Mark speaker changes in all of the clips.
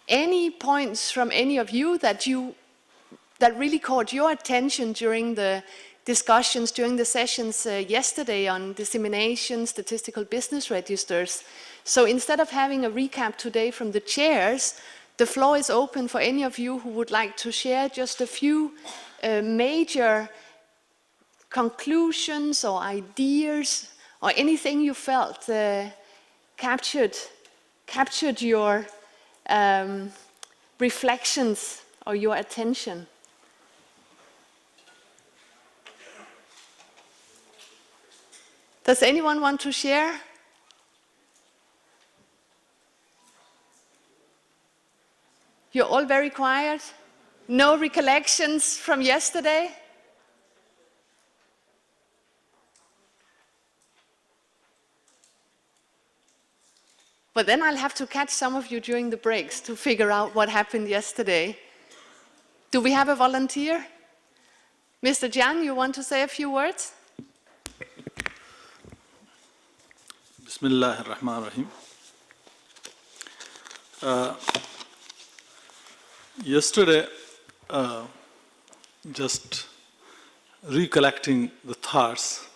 Speaker 1: any points from any of you that really caught your attention during the discussions, during the sessions yesterday on dissemination, statistical business registers. So instead of having a recap today from the chairs, the floor is open for any of you who would like to share just a few major conclusions or ideas or anything you felt captured your reflections or your attention. Does anyone want to share? You're all very quiet? No recollections from yesterday? But then I'll have to catch some of you during the breaks to figure out what happened yesterday. Do we have a volunteer? Mr. Jiang, you want to say a few words?
Speaker 2: Bismillah ar-Rahman ar-Rahim. Yesterday, just recollecting the thoughts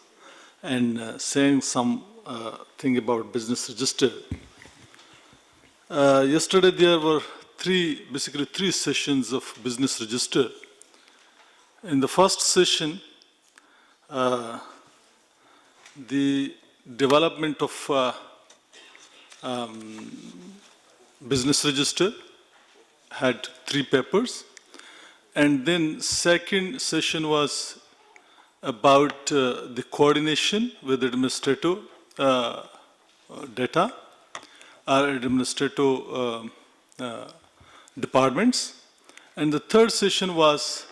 Speaker 2: and saying some thing about business register. Yesterday there were basically three sessions of business register. In the first session, the development of business register had 3 papers, and then second session was about the coordination with administrative data or administrative departments, and the third session was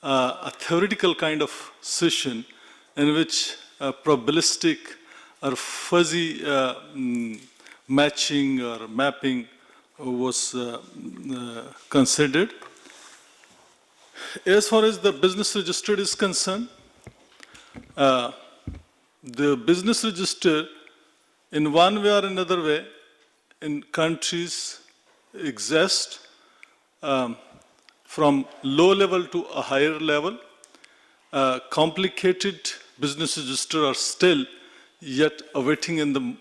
Speaker 2: a theoretical kind of session in which probabilistic or fuzzy matching or mapping was considered. As far as the business register is concerned, the business register in one way or another way in countries exist from low level to a higher level. Complicated business register are still yet awaiting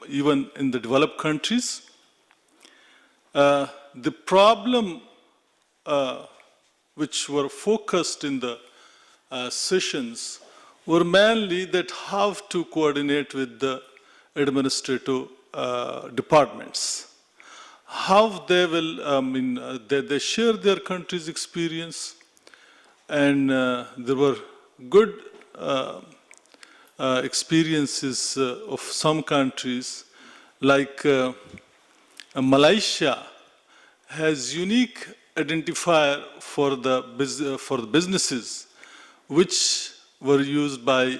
Speaker 2: even in the developed countries. The problem which were focused in the sessions were mainly that how to coordinate with the administrative departments, how they will, they share their country's experience, and there were good experiences of some countries, like Malaysia has unique identifier for the businesses, which were used by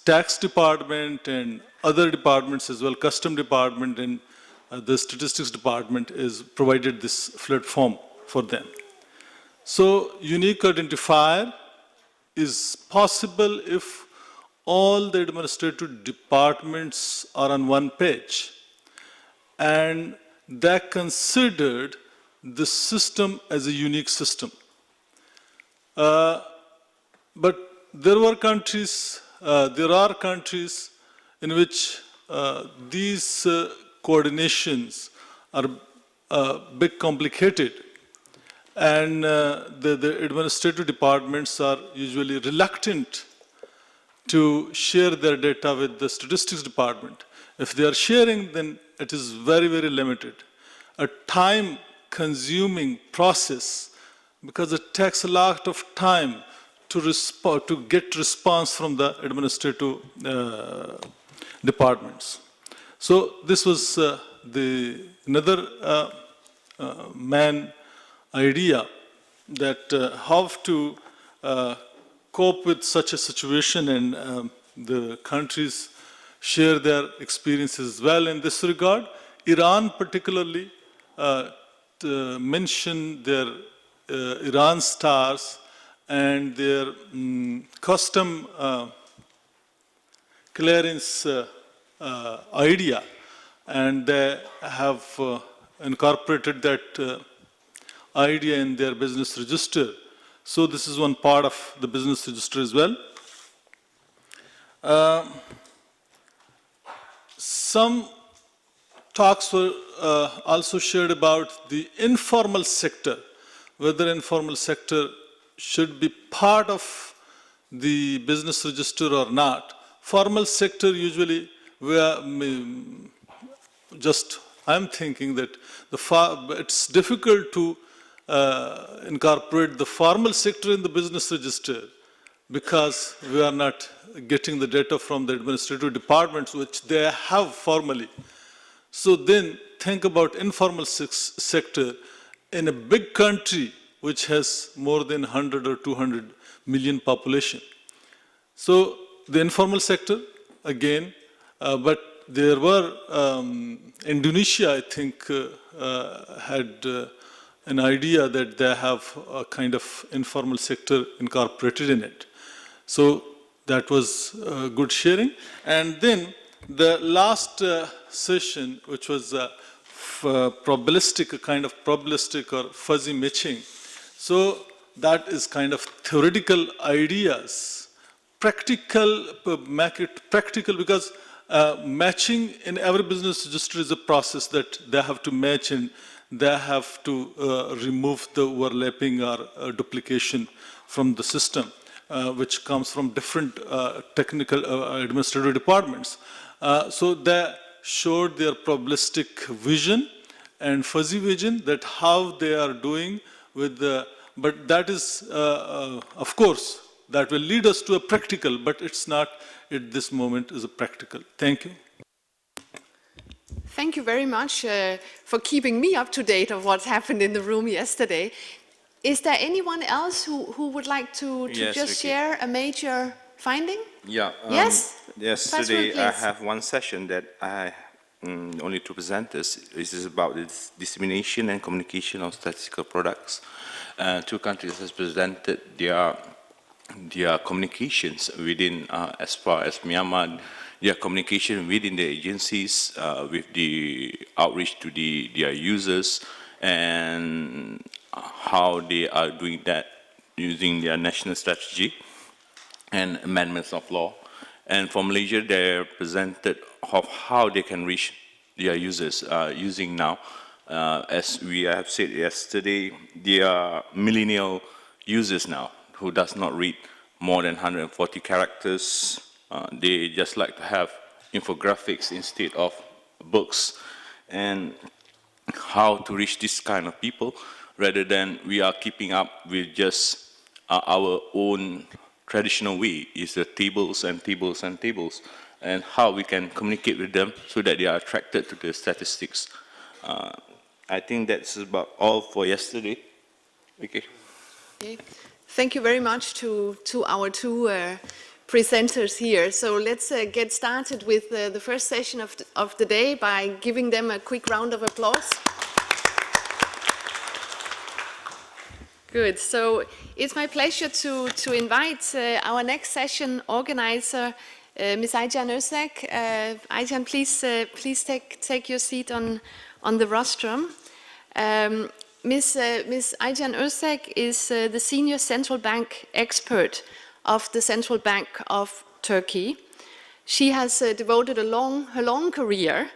Speaker 2: tax department and other departments as well, custom department, and the statistics department is provided this platform for them. So unique identifier is possible if all the administrative departments are on one page, and they considered the system as a unique system. But there are countries in which these coordinations are a bit complicated, and the administrative departments are usually reluctant to share their data with the statistics department. If they are sharing, then it is very, very limited. A time-consuming process, because it takes a lot of time to get response from the administrative departments. So this was another main idea, that how to cope with such a situation, and the countries share their experiences as well in this regard. Iran particularly mentioned their Iran stars and their custom clearance idea, and they have incorporated that idea in their business register. So this is one part of the business register as well. Some talks were also shared about the informal sector, whether informal sector should be part of the business register or not. Formal sector usually, I'm thinking that it's difficult to incorporate the formal sector in the business register because we are not getting the data from the administrative departments, which they have formally. So then think about informal sector in a big country which has more than 100 or 200 million population. So the informal sector, again, but there were, Indonesia, I think, had an idea that they have a kind of informal sector incorporated in it. So that was good sharing. And then the last session, which was probabilistic, a kind of probabilistic or fuzzy matching. So that is kind of theoretical ideas. Practical, make it practical, because matching in every business register is a process that they have to match and they have to remove the overlapping or duplication from the system, which comes from different technical administrative departments. So they showed their probabilistic vision and fuzzy vision, that how they are doing with the, but that is, of course, that will lead us to a practical, but it's not at this moment is a practical. Thank you.
Speaker 1: Thank you very much for keeping me up to date of what happened in the room yesterday. Is there anyone else who would like to
Speaker 3: Yes,
Speaker 1: just share a major finding?
Speaker 3: Yeah.
Speaker 1: Yes?
Speaker 3: Yesterday,
Speaker 1: Password,
Speaker 3: I
Speaker 1: please.
Speaker 3: have one session that I only two presenters. This is about the dissemination and communication of statistical products. Two countries has presented their communications within, as far as Myanmar, their communication within the agencies with the outreach to their users, and how they are doing that using their national strategy and amendments of law. And for Malaysia, they presented of how they can reach their users using now. As we have said yesterday, they are millennial users now who does not read more than 140 characters. They just like to have infographics instead of books. And how to reach this kind of people, rather than we are keeping up with just our own traditional way, is the tables and tables and tables, and how we can communicate with them so that they are attracted to the statistics. I think that's about all for yesterday. Okay.
Speaker 1: Okay. Thank you very much to our two presenters here. So let's get started with the first session of the day by giving them a quick round of applause. Good. So it's my pleasure to invite our next session organizer, Ms. Aycan Özek. Aycan, please take your seat on the rostrum. Ms. Aycan Özek is the senior central bank expert of the Central Bank of Turkey. She has devoted her long career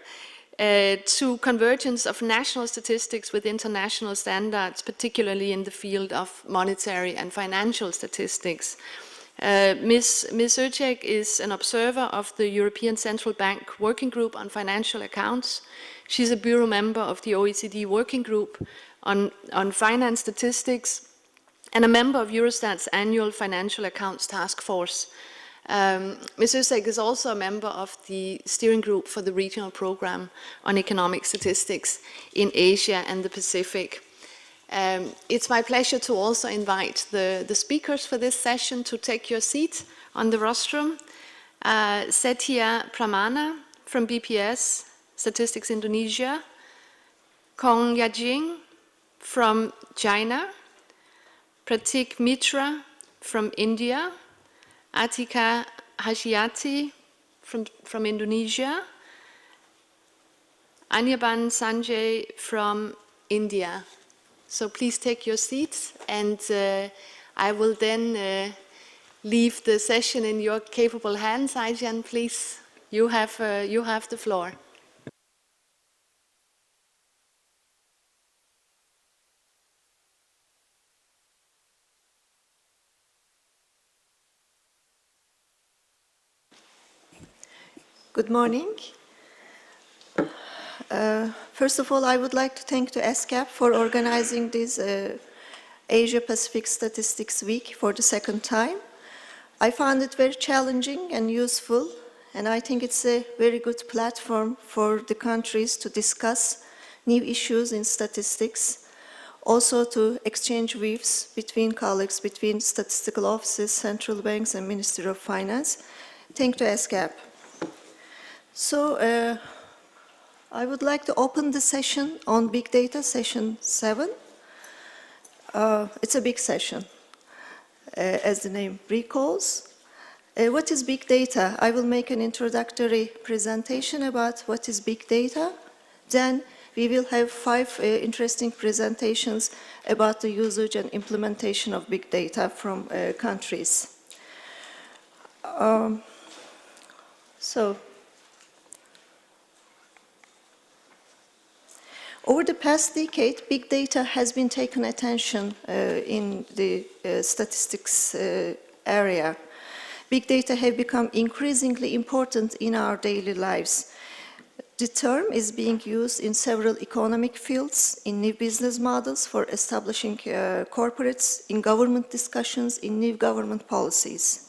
Speaker 1: to convergence of national statistics with international standards, particularly in the field of monetary and financial statistics. Ms. Özek is an observer of the European Central Bank Working Group on Financial Accounts. She's a bureau member of the OECD Working Group on Finance Statistics and a member of Eurostat's annual Financial Accounts Task Force. Ms. Özek is also a member of the steering group for the regional program on economic statistics in Asia and the Pacific. It's my pleasure to also invite the speakers for this session to take your seat on the rostrum. Setia Pramana from BPS, Statistics Indonesia. Kong Yajing from China. Pratik Mitra from India. Atika Hashiati from Indonesia. Anirban Sanjay from India. So please take your seats, and I will then leave the session in your capable hands. Aijan, please, you have the floor.
Speaker 4: Good morning. First of all, I would like to thank the ESCAP for organizing this Asia-Pacific Statistics Week for the second time. I found it very challenging and useful, and I think it's a very good platform for the countries to discuss new issues in statistics, also to exchange views between colleagues, between statistical offices, central banks, and Ministry of Finance. Thank you, ESCAP. So, I would like to open the session on Big Data, session 7. It's a big session, as the name recalls. What is big data? I will make an introductory presentation about what is big data. Then we will have 5 interesting presentations about the usage and implementation of big data from countries. Over the past decade, big data has been taken attention in the statistics area. Big data have become increasingly important in our daily lives. The term is being used in several economic fields, in new business models for establishing corporates, in government discussions, in new government policies.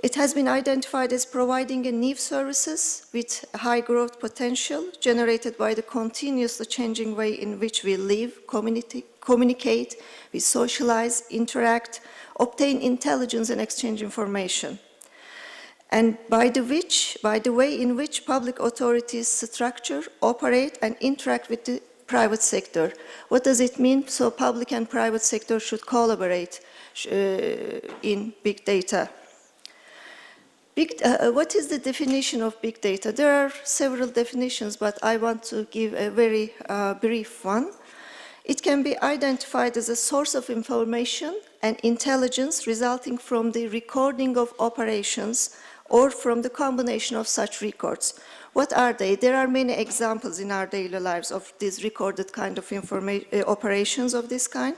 Speaker 4: It has been identified as providing a new services with high growth potential generated by the continuously changing way in which we live, communicate, we socialize, interact, obtain intelligence and exchange information. And by the way in which public authorities structure, operate and interact with the private sector. What does it mean? So public and private sector should collaborate in big data. What is the definition of big data? There are several definitions, but I want to give a very brief one. It can be identified as a source of information and intelligence resulting from the recording of operations or from the combination of such records. What are they? There are many examples in our daily lives of these recorded kind of operations of this kind,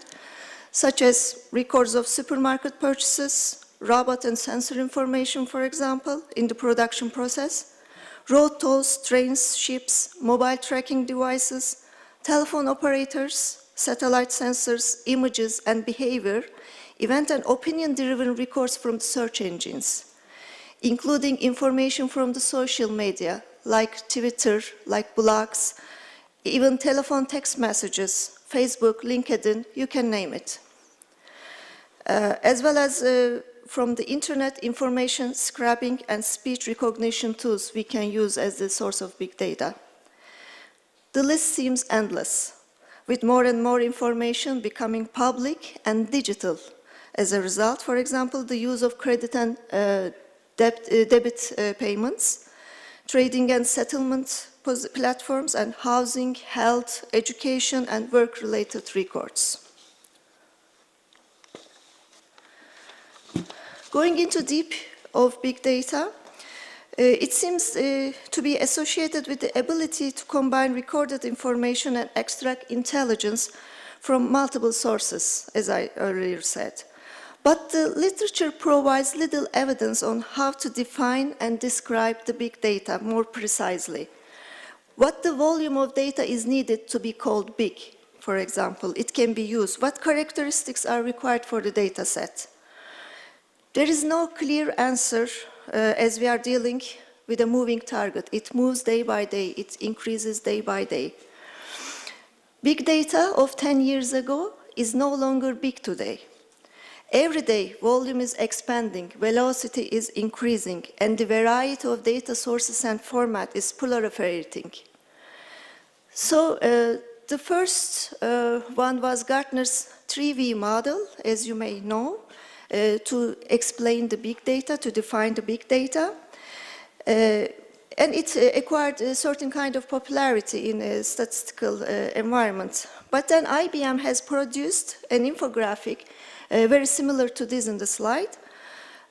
Speaker 4: such as records of supermarket purchases, robot and sensor information, for example, in the production process, road tolls, trains, ships, mobile tracking devices, telephone operators, satellite sensors, images and behavior, event and opinion-driven records from search engines, including information from the social media, like Twitter, like blogs, even telephone text messages, Facebook, LinkedIn, you can name it. As well as from the internet information scrapping and speech recognition tools we can use as the source of big data. The list seems endless, with more and more information becoming public and digital. As a result, for example, the use of credit and debit payments, trading and settlement platforms, and housing, health, education, and work-related records. Going into deep of big data, it seems to be associated with the ability to combine recorded information and extract intelligence from multiple sources, as I earlier said. But the literature provides little evidence on how to define and describe the big data more precisely. What the volume of data is needed to be called big, for example, it can be used. What characteristics are required for the data set? There is no clear answer as we are dealing with a moving target. It moves day by day, it increases day by day. Big data of 10 years ago is no longer big today. Every day, volume is expanding, velocity is increasing, and the variety of data sources and format is proliferating. So the first one was Gartner's 3V model, as you may know, to explain the big data, to define the big data. And it acquired a certain kind of popularity in a statistical environment. But then IBM has produced an infographic very similar to this in the slide.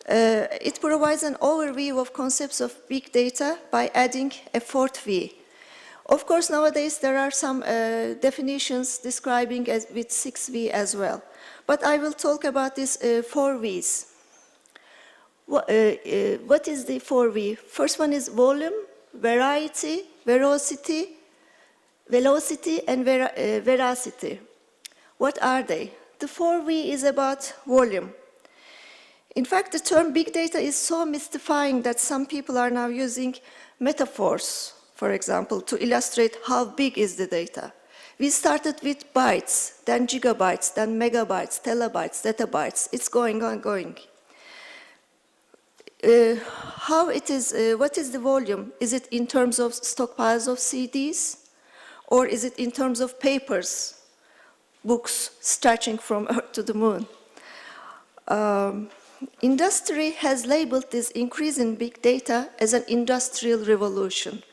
Speaker 4: It provides an overview of concepts of big data by adding a fourth V. Of course, nowadays there are some definitions describing with 6V as well. But I will talk about these 4 Vs. What is the 4V? First one is volume, variety, velocity, and veracity. What are they? The 4V is about volume. In fact, the term big data is so mystifying that some people are now using metaphors, for example, to illustrate how big is the data. We started with bytes, then gigabytes, then megabytes, terabytes, zettabytes. It's going on, going. What is the volume? Is it in terms of stockpiles of CDs? Or is it in terms of papers, books stretching from Earth to the moon? Industry has labeled this increase in big data as an industrial revolution.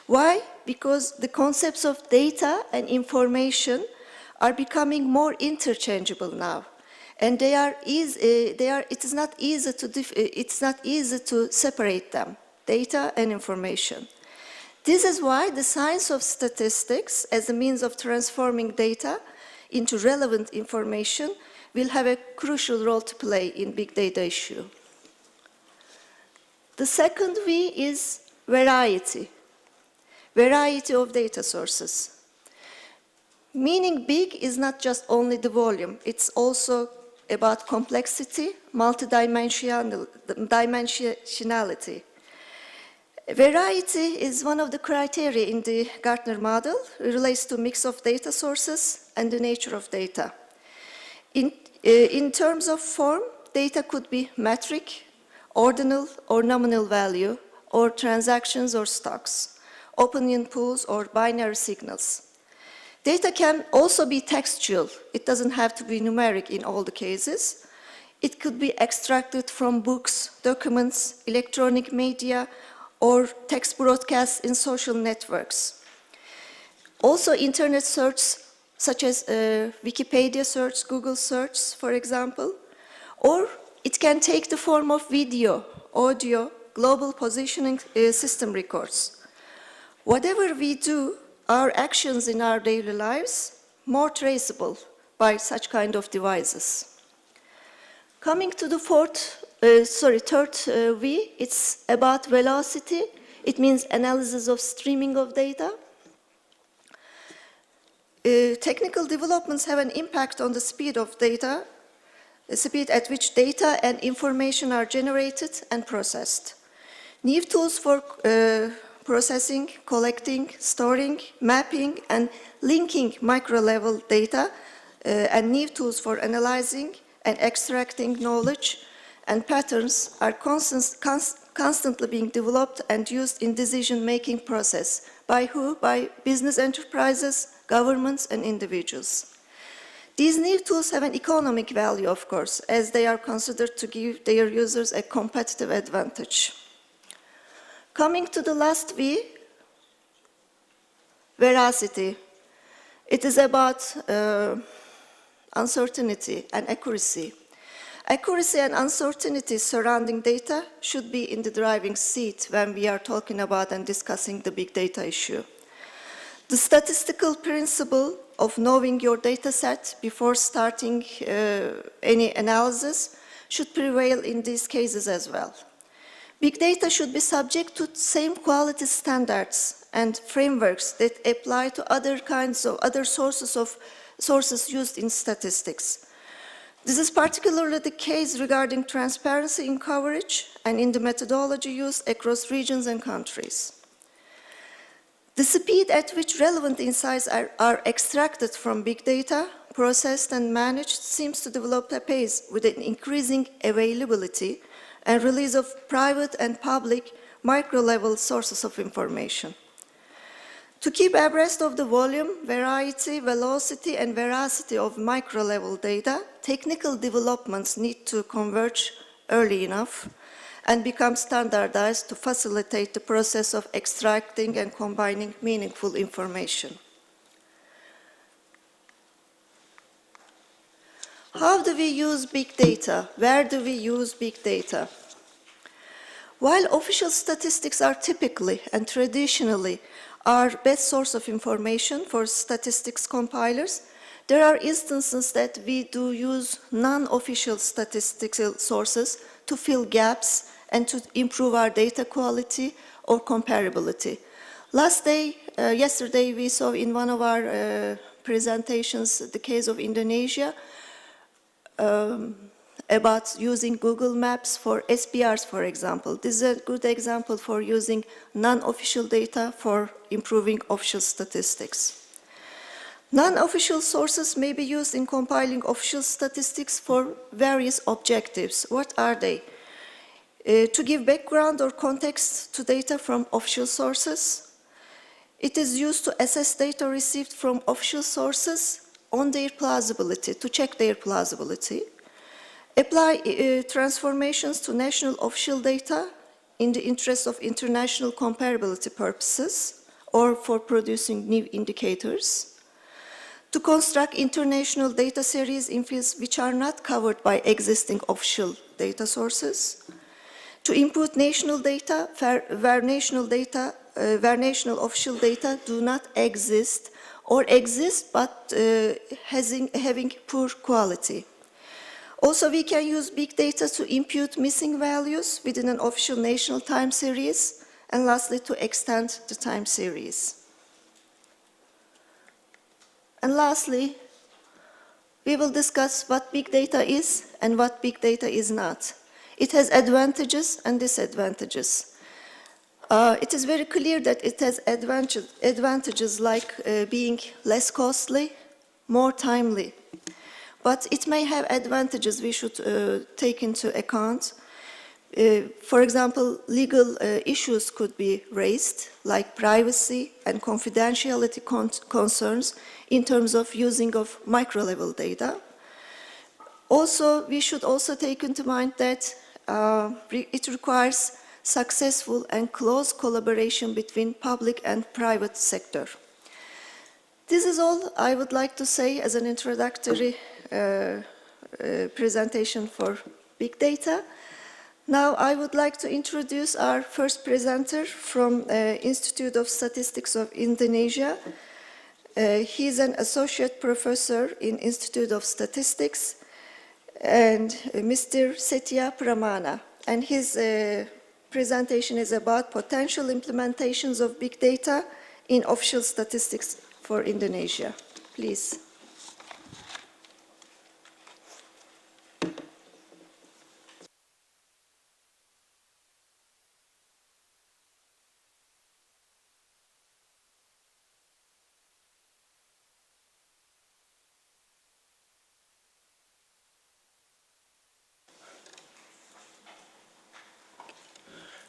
Speaker 4: Why? Because the concepts of data and information are becoming more interchangeable now. And it's not easy to separate them, data and information. This is why the science of statistics as a means of transforming data into relevant information will have a crucial role to play in big data issue. The second V is variety. Variety of data sources. Meaning big is not just only the volume, it's also about complexity, multidimensionality. Variety is one of the criteria in the Gartner model. It relates to mix of data sources and the nature of data. In terms of form, data could be metric, ordinal or nominal value, or transactions or stocks, opinion pools or binary signals. Data can also be textual. It doesn't have to be numeric in all the cases. It could be extracted from books, documents, electronic media, or text broadcasts in social networks. Also, internet search, such as Wikipedia search, Google search, for example. Or it can take the form of video, audio, global positioning system records. Whatever we do, our actions in our daily lives, more traceable by such kind of devices. Coming to the third V, it's about velocity. It means analysis of streaming of data. Technical developments have an impact on the speed of data, the speed at which data and information are generated and processed. New tools for processing, collecting, storing, mapping, and linking micro-level data, and new tools for analyzing and extracting knowledge and patterns are constantly being developed and used in decision-making process. By who? By business enterprises, governments, and individuals. These new tools have an economic value, of course, as they are considered to give their users a competitive advantage. Coming to the last V, veracity. It is about uncertainty and accuracy. Accuracy and uncertainty surrounding data should be in the driving seat when we are talking about and discussing the big data issue. The statistical principle of knowing your data set before starting any analysis should prevail in these cases as well. Big data should be subject to same quality standards and frameworks that apply to other sources used in statistics. This is particularly the case regarding transparency in coverage and in the methodology used across regions and countries. The speed at which relevant insights are extracted from big data, processed and managed seems to develop apace with an increasing availability and release of private and public micro-level sources of information. To keep abreast of the volume, variety, velocity, and veracity of micro-level data, technical developments need to converge early enough, and become standardized to facilitate the process of extracting and combining meaningful information. How do we use big data? Where do we use big data? While official statistics are typically and traditionally our best source of information for statistics compilers, there are instances that we do use non-official statistical sources to fill gaps and to improve our data quality or comparability. Yesterday, we saw in one of our presentations the case of Indonesia about using Google Maps for SPRs, for example. This is a good example for using non-official data for improving official statistics. Non-official sources may be used in compiling official statistics for various objectives. What are they? To give background or context to data from official sources. It is used to assess data received from official sources on their plausibility, to check their plausibility. Apply transformations to national official data in the interest of international comparability purposes or for producing new indicators. To construct international data series in fields which are not covered by existing official data sources. To input national data where national official data do not exist or exist but having poor quality. Also, we can use big data to impute missing values within an official national time series, and lastly, to extend the time series. And lastly, we will discuss what big data is and what big data is not. It has advantages and disadvantages. It is very clear that it has advantages like being less costly, more timely. But it may have advantages we should take into account. For example, legal issues could be raised, like privacy and confidentiality concerns in terms of using of micro-level data. Also, we should also take into mind that it requires successful and close collaboration between public and private sector. This is all I would like to say as an introductory presentation for big data. Now I would like to introduce our first presenter from Institute of Statistics of Indonesia. He is an associate professor in Institute of Statistics, and Mr. Setya Pramana. And his presentation is about potential implementations of big data in official statistics for Indonesia. Please.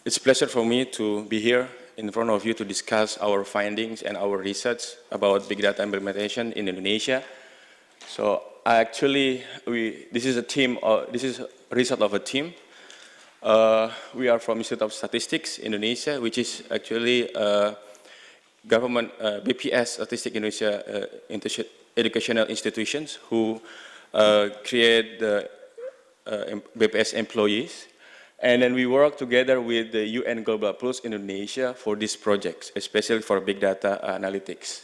Speaker 5: It's a pleasure for me to be here in front of you to discuss our findings and our research about big data implementation in Indonesia. So this is a team. This is a result of a team. We are from Institute of Statistics Indonesia, which is actually government BPS Statistic Indonesia educational institutions who create the BPS employees. And then we work together with the UN Global Plus Indonesia for these projects, especially for big data analytics.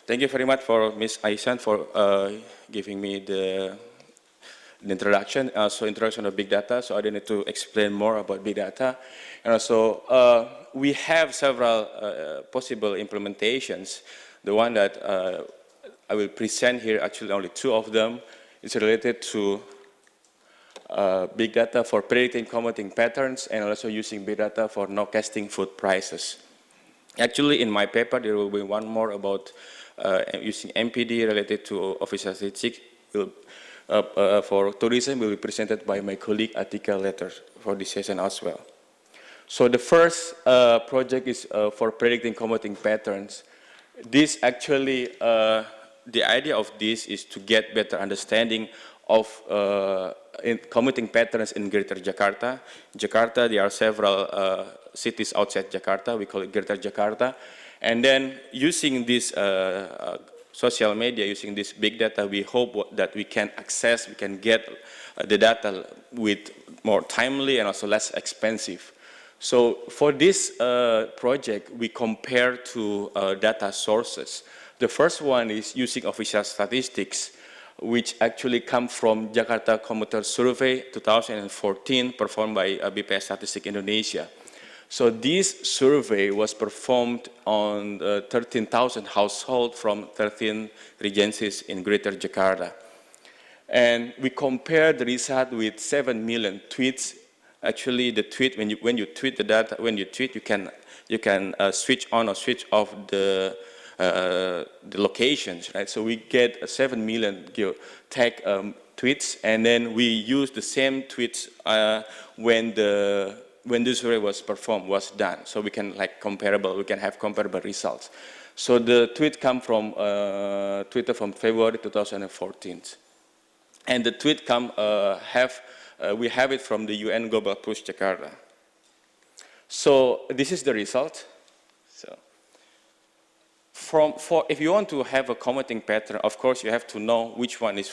Speaker 5: Thank you very much for Ms. Aisan for giving me the introduction, also introduction of big data, so I don't need to explain more about big data. And also, we have several possible implementations. The one that I will present here, actually only two of them, is related to big data for predicting commodity patterns and also using big data for nowcasting food prices. Actually, in my paper, there will be one more about using MPD related to official statistics. For tourism will be presented by my colleague Atika later for this session as well. So the first project is for predicting commodity patterns. This actually, the idea of this is to get better understanding of commuting patterns in Greater Jakarta. Jakarta, there are several cities outside Jakarta. We call it Greater Jakarta. And then using this social media, using this big data, we hope that we can access, we can get the data with more timely and also less expensive. So for this project, we compare two data sources. The first one is using official statistics, which actually come from Jakarta Commuter Survey 2014, performed by BPS Statistik Indonesia. So this survey was performed on 13,000 households from 13 regencies in Greater Jakarta. And we compared the result with 7 million tweets. Actually, the tweet, when you tweet the data, when you tweet, you can switch on or switch off the locations, right? So we get 7 million tag tweets, and then we use the same tweets when the survey was done. So we can have comparable results. So the tweet come from Twitter from February 2014, and the tweet we have it from the UN Global Push Jakarta. So this is the result. So if you want to have a commenting pattern, of course you have to know which one is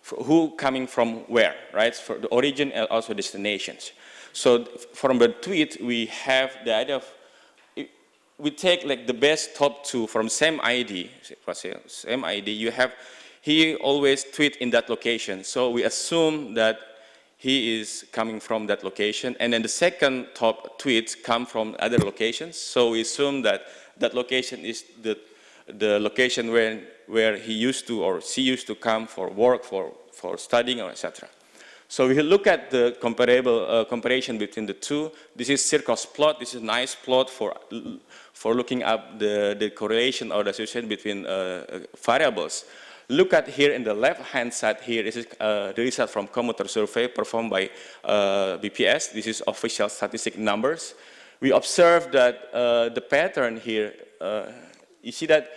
Speaker 5: who coming from where, right? For the origin and also destinations. So from the tweet, we have the idea of, we take like the best top two from same ID, you have, he always tweet in that location. So we assume that he is coming from that location. And then the second top tweets come from other locations. So we assume that that location is the location where he used to or she used to come for work, for studying, or etc. So we look at the comparison between the two. This is Circos plot. This is a nice plot for looking up the correlation or the association between variables. Look at here in the left-hand side here. This is the result from commuter survey performed by BPS. This is official statistic numbers. We observe that the pattern here, you see that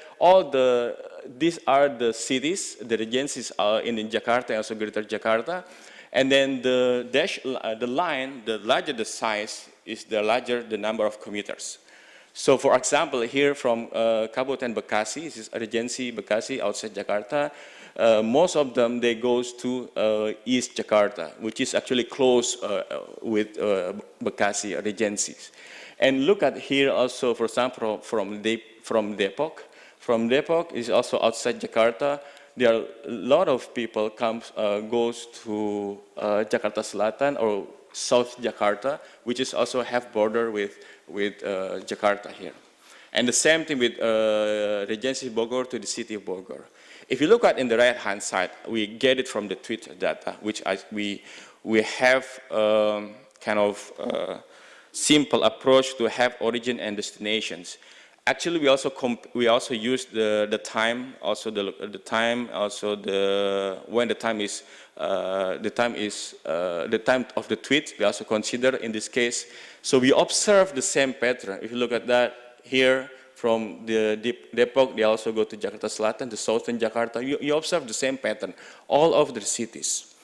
Speaker 5: these are the cities, the regencies are in Jakarta and also Greater Jakarta. And then the line, the larger the size, is the larger the number of commuters. So for example, here from Kabupaten Bekasi, this is a regency Bekasi outside Jakarta. Most of them, they goes to East Jakarta, which is actually close with Bekasi regencies. And look at here also, for example, from Depok. From Depok is also outside Jakarta. There are a lot of people goes to Jakarta Selatan or South Jakarta, which is also have border with Jakarta here. And the same thing with Regency Bogor to the city of Bogor. If you look at in the right-hand side, we get it from the tweet data, which we have kind of simple approach to have origin and destinations. Actually, we also use the time, also the time, also when the time of the tweet. We also consider in this case. So we observe the same pattern. If you look at that here from the Depok, they also go to Jakarta Selatan, the southern Jakarta. You observe the same pattern all over the cities.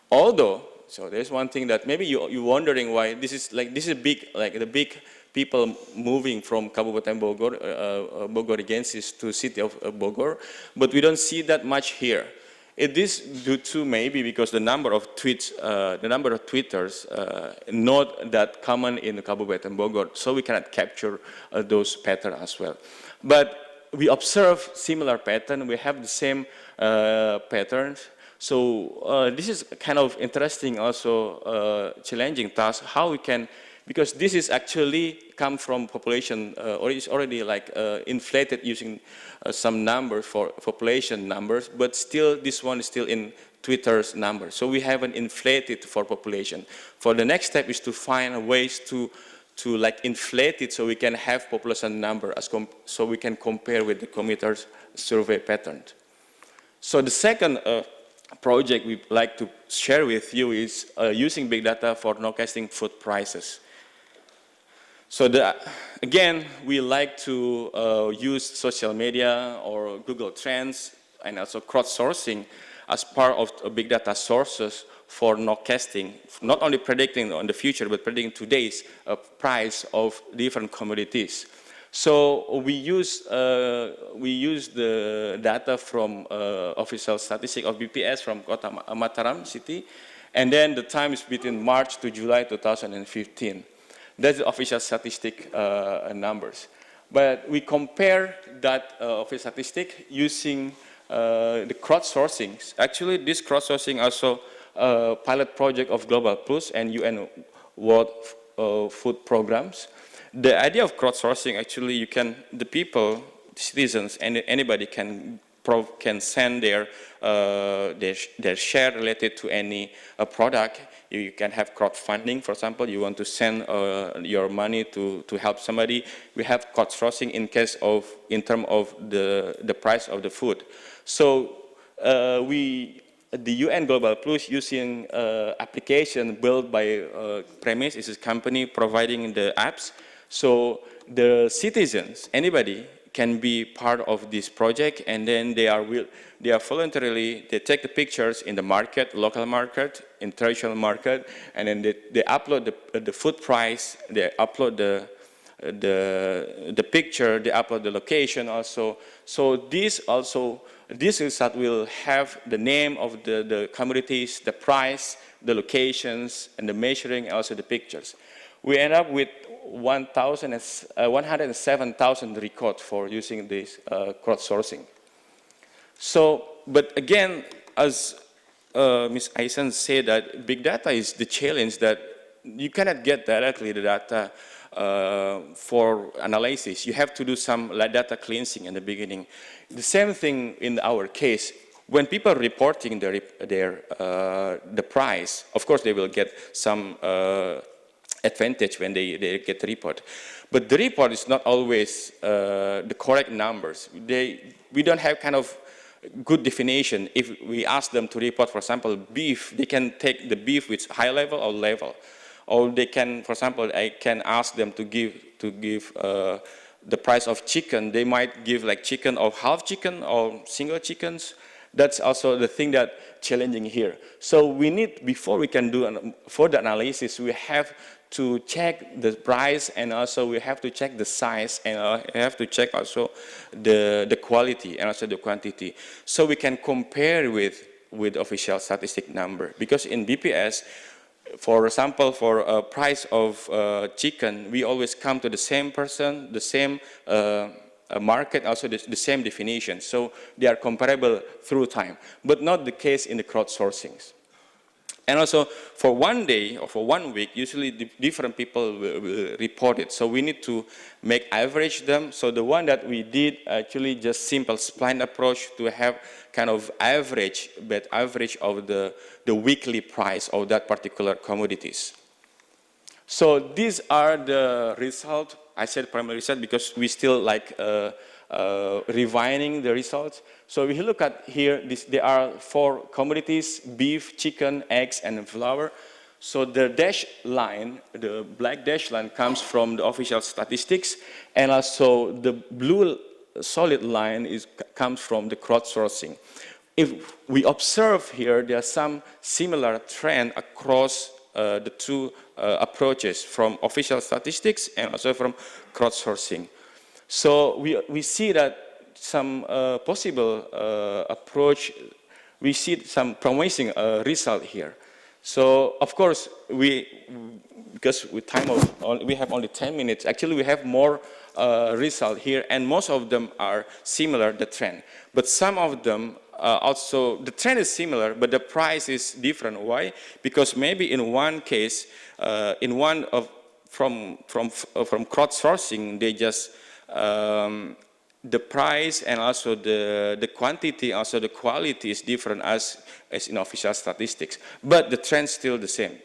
Speaker 5: Although, so there's one thing that maybe you're wondering why this is big, like the big people moving from Kabupaten Bogor, Bogor regencies to city of Bogor, but we don't see that much here. It is due to maybe because the number of tweets, the number of tweeters, not that common in Kabupaten Bogor, so we cannot capture those patterns as well. But we observe similar pattern. We have the same patterns. So this is kind of interesting, also challenging task. How we can, because this is actually come from population, or it's already like inflated using some numbers for population numbers, but still this one is still in Twitter's numbers. So we haven't inflated for population. For the next step is to find ways to like inflate it so we can have population number so we can compare with the commuters survey pattern. So the second project we'd like to share with you is using big data for nowcasting food prices. So again, we like to use social media or Google Trends and also crowdsourcing as part of big data sources for nowcasting, not only predicting on the future, but predicting today's price of different commodities. So we use the data from official statistics of BPS from Kota Mataram city, and then the time is between March to July 2015. That's the official statistic numbers. But we compare that official statistic using the crowdsourcing. Actually, this crowdsourcing also a pilot project of Global Plus and UN World Food Programs. The idea of crowdsourcing, actually, the people, citizens, and anybody can send their share related to any product. You can have crowdfunding, for example. You want to send your money to help somebody. We have crowdsourcing in terms of the price of the food. So the UN Global Plus using application built by Premise, is a company providing the apps. So the citizens, anybody, can be part of this project, and then they are voluntarily, they take the pictures in the market, local market, international market, and then they upload the food price, they upload the picture, they upload the location also. So this result will have the name of the commodities, the price, the locations, and the measuring, and also the pictures. We end up with 107,000 records for using this crowdsourcing. So, but again, as Ms. Aysan said, that big data is the challenge, that you cannot get directly the data for analysis. You have to do some data cleansing in the beginning. The same thing in our case. When people reporting the price, of course they will get some advantage when they get the report. But the report is not always the correct numbers. We don't have kind of good definition. If we ask them to report, for example, beef, they can take the beef with high level or level. Or they can, for example, I can ask them to give the price of chicken. They might give like chicken or half chicken or single chickens. That's also the thing that challenging here. So we need, before we can do further analysis, we have to check the price, and also we have to check the size, and we have to check also the quality and also the quantity. So we can compare with official statistic number. Because in BPS, for example, for a price of chicken, we always come to the same person, the same market, also the same definition. So they are comparable through time, but not the case in the crowdsourcings. And also for one day or for 1 week, usually different people will report it. So we need to make average them. So the one that we did, actually just simple spline approach to have kind of average, but average of the weekly price of that particular commodities. So these are the results. I said primary result because we still like refining the results. So if you look at here, there are 4 commodities: beef, chicken, eggs, and flour. So the dash line, the black dash line, comes from the official statistics, and also the blue solid line comes from the crowdsourcing. If we observe here, there are some similar trend across the 2 approaches, from official statistics and also from crowdsourcing. So we see that some possible approach, we see some promising result here. So of course, because with we have only 10 minutes, actually we have more result here, and most of them are similar, the trend. But some of them also, the trend is similar, but the price is different. Why? Because maybe in one case, from crowdsourcing, they just the price and also the quantity, also the quality is different as in official statistics, but the trend is still the same.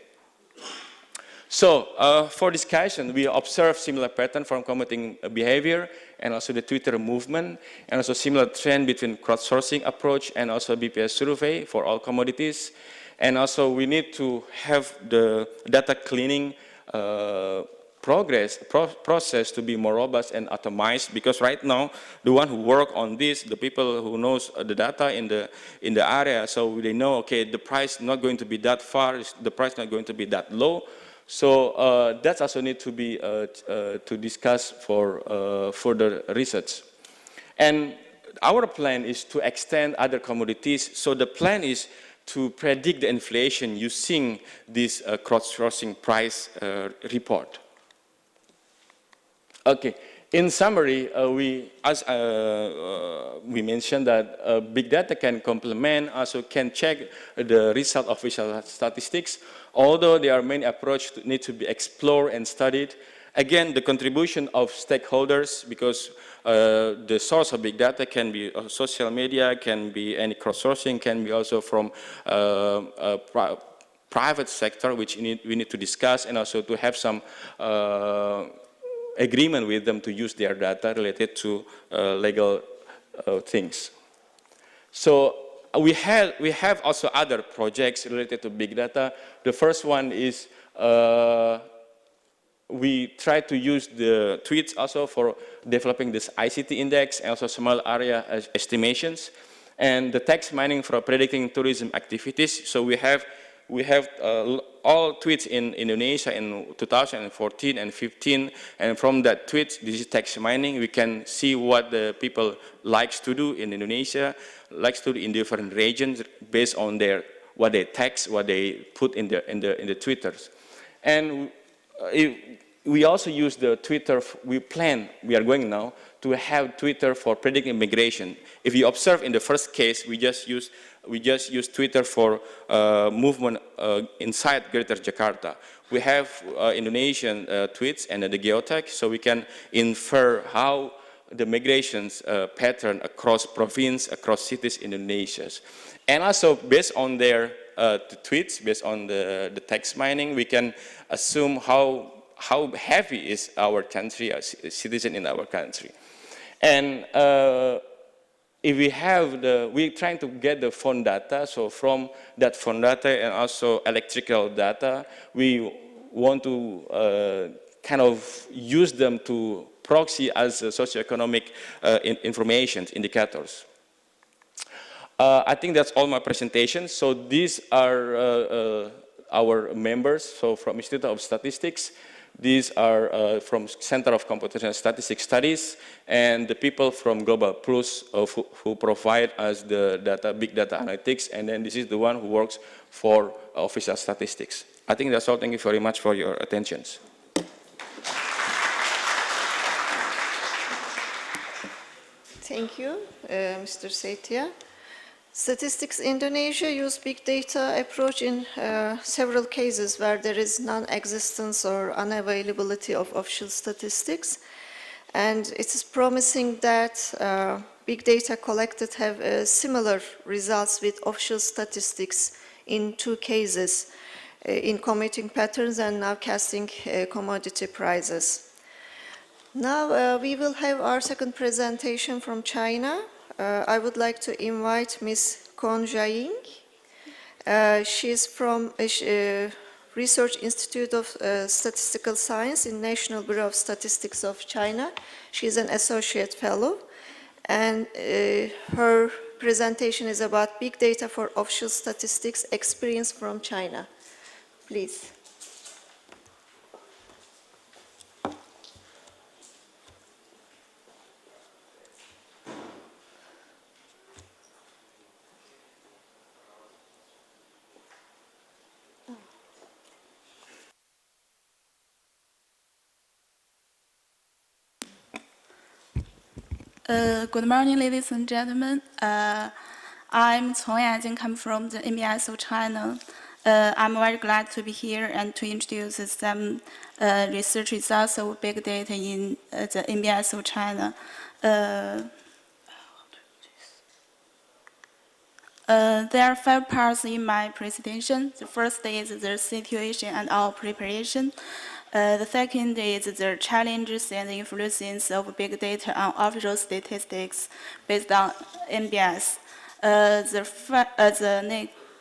Speaker 5: So for discussion, we observe similar pattern from commuting behavior and also the Twitter movement, and also similar trend between crowdsourcing approach and also BPS survey for all commodities. And also we need to have the data cleaning process to be more robust and automized, because right now the one who work on this, the people who knows the data in the area, so they know, okay, the price not going to be that far, the price not going to be that low. So that's also need to be to discuss for further research. And our plan is to extend other commodities. So the plan is to predict the inflation using this crowdsourcing price report. Okay. In summary, we mentioned that big data can complement, also can check the result of official statistics, although there are many approaches that need to be explored and studied. Again, the contribution of stakeholders, because the source of big data can be social media, can be any crowdsourcing, can be also from private sector, which we need to discuss, and also to have some agreement with them to use their data related to legal things. So we have also other projects related to big data. The first one is we try to use the tweets also for developing this ICT index and also small area estimations, and the text mining for predicting tourism activities. So we have all tweets in Indonesia in 2014 and 15, and from that tweets, this is text mining, we can see what the people likes to do in Indonesia, likes to do in different regions based on what they text, what they put in the Twitters. And we also use the Twitter, we are going now to have Twitter for predicting migration. If you observe in the first case, we just use Twitter for movement inside Greater Jakarta. We have Indonesian tweets and the geotag, so we can infer how the migrations pattern across province, across cities in Indonesia. And also based on their tweets, based on the text mining, we can assume how heavy is our country, as a citizen in our country. And if we're trying to get the phone data, so from that phone data and also electrical data, we want to kind of use them to proxy as socioeconomic information indicators. I think that's all my presentation. So these are our members, so from Institute of Statistics. These are from Center of Computational Statistics Studies, and the people from Global Plus who provide us the data, big data analytics, and then this is the one who works for official statistics. I think that's all. Thank you very much for your attention.
Speaker 4: Thank you, Mr. Setia. Statistics Indonesia use big data approach in several cases where there is non-existence or unavailability of official statistics. And it is promising that big data collected have similar results with official statistics in 2 cases, in commuting patterns and nowcasting commodity prices. Now we will have our second presentation from China. I would like to invite Ms. Kon Jiaying. She is from Research Institute of Statistical Science in National Bureau of Statistics of China. She is an associate fellow, and her presentation is about big data for official statistics experience from China. Please.
Speaker 6: Good morning, ladies and gentlemen. I'm Cong Yajing, come from the NBS of China. I'm very glad to be here and to introduce some research results of big data in the NBS of China. There are 5 parts in my presentation. The first is the situation and our preparation. The second is the challenges and the influences of big data on official statistics based on NBS. The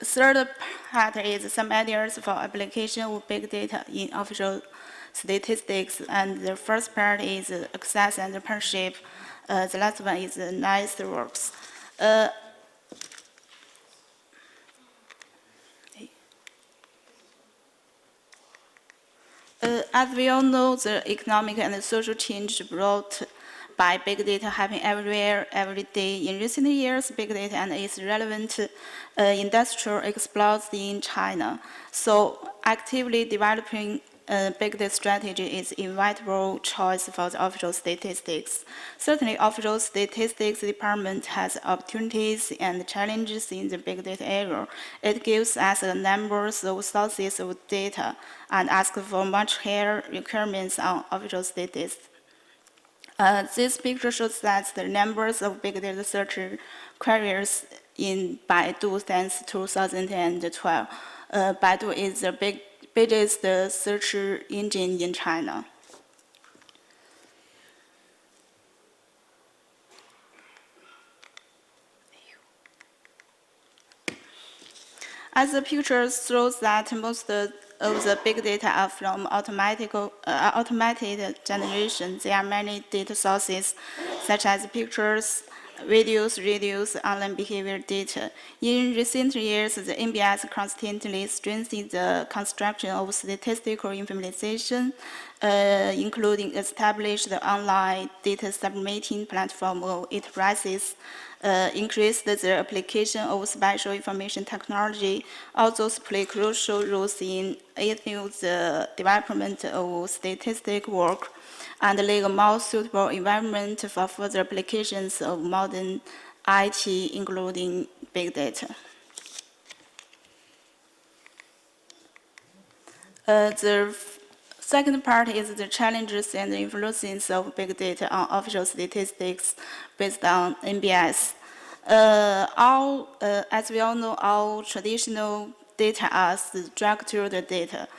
Speaker 6: third part is some ideas for application of big data in official statistics. And the first part is access and partnership. The last one is networks. As we all know, the economic and social change brought by big data happen everywhere, every day. In recent years, big data and its relevant industrial explodes in China. So actively developing big data strategy is inevitable choice for the official statistics. Certainly, official statistics department has opportunities and challenges in the big data area. It gives us a number of sources of data and asks for much higher requirements on official statistics. This picture shows that the numbers of big data search queries in Baidu since 2012. Baidu is the biggest search engine in China. As the picture shows that most of the big data are from automated generation. There are many data sources, such as pictures, videos, radios, online behavior data. In recent years, the NBS constantly strengthened the construction of statistical information, including established the online data submitting platform of enterprises, increased the application of special information technology. All those play crucial roles in aiding the development of statistic work and lay a more suitable environment for further applications of modern IT, including big data. The second part is the challenges and influences of big data on official statistics based on NBS. As we all know, all traditional data are structured data.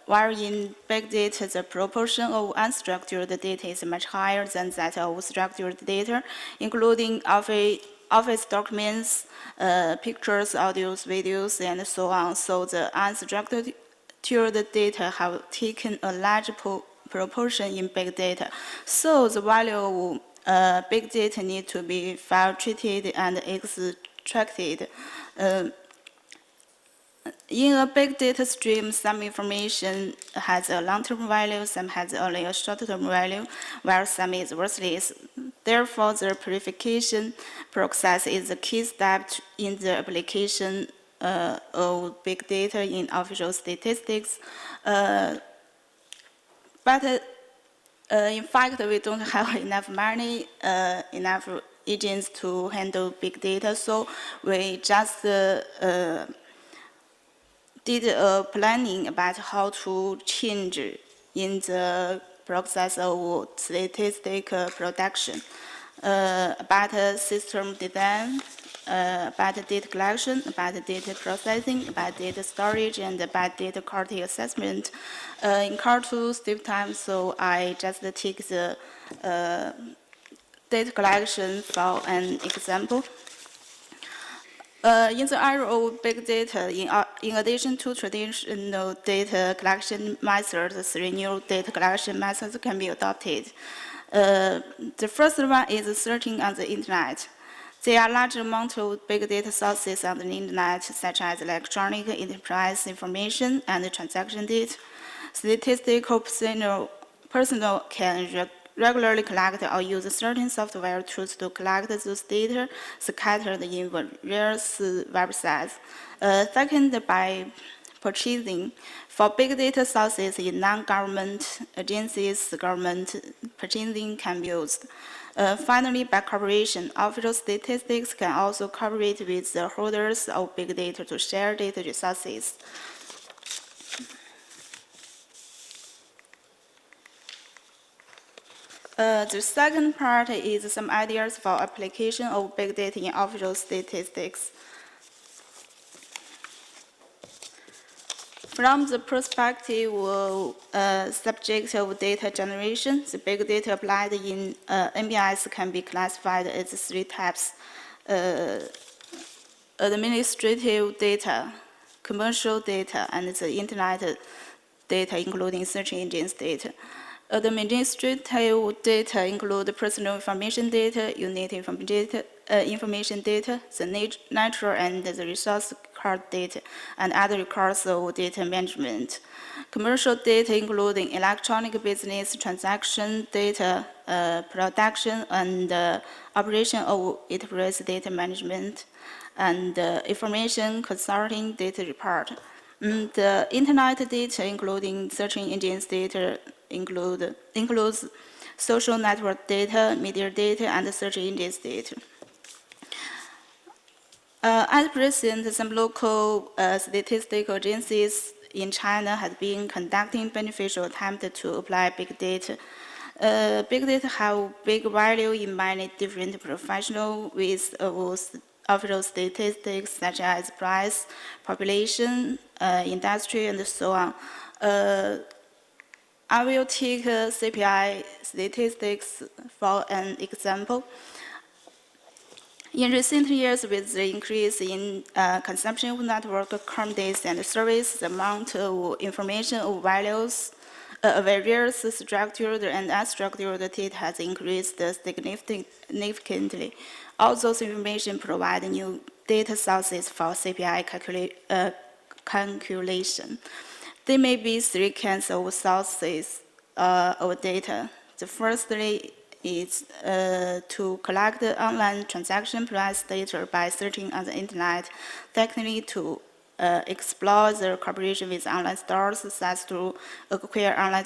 Speaker 6: While in big data, the proportion of unstructured data is much higher than that of structured data, including office documents, pictures, audios, videos, and so on. So the unstructured data have taken a large proportion in big data. So the value of big data need to be file-treated and extracted. In a big data stream, some information has a long-term value, some has only a short-term value, while some is worthless. Therefore, the purification process is a key step in the application of big data in official statistics. But in fact, we don't have enough money, enough agents to handle big data, so we just did a planning about how to change in the process of statistic production, about system design, about data collection, about data processing, about data storage, and about data quality assessment. In order to save time, so I just take the data collection for an example. In the area of big data, in addition to traditional data collection methods, 3 new data collection methods can be adopted. The first one is searching on the internet. There are large amounts of big data sources on the internet, such as electronic enterprise information and transaction data. Statistical personnel can regularly collect or use certain software tools to collect those data scattered in various websites. Second, by purchasing. For big data sources in non-government agencies, government purchasing can be used. Finally, by cooperation, official statistics can also cooperate with the holders of big data to share data resources. The second part is some ideas for application of big data in official statistics. From the perspective of subject of data generation, the big data applied in NBS can be classified as 3 types: administrative data, commercial data, and the internet data, including search engines data. The administrative data include personal information data, unit information data, the natural and the resource card data, and other records of data management. Commercial data including electronic business transaction data, production and operation of enterprise data management, and information consulting data report. The internet data, including search engines data, includes social network data, media data, and search engines data. At present, some local statistical agencies in China have been conducting beneficial attempt to apply big data. Big data have big value in many different professional ways of official statistics such as price, population, industry, and so on. I will take CPI statistics for an example. In recent years, with the increase in consumption of network current days and service, the amount of information of various structured and unstructured data has increased significantly. All those information provide new data sources for CPI calculation. There may be three kinds of sources of data. The firstly is to collect the online transaction price data by searching on the internet, technically to explore the cooperation with online stores so as to acquire online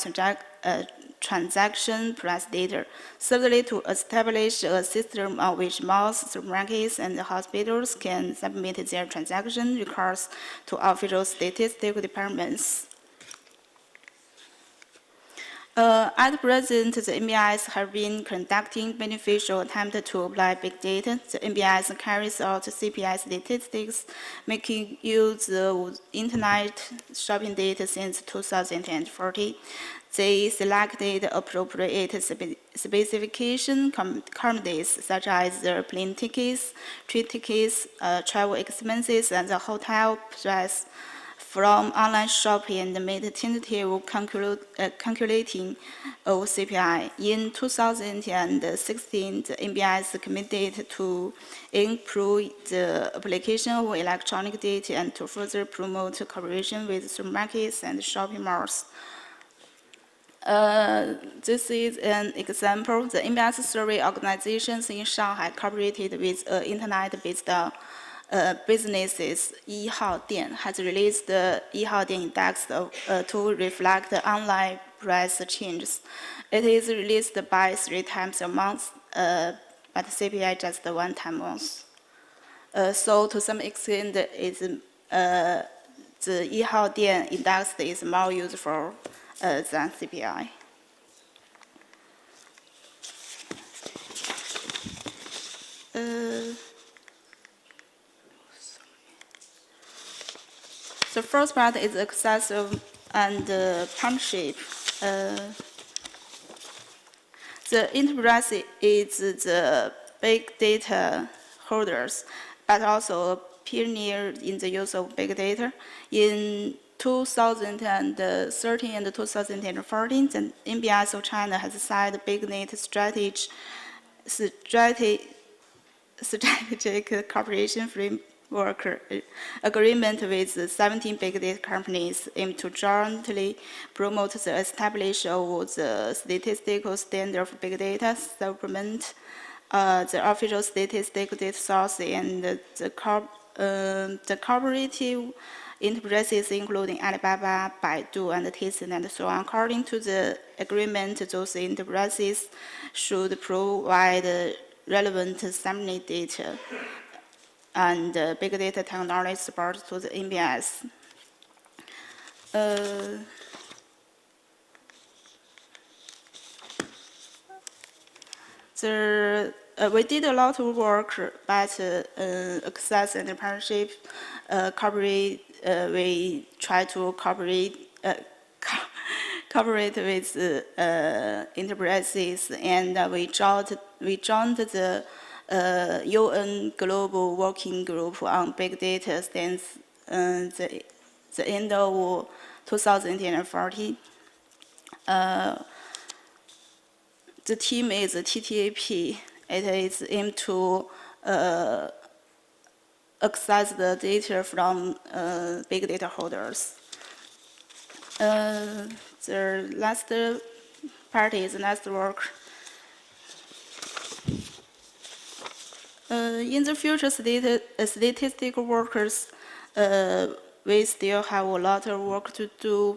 Speaker 6: transaction price data. Thirdly, to establish a system on which malls, supermarkets, and hospitals can submit their transaction records to official statistical departments. At present, the NBIs have been conducting beneficial attempts to apply big data. The NBIs carries out CPI statistics, making use of internet shopping data since 2014. They selected appropriate specification commodities such as the plane tickets, train tickets, travel expenses, and the hotel price from online shopping and made tentative calculating of CPI. In 2016, the NBIs committed to improve the application of electronic data and to further promote cooperation with supermarkets and shopping malls. This is an example. The NBIs survey organizations in Shanghai cooperated with internet-based businesses, 一号店 has released the 一号店 index to reflect the online price changes. It is released by 3 times a month, but CPI just 1 time once. So to some extent, the 一号店 index is more useful than CPI. The first part is access and partnership. The enterprise is the big data holders, but also a pioneer in the use of big data. In 2013 and 2014, the NBS of China has signed big data strategic cooperation framework agreement with 17 big data companies aimed to jointly promote the establishment of the statistical standard for big data, supplement the official statistical data source, and the cooperative enterprises, including Alibaba, Baidu, and Tencent, and so on. According to the agreement, those enterprises should provide relevant summary data and big data technology support to the NBS. We did a lot of work, but access and partnership, we try to cooperate with enterprises, and we joined the UN Global Working Group on Big Data since the end of 2040. The team is TTAP. It is aimed to access the data from big data holders. The last part is network. In the future, statistical workers, we still have a lot of work to do.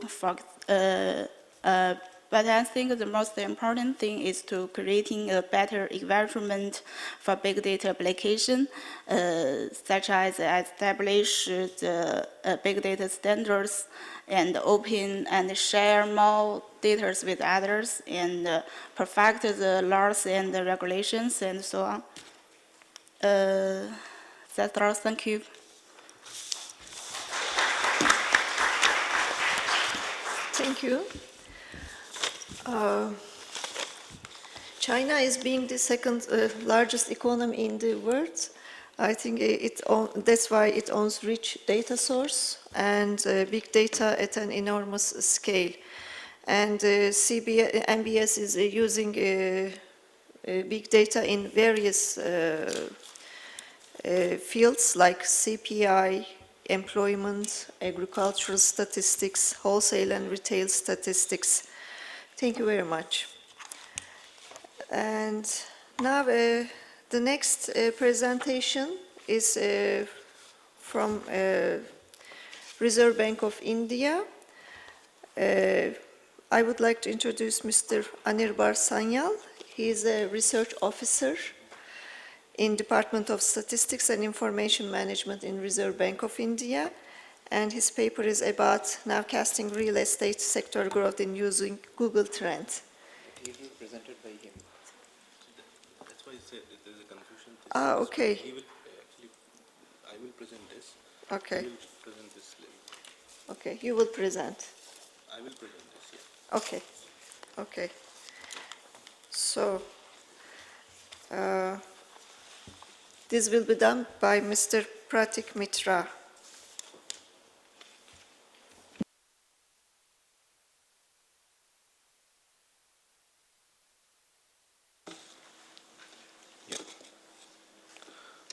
Speaker 6: But I think the most important thing is to creating a better environment for big data application, such as establish the big data standards and open and share more data with others, and perfect the laws and the regulations and so on. That's all. Thank you.
Speaker 4: Thank you. China is being the second largest economy in the world. I think that's why it owns rich data source and big data at an enormous scale. And MBS is using big data in various fields like CPI, employment, agricultural statistics, wholesale and retail statistics. Thank you very much. And now the next presentation is from Reserve Bank of India. I would like to introduce Mr. Anirban Sanyal. He is a research officer in Department of Statistics and Information Management in Reserve Bank of India. And his paper is about nowcasting real estate sector growth in using Google Trends.
Speaker 7: It is presented by him. That's why I said that there is a confusion.
Speaker 4: Okay.
Speaker 7: He will actually, I will present this.
Speaker 4: Okay.
Speaker 7: He will present this later.
Speaker 4: Okay, you will present.
Speaker 7: I will present this, yeah.
Speaker 4: Okay. Okay. So, this will be done by Mr. Pratik Mitra.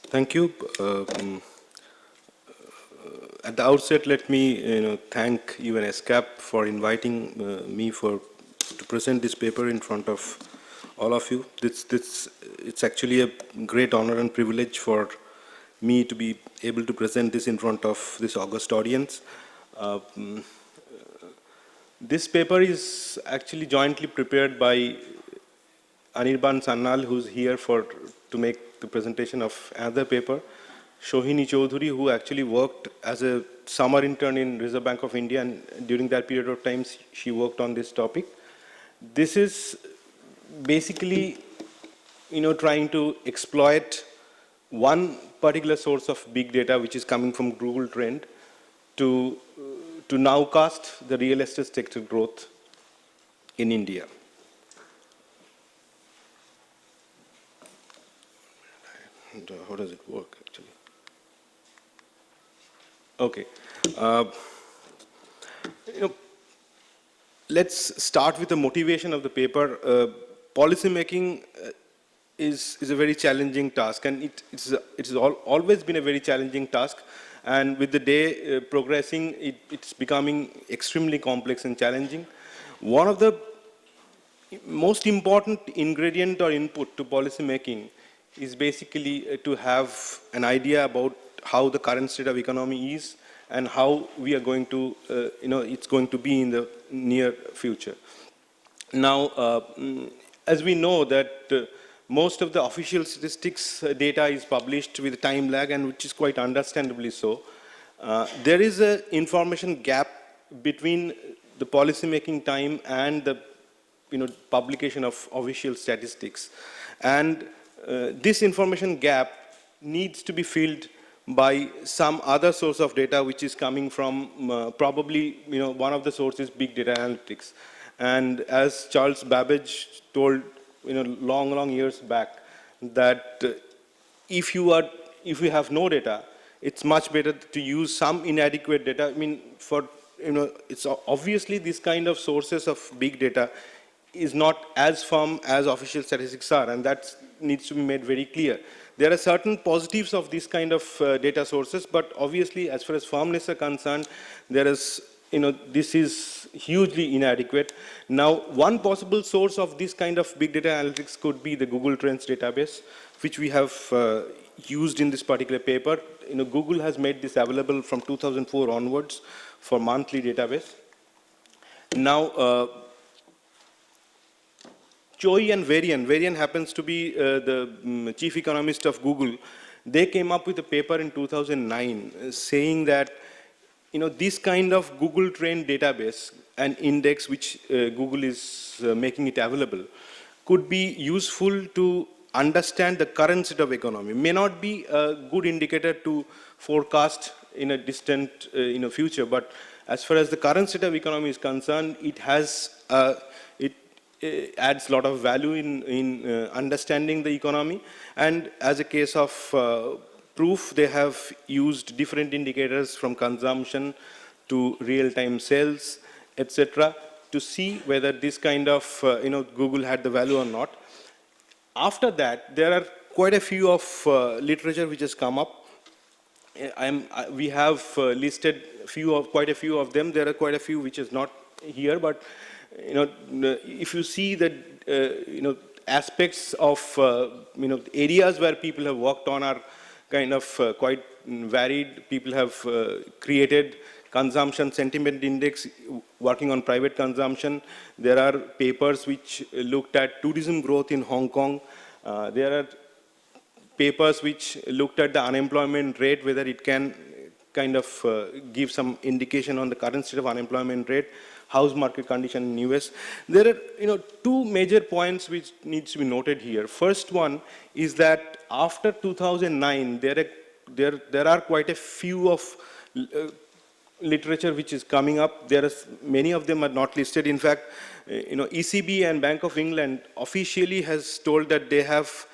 Speaker 7: Thank you. At the outset, let me thank UNCC for inviting me to present this paper in front of all of you. It's actually a great honor and privilege for me to be able to present this in front of this august audience. This paper is actually jointly prepared by Anirban Sanyal, who's here to make the presentation of another paper, Shohini Chaudhuri, who actually worked as a summer intern in Reserve Bank of India, and during that period of time, she worked on this topic. This is basically, trying to exploit one particular source of big data, which is coming from Google Trend, to nowcast the real estate sector growth in India. And, how does it work, actually? Okay. Let's start with the motivation of the paper. Policy making is a very challenging task, and it's always been a very challenging task. And with the day progressing, it's becoming extremely complex and challenging. One of the most important ingredient or input to policy making is basically to have an idea about how the current state of economy is and how we are going to, it's going to be in the near future. Now, as we know that most of the official statistics data is published with a time lag, and which is quite understandably so. There is an information gap between the policy making time and the publication of official statistics. And this information gap needs to be filled by some other source of data which is coming from probably, one of the sources, big data analytics. And as Charles Babbage told, long years back, that if you have no data, it's much better to use some inadequate data. I mean, for it's obviously this kind of sources of big data is not as firm as official statistics are, and that needs to be made very clear. There are certain positives of this kind of data sources, but obviously, as far as firmness are concerned, there is, this is hugely inadequate. Now, one possible source of this kind of big data analytics could be the Google Trends database, which we have used in this particular paper. Google has made this available from 2004 onwards for monthly database. Now, Choi and Varian happens to be the chief economist of Google. They came up with a paper in 2009 saying that, this kind of Google trained database and index which Google is making it available could be useful to understand the current state of economy. May not be a good indicator to forecast in a distant future, but as far as the current state of economy is concerned, it has it adds a lot of value in understanding the economy. And as a case of proof, they have used different indicators from consumption to real-time sales, etc., to see whether this kind of Google had the value or not. After that, there are quite a few of literature which has come up. We have listed quite a few of them. There are quite a few which is not here, but if you see that aspects of areas where people have worked on are kind of quite varied. People have created consumption sentiment index working on private consumption. There are papers which looked at tourism growth in Hong Kong. There are papers which looked at the unemployment rate, whether it can kind of give some indication on the current state of unemployment rate, house market condition in US. There are two major points which needs to be noted here. First one is that after 2009, there are quite a few of literature which is coming up. Many of them are not listed. In fact, ECB and Bank of England officially has told that they have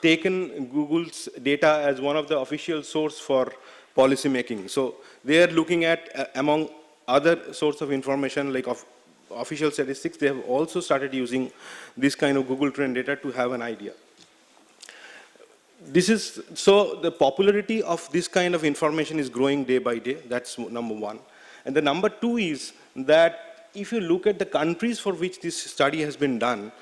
Speaker 7: taken Google's data as one of the official source for policy making. So they are looking at, among other source of information like official statistics, they have also started using this kind of Google Trend data to have an idea. So the popularity of this kind of information is growing day by day. That's number one. And the number two is that if you look at the countries for which this study has been done,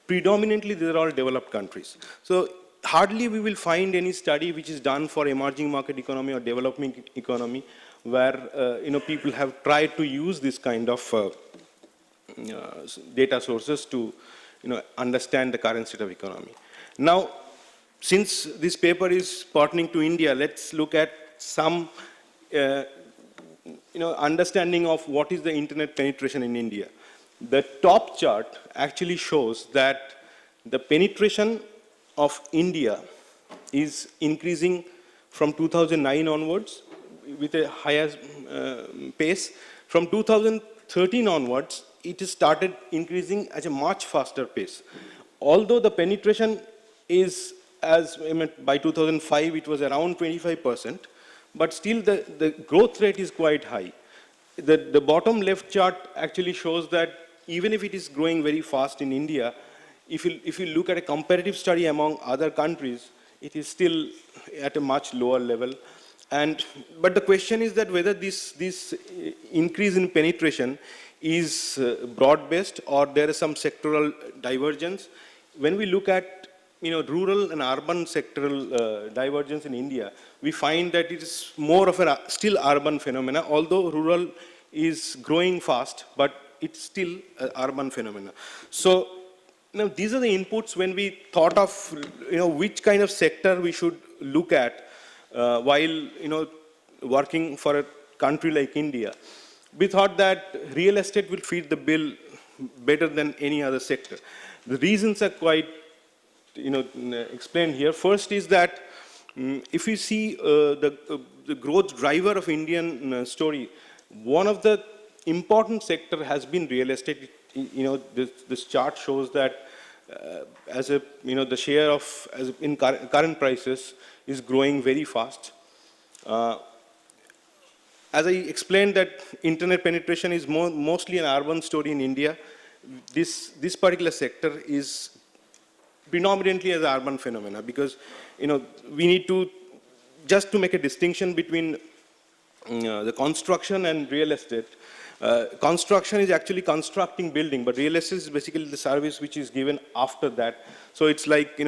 Speaker 7: predominantly they're all developed countries. So hardly we will find any study which is done for emerging market economy or developing economy where people have tried to use this kind of data sources to understand the current state of economy. Now, since this paper is pertaining to India, let's look at some understanding of what is the internet penetration in India. The top chart actually shows that the penetration of India is increasing from 2009 onwards with a higher pace. From 2013 onwards, it has started increasing at a much faster pace. Although the penetration is, by 2005, it was around 25%, but still the growth rate is quite high. The bottom left chart actually shows that even if it is growing very fast in India, if you look at a comparative study among other countries, it is still at a much lower level. But the question is that whether this increase in penetration is broad-based or there is some sectoral divergence. When we look at rural and urban sectoral divergence in India, we find that it is more of a still urban phenomena, although rural is growing fast, but it's still an urban phenomena. So these are the inputs when we thought of which kind of sector we should look at while working for a country like India. We thought that real estate will feed the bill better than any other sector. The reasons are quite explained here. First is that if you see the growth driver of Indian story, one of the important sector has been real estate. This chart shows that the share of in current prices is growing very fast. as I explained that internet penetration is mostly an urban story in India, this particular sector is predominantly as an urban phenomena, because we need to, just to make a distinction between the construction and real estate. Construction is actually constructing building, but real estate is basically the service which is given after that. So it's like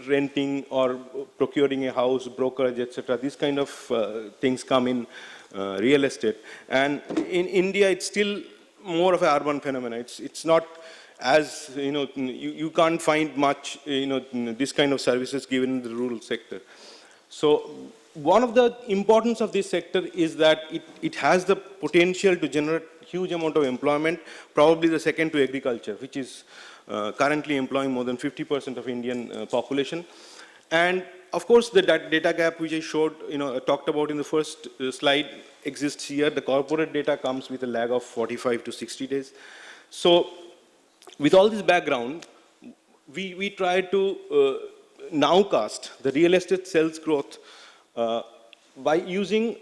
Speaker 7: renting or procuring a house, brokerage, etc. These kind of things come in real estate. And in India, it's still more of an urban phenomenon. It's not as you can't find much this kind of services given in the rural sector. So one of the importance of this sector is that it has the potential to generate huge amount of employment, probably the second to agriculture, which is currently employing more than 50% of Indian population. And of course, the data gap which I showed, talked about in the first slide exists here. The corporate data comes with a lag of 45 to 60 days. So with all this background, we try to nowcast the real estate sales growth by using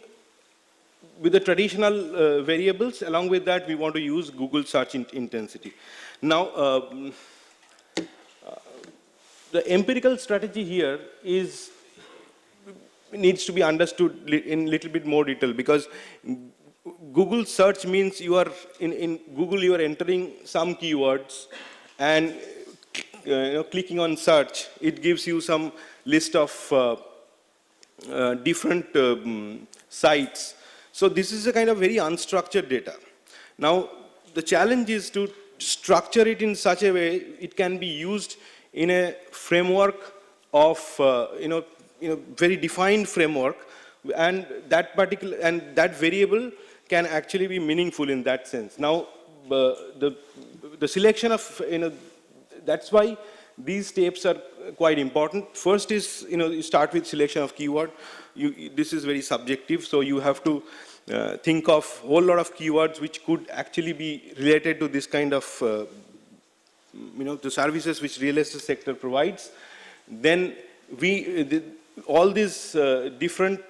Speaker 7: with the traditional variables. Along with that, we want to use Google search intensity. Now, the empirical strategy here needs to be understood in little bit more detail, because Google search means you are in Google, you are entering some keywords, and clicking on search, it gives you some list of different sites. So this is a kind of very unstructured data. Now, the challenge is to structure it in such a way it can be used in a framework of very defined framework, and that variable can actually be meaningful in that sense. Now, the selection of that's why these steps are quite important. First is you start with selection of keyword. This is very subjective, so you have to think of a whole lot of keywords which could actually be related to this kind of the services which real estate sector provides. Then all these different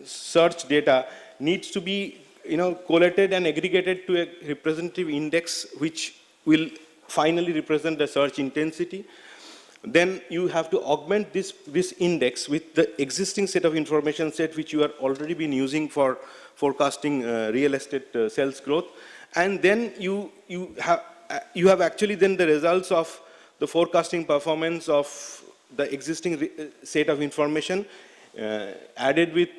Speaker 7: search data needs to be collated and aggregated to a representative index which will finally represent the search intensity. Then you have to augment this index with the existing set of information set which you are already been using for forecasting real estate sales growth. And then you have actually then the results of the forecasting performance of the existing set of information added with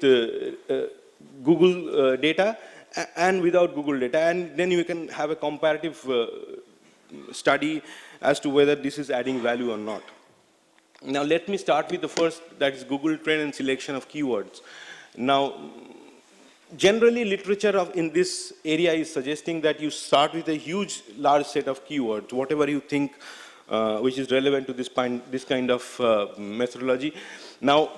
Speaker 7: Google data and without Google data, and then you can have a comparative study as to whether this is adding value or not. Now let me start with the first, that is Google trend and selection of keywords. Now, generally literature in this area is suggesting that you start with a large set of keywords, whatever you think which is relevant to this kind of methodology. Now,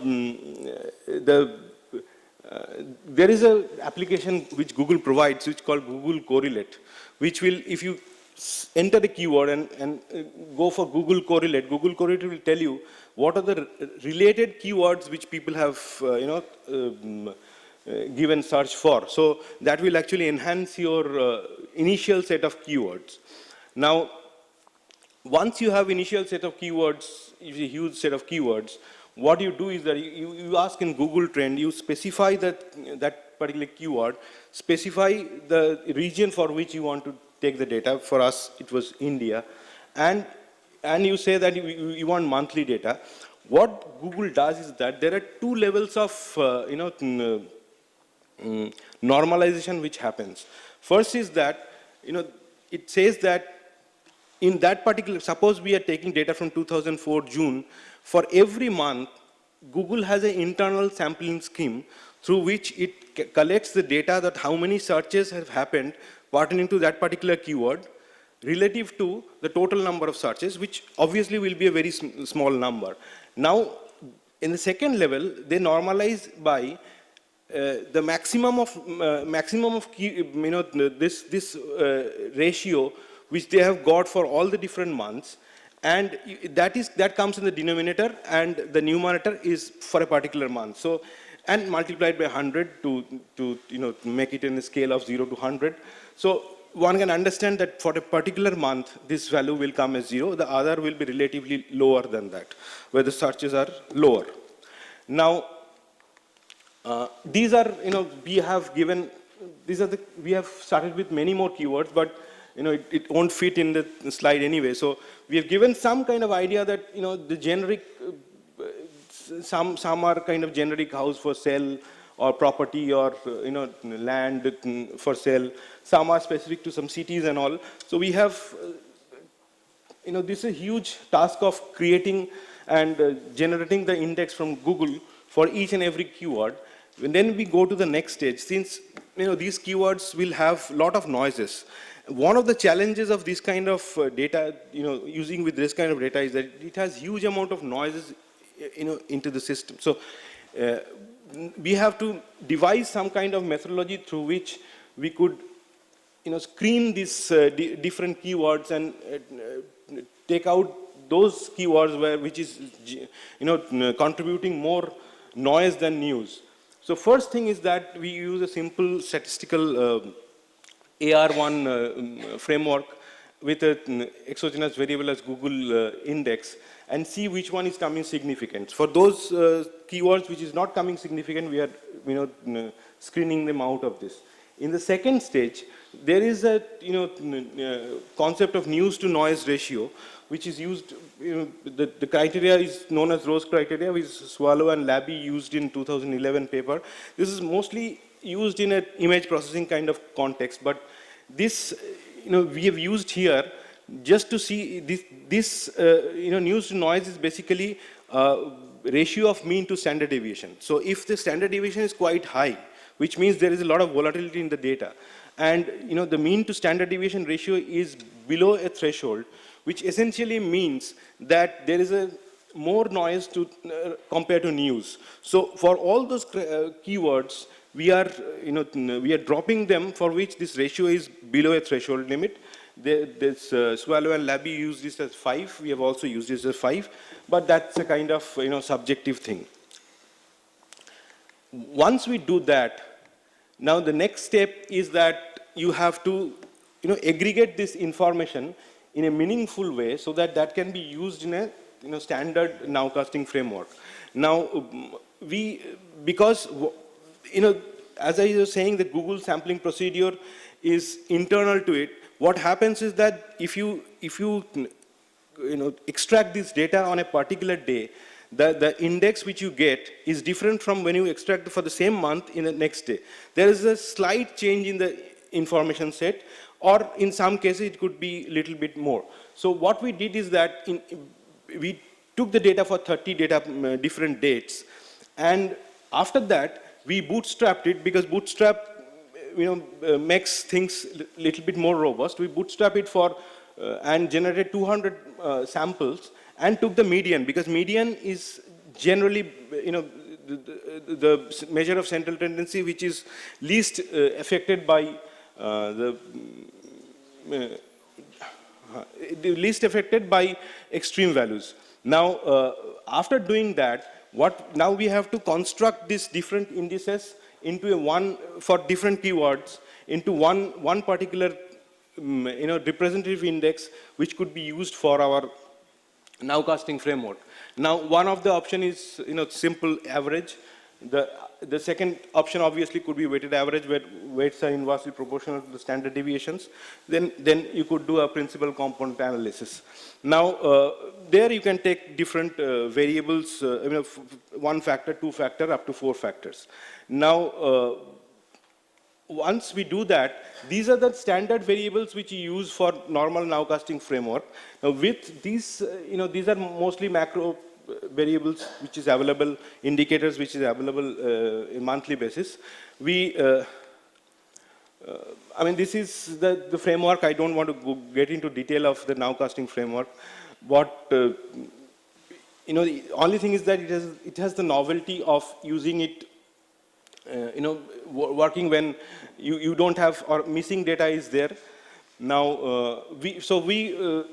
Speaker 7: there is an application which Google provides, which is called Google Correlate, which will, if you enter the keyword and go for Google Correlate will tell you what are the related keywords which people have given search for. So that will actually enhance your initial set of keywords. Now, once you have initial set of keywords, a huge set of keywords, what you do is that you ask in Google Trend, you specify that particular keyword, specify the region for which you want to take the data. For us, it was India. And you say that you want monthly data. What Google does is that there are two levels of normalization which happens. First is that it says that in that particular, suppose we are taking data from 2004 June, for every month, Google has an internal sampling scheme through which it collects the data that how many searches have happened pertaining to that particular keyword relative to the total number of searches, which obviously will be a very small number. Now, in the second level, they normalize by the maximum of this ratio which they have got for all the different months, and that comes in the denominator, and the numerator is for a particular month. So and multiplied by 100 to make it in a scale of 0 to 100. So one can understand that for a particular month, this value will come as 0. The other will be relatively lower than that, where the searches are lower. Now, these are, we have given, we have started with many more keywords, but it won't fit in the slide anyway. So we have given some kind of idea that, the generic, some are kind of generic house for sale or property or, land for sale. Some are specific to some cities and all. So we have, this is a huge task of creating and generating the index from Google for each and every keyword. And then we go to the next stage. Since, these keywords will have a lot of noises. One of the challenges of this kind of data, using with this kind of data is that it has huge amount of noises, into the system. So we have to devise some kind of methodology through which we could, screen these different keywords and take out those keywords which is, contributing more noise than news. So first thing is that we use a simple statistical AR1 framework with an exogenous variable as Google index and see which one is coming significant. For those keywords which is not coming significant, we are screening them out of this. In the second stage, there is a concept of news to noise ratio, which is used. The criteria is known as Rose criteria, which Swallow and Labby used in 2011 paper. This is mostly used in an image processing kind of context, but this we have used here just to see this news to noise is basically ratio of mean to standard deviation. So if the standard deviation is quite high, which means there is a lot of volatility in the data, and the mean to standard deviation ratio is below a threshold, which essentially means that there is a more noise to compared to news. So for all those keywords, we are dropping them for which this ratio is below a threshold limit. This Swallow and Labby use this as 5. We have also used this as 5, but that's a kind of subjective thing. Once we do that, now the next step is that you have to aggregate this information in a meaningful way so that that can be used in a standard nowcasting framework. Now because as I was saying, the Google sampling procedure is internal to it. What happens is that if you extract this data on a particular day, the index which you get is different from when you extract for the same month in the next day. There is a slight change in the information set, or in some cases it could be a little bit more. So what we did is that we took the data for 30 different dates, and after that we bootstrapped it, because bootstrap makes things a little bit more robust. We bootstrap it for and generated 200 samples and took the median, because median is generally the measure of central tendency which is least affected by extreme values. Now after doing that, now we have to construct these different indices into for different keywords into one particular representative index which could be used for our nowcasting framework. Now one of the option is simple average. The second option obviously could be weighted average, where weights are inversely proportional to the standard deviations. Then you could do a principal component analysis. Now there you can take different variables, 1 factor, 2 factor, up to 4 factors. Now once we do that, these are the standard variables which you use for normal nowcasting framework. Now with these, these are mostly macro variables which is available, indicators which is available in monthly basis. I mean, this is the framework. I don't want to get into detail of the nowcasting framework. What the only thing is that it has the novelty of using it, working when you don't have, or missing data is there. Now we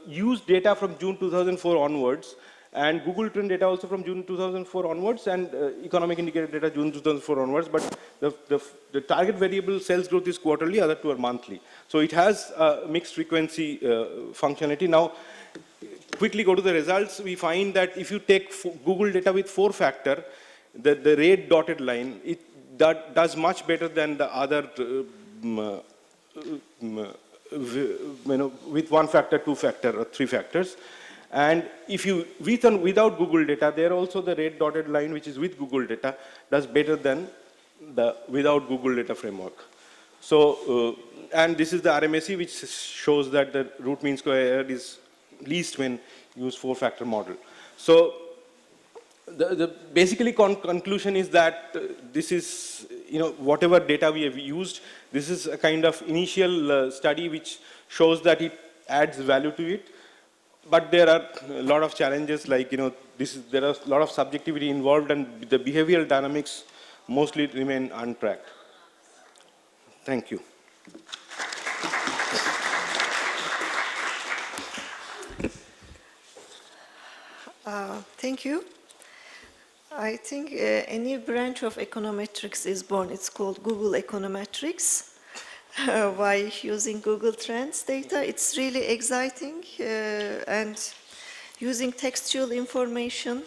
Speaker 7: use data from June 2004 onwards, and Google trend data also from June 2004 onwards, and economic indicator data June 2004 onwards, but the target variable sales growth is quarterly, other two are monthly. So it has mixed frequency functionality. Now, quickly go to the results. We find that if you take Google data with 4-factor, the red dotted line, that does much better than the other with 1-factor, 2-factor, or 3 factors. And if you, with and without Google data, there also the red dotted line, which is with Google data, does better than the without Google data framework. So, and this is the RMSE, which shows that the root mean square error is least when use 4-factor model. So, the basically conclusion is that this is, whatever data we have used, this is a kind of initial study which shows that it adds value to it. But there are a lot of challenges, like, there are a lot of subjectivity involved, and the behavioral dynamics mostly remain untracked. Thank you.
Speaker 4: Thank you. I think a new branch of econometrics is born. It's called Google Econometrics. By using Google Trends data, it's really exciting, and using textual information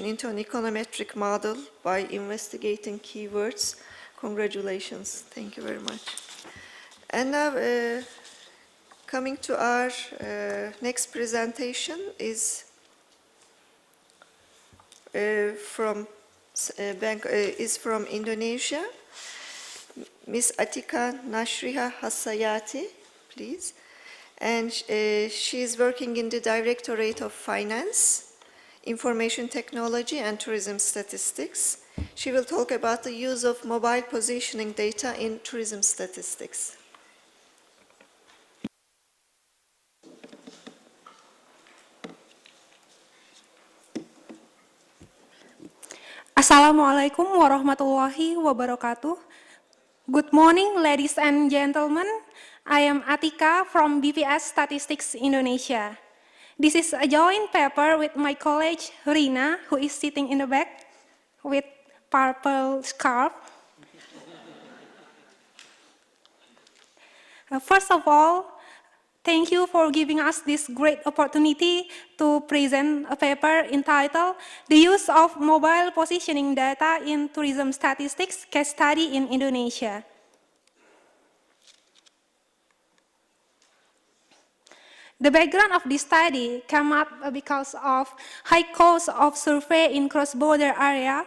Speaker 4: into an econometric model by investigating keywords. Congratulations. Thank you very much. And now, coming to our next presentation is from Indonesia. Ms. Atika Nashriha Hassayati, please. And she is working in the Directorate of Finance, Information Technology and Tourism Statistics. She will talk about the use of mobile positioning data in tourism statistics.
Speaker 8: Assalamualaikum warahmatullahi wabarakatuh. Good morning, ladies and gentlemen. I am Atika from BPS Statistics Indonesia. This is a joint paper with my colleague Rina, who is sitting in the back with purple scarf. First of all, thank you for giving us this great opportunity to present a paper entitled The Use of Mobile Positioning Data in Tourism Statistics Case Study in Indonesia. The background of this study came up because of high cost of survey in cross-border area,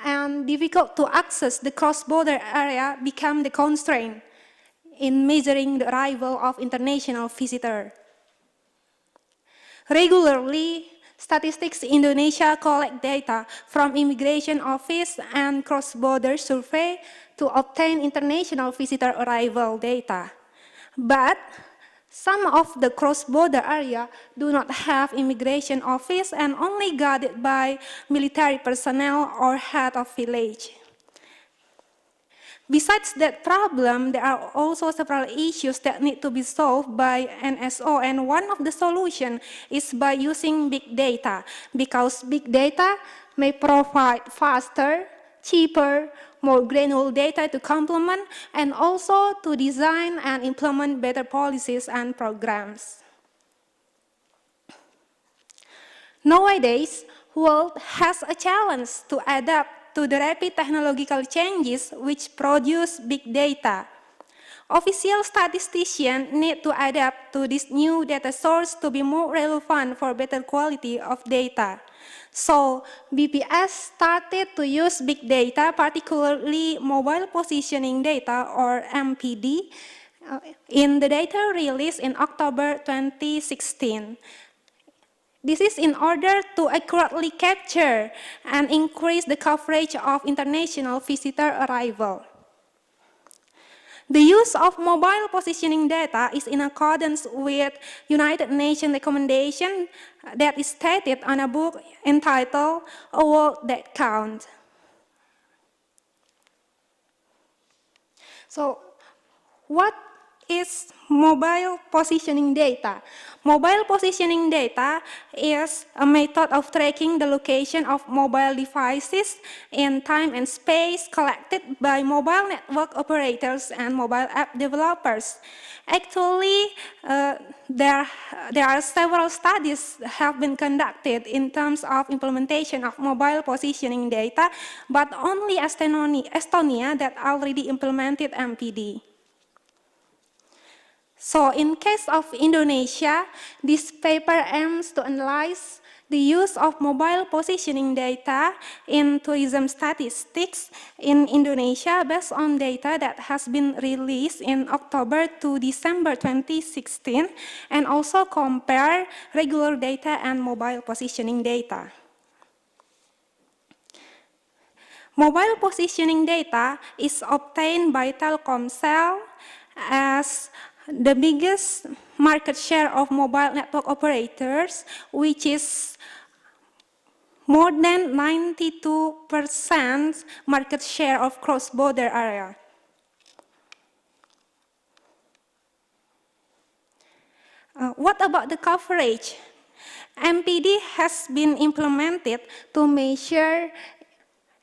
Speaker 8: and difficult to access the cross-border area became the constraint in measuring the arrival of international visitors. Regularly, Statistics Indonesia collect data from immigration office and cross-border survey to obtain international visitor arrival data. But some of the cross-border area do not have immigration office and only guarded by military personnel or head of village. Besides that problem, there are also several issues that need to be solved by NSO, and one of the solutions is by using big data, because big data may provide faster, cheaper, more granular data to complement, and also to design and implement better policies and programs. Nowadays, the world has a challenge to adapt to the rapid technological changes which produce big data. Official statisticians need to adapt to this new data source to be more relevant for better quality of data. So, BPS started to use big data, particularly mobile positioning data or MPD, in the data released in October 2016. This is in order to accurately capture and increase the coverage of international visitor arrival. The use of mobile positioning data is in accordance with United Nations recommendation that is stated on a book entitled A World That Counts. So, what is mobile positioning data. Mobile positioning data is a method of tracking the location of mobile devices in time and space collected by mobile network operators and mobile app developers. Actually, there are several studies have been conducted in terms of implementation of mobile positioning data, but only Estonia that already implemented MPD. So in case of Indonesia, this paper aims to analyze the use of mobile positioning data in tourism statistics in Indonesia based on data that has been released in October to December 2016, and also compare regular data and mobile positioning data. Mobile positioning data is obtained by Telkomsel as the biggest market share of mobile network operators, which is more than 92% market share of cross-border area. What about the coverage? MPD has been implemented to measure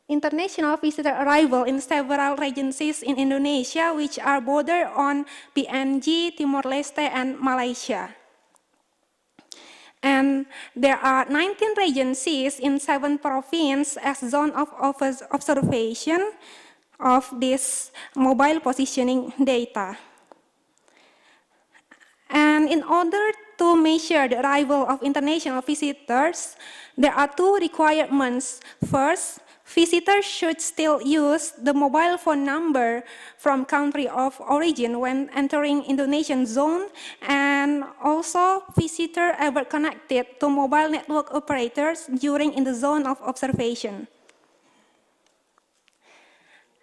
Speaker 8: international visitor arrival in several regencies in Indonesia, which are border on PNG, Timor-Leste, and Malaysia. And there are 19 regencies in 7 provinces as zone of observation of this mobile positioning data. And in order to measure the arrival of international visitors, there are 2 requirements. First, visitors should still use the mobile phone number from country of origin when entering Indonesian zone, and also visitor ever connected to mobile network operators during in the zone of observation.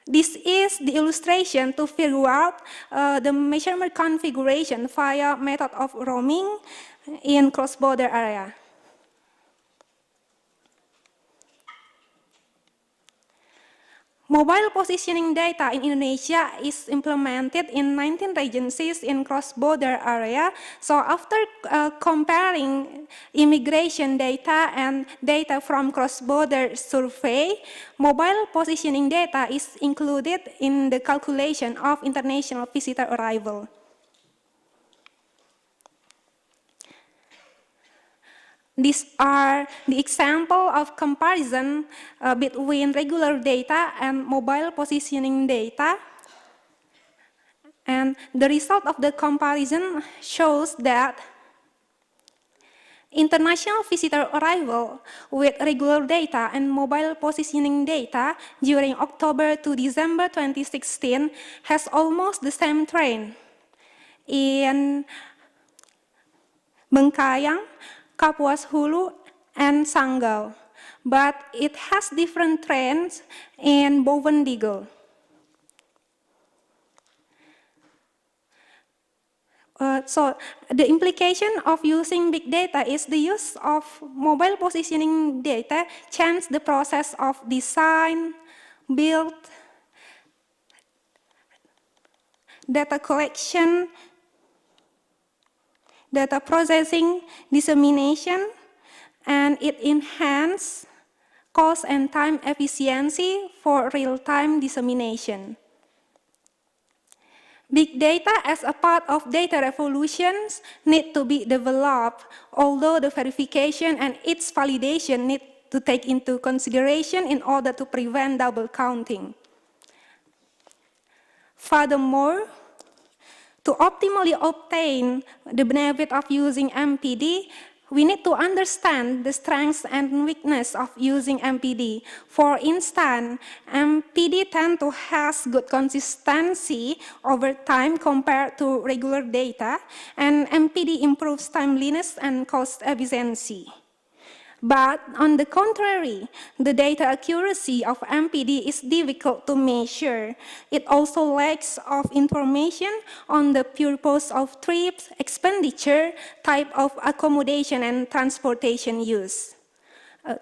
Speaker 8: This is the illustration to figure out the measurement configuration via method of roaming in cross-border area. Mobile positioning data in Indonesia is implemented in 19 regencies in cross-border area. So after comparing immigration data and data from cross-border survey, mobile positioning data is included in the calculation of international visitor arrival. These are the example of comparison between regular data and mobile positioning data. And the result of the comparison shows that international visitor arrival with regular data and mobile positioning data during October to December 2016 has almost the same trend in Bengkayang, Kapuas Hulu, and Sanggau, but it has different trends in Bovendigel. So the implication of using big data is the use of mobile positioning data changes the process of design, build, data collection, data processing, dissemination, and it enhances cost and time efficiency for real-time dissemination. Big data as a part of data revolutions need to be developed, although the verification and its validation need to take into consideration in order to prevent double counting. Furthermore, to optimally obtain the benefit of using MPD, we need to understand the strengths and weakness of using MPD. For instance, MPD tend to have good consistency over time compared to regular data, and MPD improves timeliness and cost efficiency. But on the contrary, the data accuracy of MPD is difficult to measure. It also lacks of information on the purpose of trips, expenditure, type of accommodation, and transportation use.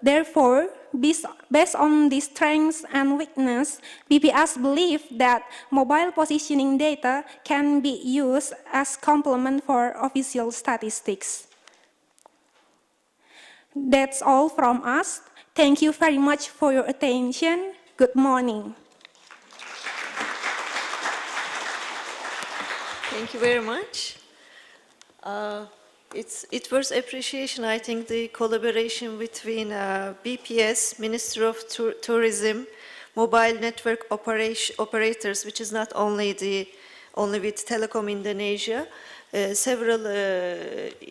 Speaker 8: Therefore, based on these strengths and weaknesses, BPS believe that mobile positioning data can be used as complement for official statistics. That's all from us. Thank you very much for your attention. Good morning.
Speaker 4: Thank you very much. It was appreciation, I think, the collaboration between BPS, Ministry of Tourism, mobile network operators, which is not only with Telecom Indonesia, several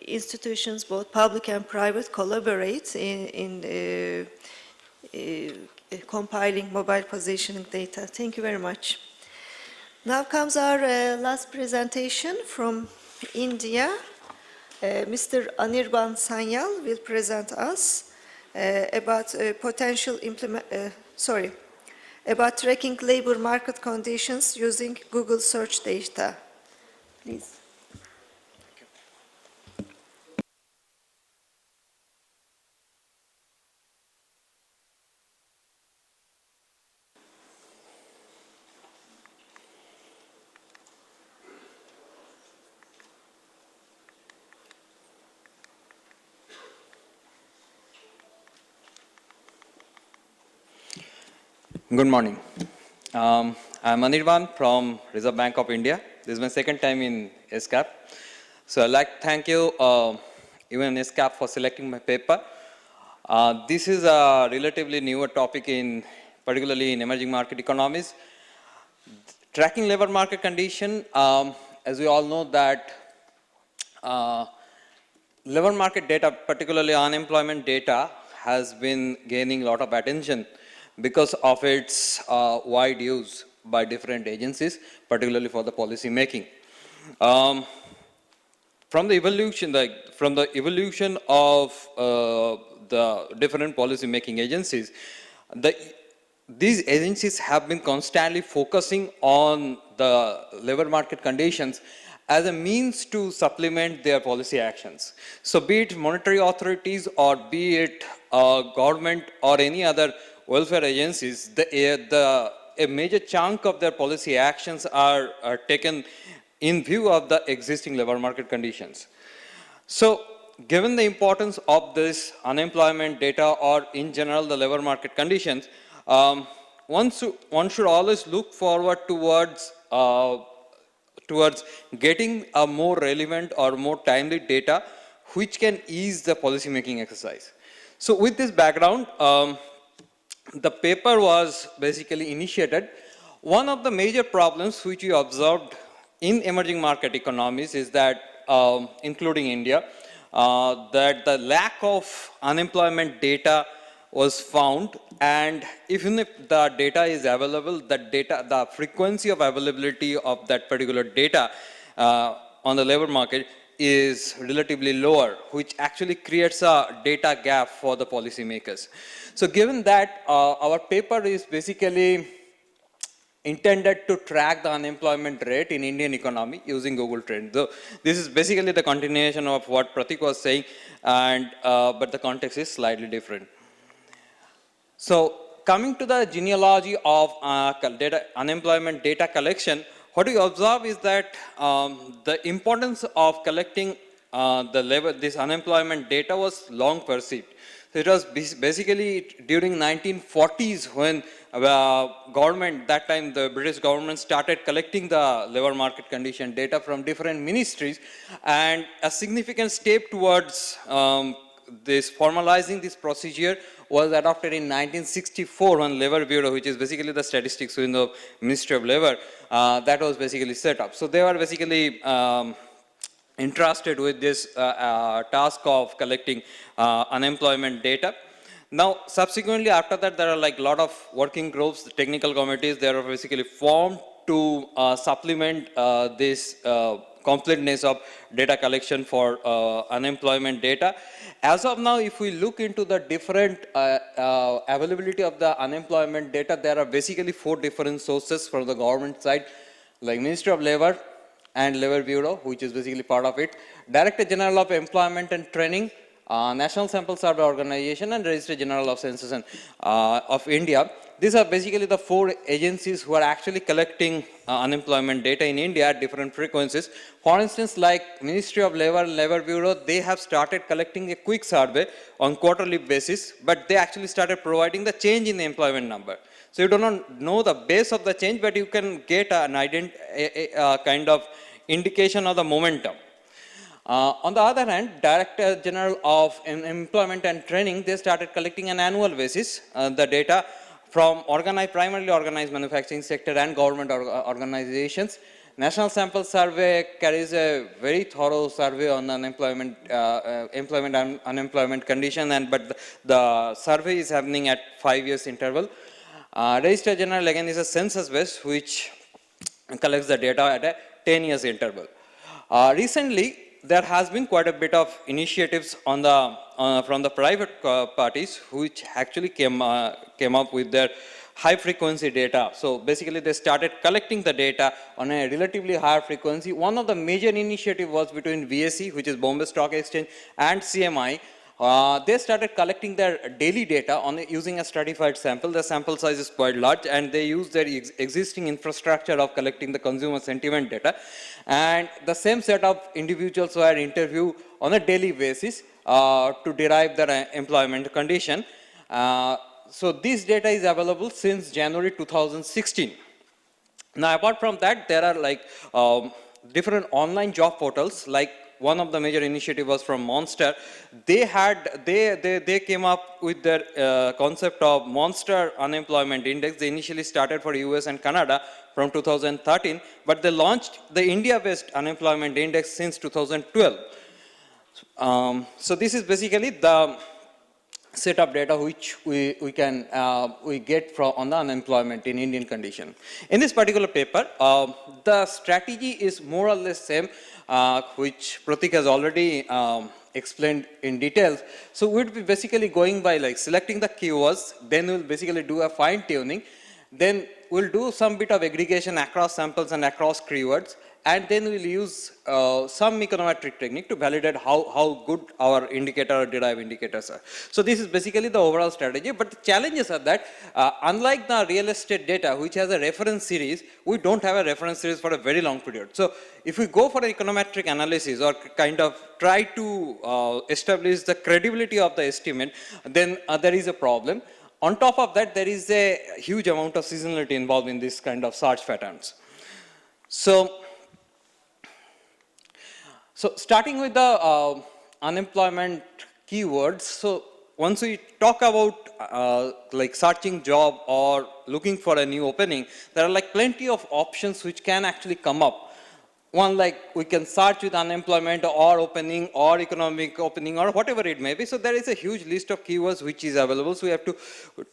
Speaker 4: institutions, both public and private, collaborate in compiling mobile positioning data. Thank you very much. Now comes our last presentation from India. Mr. Anirban Sanyal will present us about about tracking labor market conditions using Google search data. Please.
Speaker 9: Good morning. I'm Anirban from Reserve Bank of India. This is my second time in ESCAP. So I'd like to thank you, ESCAP, for selecting my paper. This is a relatively newer topic, particularly in emerging market economies. Tracking labor market condition, as we all know that labor market data, particularly unemployment data, has been gaining a lot of attention because of its wide use by different agencies, particularly for the policy making. From the evolution of the different policy making agencies, these agencies have been constantly focusing on the labor market conditions as a means to supplement their policy actions. So be it monetary authorities or be it government or any other welfare agencies, a major chunk of their policy actions are taken in view of the existing labor market conditions. So given the importance of this unemployment data or in general the labor market conditions, one should always look forward towards getting a more relevant or more timely data which can ease the policy making exercise. So with this background, the paper was basically initiated. One of the major problems which we observed in emerging market economies is that, including India, that the lack of unemployment data was found, and even if the data is available, the frequency of availability of that particular data on the labor market is relatively lower, which actually creates a data gap for the policymakers. So given that, our paper is basically intended to track the unemployment rate in Indian economy using Google Trends. So this is basically the continuation of what Pratik was saying, and but the context is slightly different. So coming to the genealogy of unemployment data collection, what we observe is that the importance of collecting this unemployment data was long perceived. So it was basically during 1940s when government, that time the British government started collecting the labor market condition data from different ministries, and a significant step towards formalizing this procedure was adopted in 1964 when Labor Bureau, which is basically the statistics within the Ministry of Labor, that was basically set up. So they were basically entrusted with this task of collecting unemployment data. Now, subsequently after that, there are like a lot of working groups, the technical committees, they are basically formed to supplement this completeness of data collection for unemployment data. As of now, if we look into the different availability of the unemployment data, there are basically 4 different sources from the government side, like Ministry of Labor and Labor Bureau, which is basically part of it, Director General of Employment and Training, National Sample Survey Organization, and Registrar General of Census of India. These are basically the 4 agencies who are actually collecting unemployment data in India at different frequencies. For instance, like Ministry of Labor and Labor Bureau, they have started collecting a quick survey on quarterly basis, but they actually started providing the change in the employment number. So you do not know the base of the change, but you can get an kind of indication of the momentum. On the other hand, Director General of Employment and Training, they started collecting an annual basis the data from primarily organized manufacturing sector and government organizations. National Sample Survey carries a very thorough survey on unemployment, employment and unemployment condition, but the survey is happening at 5 years interval. Registrar General again is a census based which collects the data at a 10 years interval. Recently, there has been quite a bit of initiatives on the from the private parties which actually came up with their high frequency data. So basically they started collecting the data on a relatively higher frequency. One of the major initiatives was between BSE, which is Bombay Stock Exchange, and CMI. They started collecting their daily data using a stratified sample. The sample size is quite large, and they use their existing infrastructure of collecting the consumer sentiment data. And the same set of individuals were interviewed on a daily basis to derive their employment condition. So this data is available since January 2016. Now, apart from that, there are like different online job portals. Like one of the major initiatives was from Monster. They came up with their concept of Monster Unemployment Index. They initially started for US and Canada from 2013, but they launched the India-based unemployment index since 2012. So this is basically the set of data which we get from on the unemployment in Indian condition. In this particular paper, the strategy is more or less same, which Pratik has already explained in details. So we'll be basically going by like selecting the keywords, then we'll basically do a fine tuning, then we'll do some bit of aggregation across samples and across keywords, and then we'll use some econometric technique to validate how good our indicator or derived indicators are. So this is basically the overall strategy, but the challenges are that unlike the real estate data, which has a reference series, we don't have a reference series for a very long period. So if we go for an econometric analysis or kind of try to establish the credibility of the estimate, then there is a problem. On top of that, there is a huge amount of seasonality involved in this kind of search patterns. So starting with the unemployment keywords, so once we talk about like searching job or looking for a new opening, there are like plenty of options which can actually come up. One, like we can search with unemployment or opening or economic opening or whatever it may be. So there is a huge list of keywords which is available. So we have to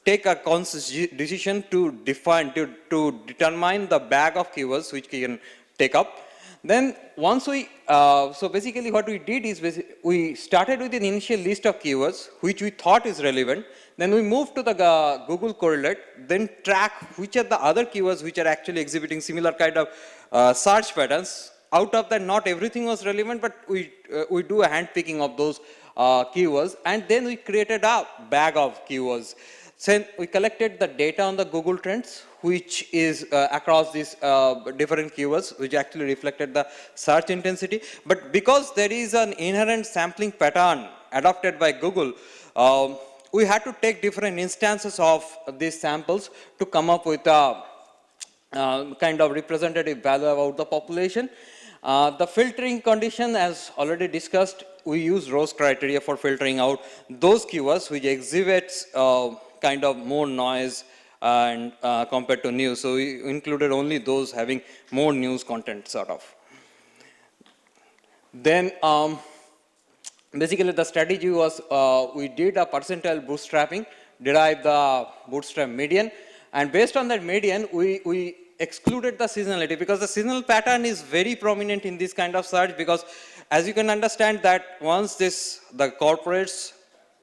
Speaker 9: take a conscious decision to determine the bag of keywords which we can take up. Then once we, so basically what we did is we started with an initial list of keywords which we thought is relevant. Then we moved to the Google correlate, then track which are the other keywords which are actually exhibiting similar kind of search patterns. Out of that, not everything was relevant, but we do a hand picking of those keywords, and then we created a bag of keywords. So we collected the data on the Google Trends, which is across these different keywords, which actually reflected the search intensity. But because there is an inherent sampling pattern adopted by Google, we had to take different instances of these samples to come up with a kind of representative value about the population. The filtering condition, as already discussed, we use ROSE criteria for filtering out those keywords which exhibits kind of more noise and compared to news. So we included only those having more news content sort of. Then basically the strategy was we did a percentile bootstrapping, derived the bootstrap median, and based on that median we excluded the seasonality, because the seasonal pattern is very prominent in this kind of search, because as you can understand that once the corporates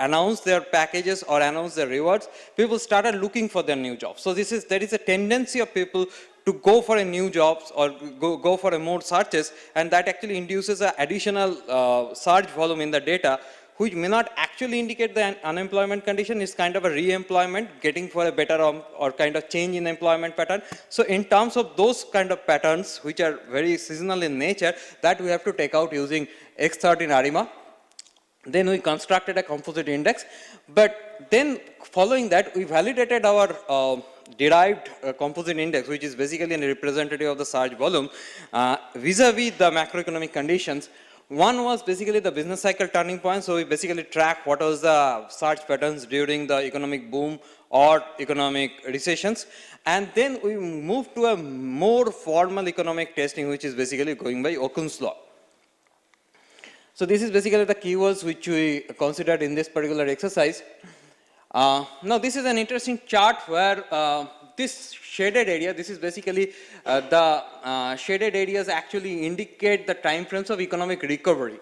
Speaker 9: announce their packages or announce their rewards, people started looking for their new jobs. So there is a tendency of people to go for a new jobs or go for a more searches, and that actually induces an additional search volume in the data, which may not actually indicate the unemployment condition, is kind of a re-employment, getting for a better or kind of change in employment pattern. So in terms of those kind of patterns, which are very seasonal in nature, that we have to take out using X13 ARIMA. Then we constructed a composite index, but then following that, we validated our derived composite index, which is basically a representative of the search volume, vis-a-vis the macroeconomic conditions. One was basically the business cycle turning point, so we basically track what was the search patterns during the economic boom or economic recessions. And then we moved to a more formal economic testing, which is basically going by Okun's law. So this is basically the keywords which we considered in this particular exercise. Now this is an interesting chart where this shaded area, this is basically the shaded areas actually indicate the time frames of economic recovery.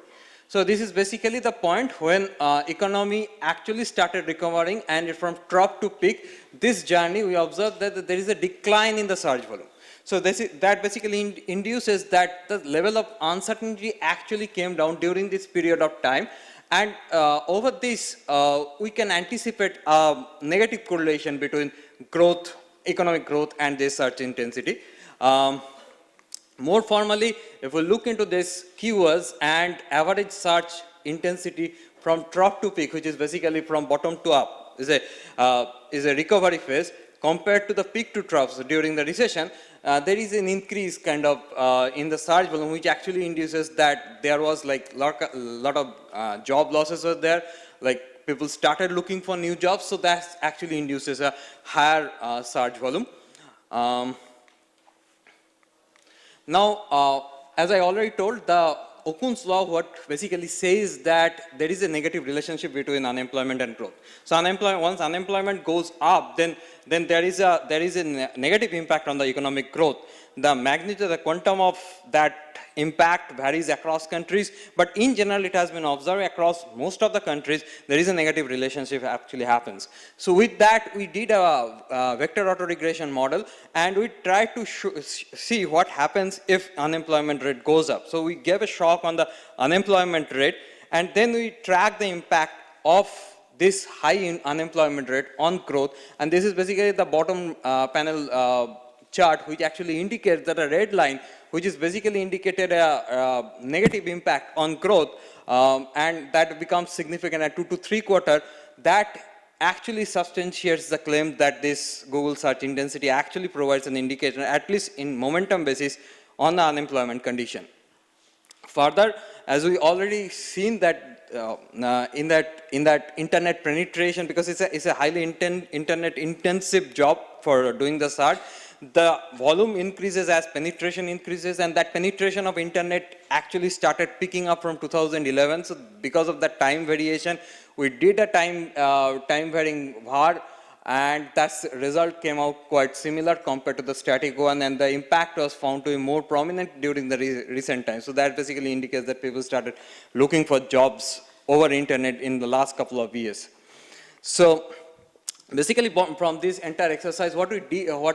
Speaker 9: So this is basically the point when economy actually started recovering, and from trough to peak, this journey we observed that there is a decline in the search volume. So that basically induces that the level of uncertainty actually came down during this period of time. And over this, we can anticipate a negative correlation between growth, economic growth, and this search intensity. More formally, if we look into this keywords and average search intensity from trough to peak, which is basically from bottom to up, is a recovery phase, compared to the peak to troughs during the recession, there is an increase kind of in the search volume, which actually induces that there was like lot of job losses were there, like people started looking for new jobs, so that actually induces a higher search volume. Now, as I already told, the Okun's law what basically says that there is a negative relationship between unemployment and growth. So once unemployment goes up, then there is a negative impact on the economic growth. The magnitude, the quantum of that impact varies across countries, but in general it has been observed across most of the countries there is a negative relationship actually happens. So with that we did a vector autoregression model, and we tried to see what happens if unemployment rate goes up. So we gave a shock on the unemployment rate, and then we tracked the impact of this high unemployment rate on growth, and this is basically the bottom panel chart, which actually indicates that a red line, which is basically indicated a negative impact on growth, and that becomes significant at 2 to 3 quarters, that actually substantiates the claim that this Google search intensity actually provides an indication, at least in momentum basis, on the unemployment condition. Further, as we already seen that in that internet penetration, because it's a highly internet intensive job for doing the search, the volume increases as penetration increases, and that penetration of internet actually started picking up from 2011. So because of that time variation, we did a time varying VAR, and that result came out quite similar compared to the static one, and the impact was found to be more prominent during the recent times. So that basically indicates that people started looking for jobs over internet in the last couple of years. So basically, from this entire exercise, what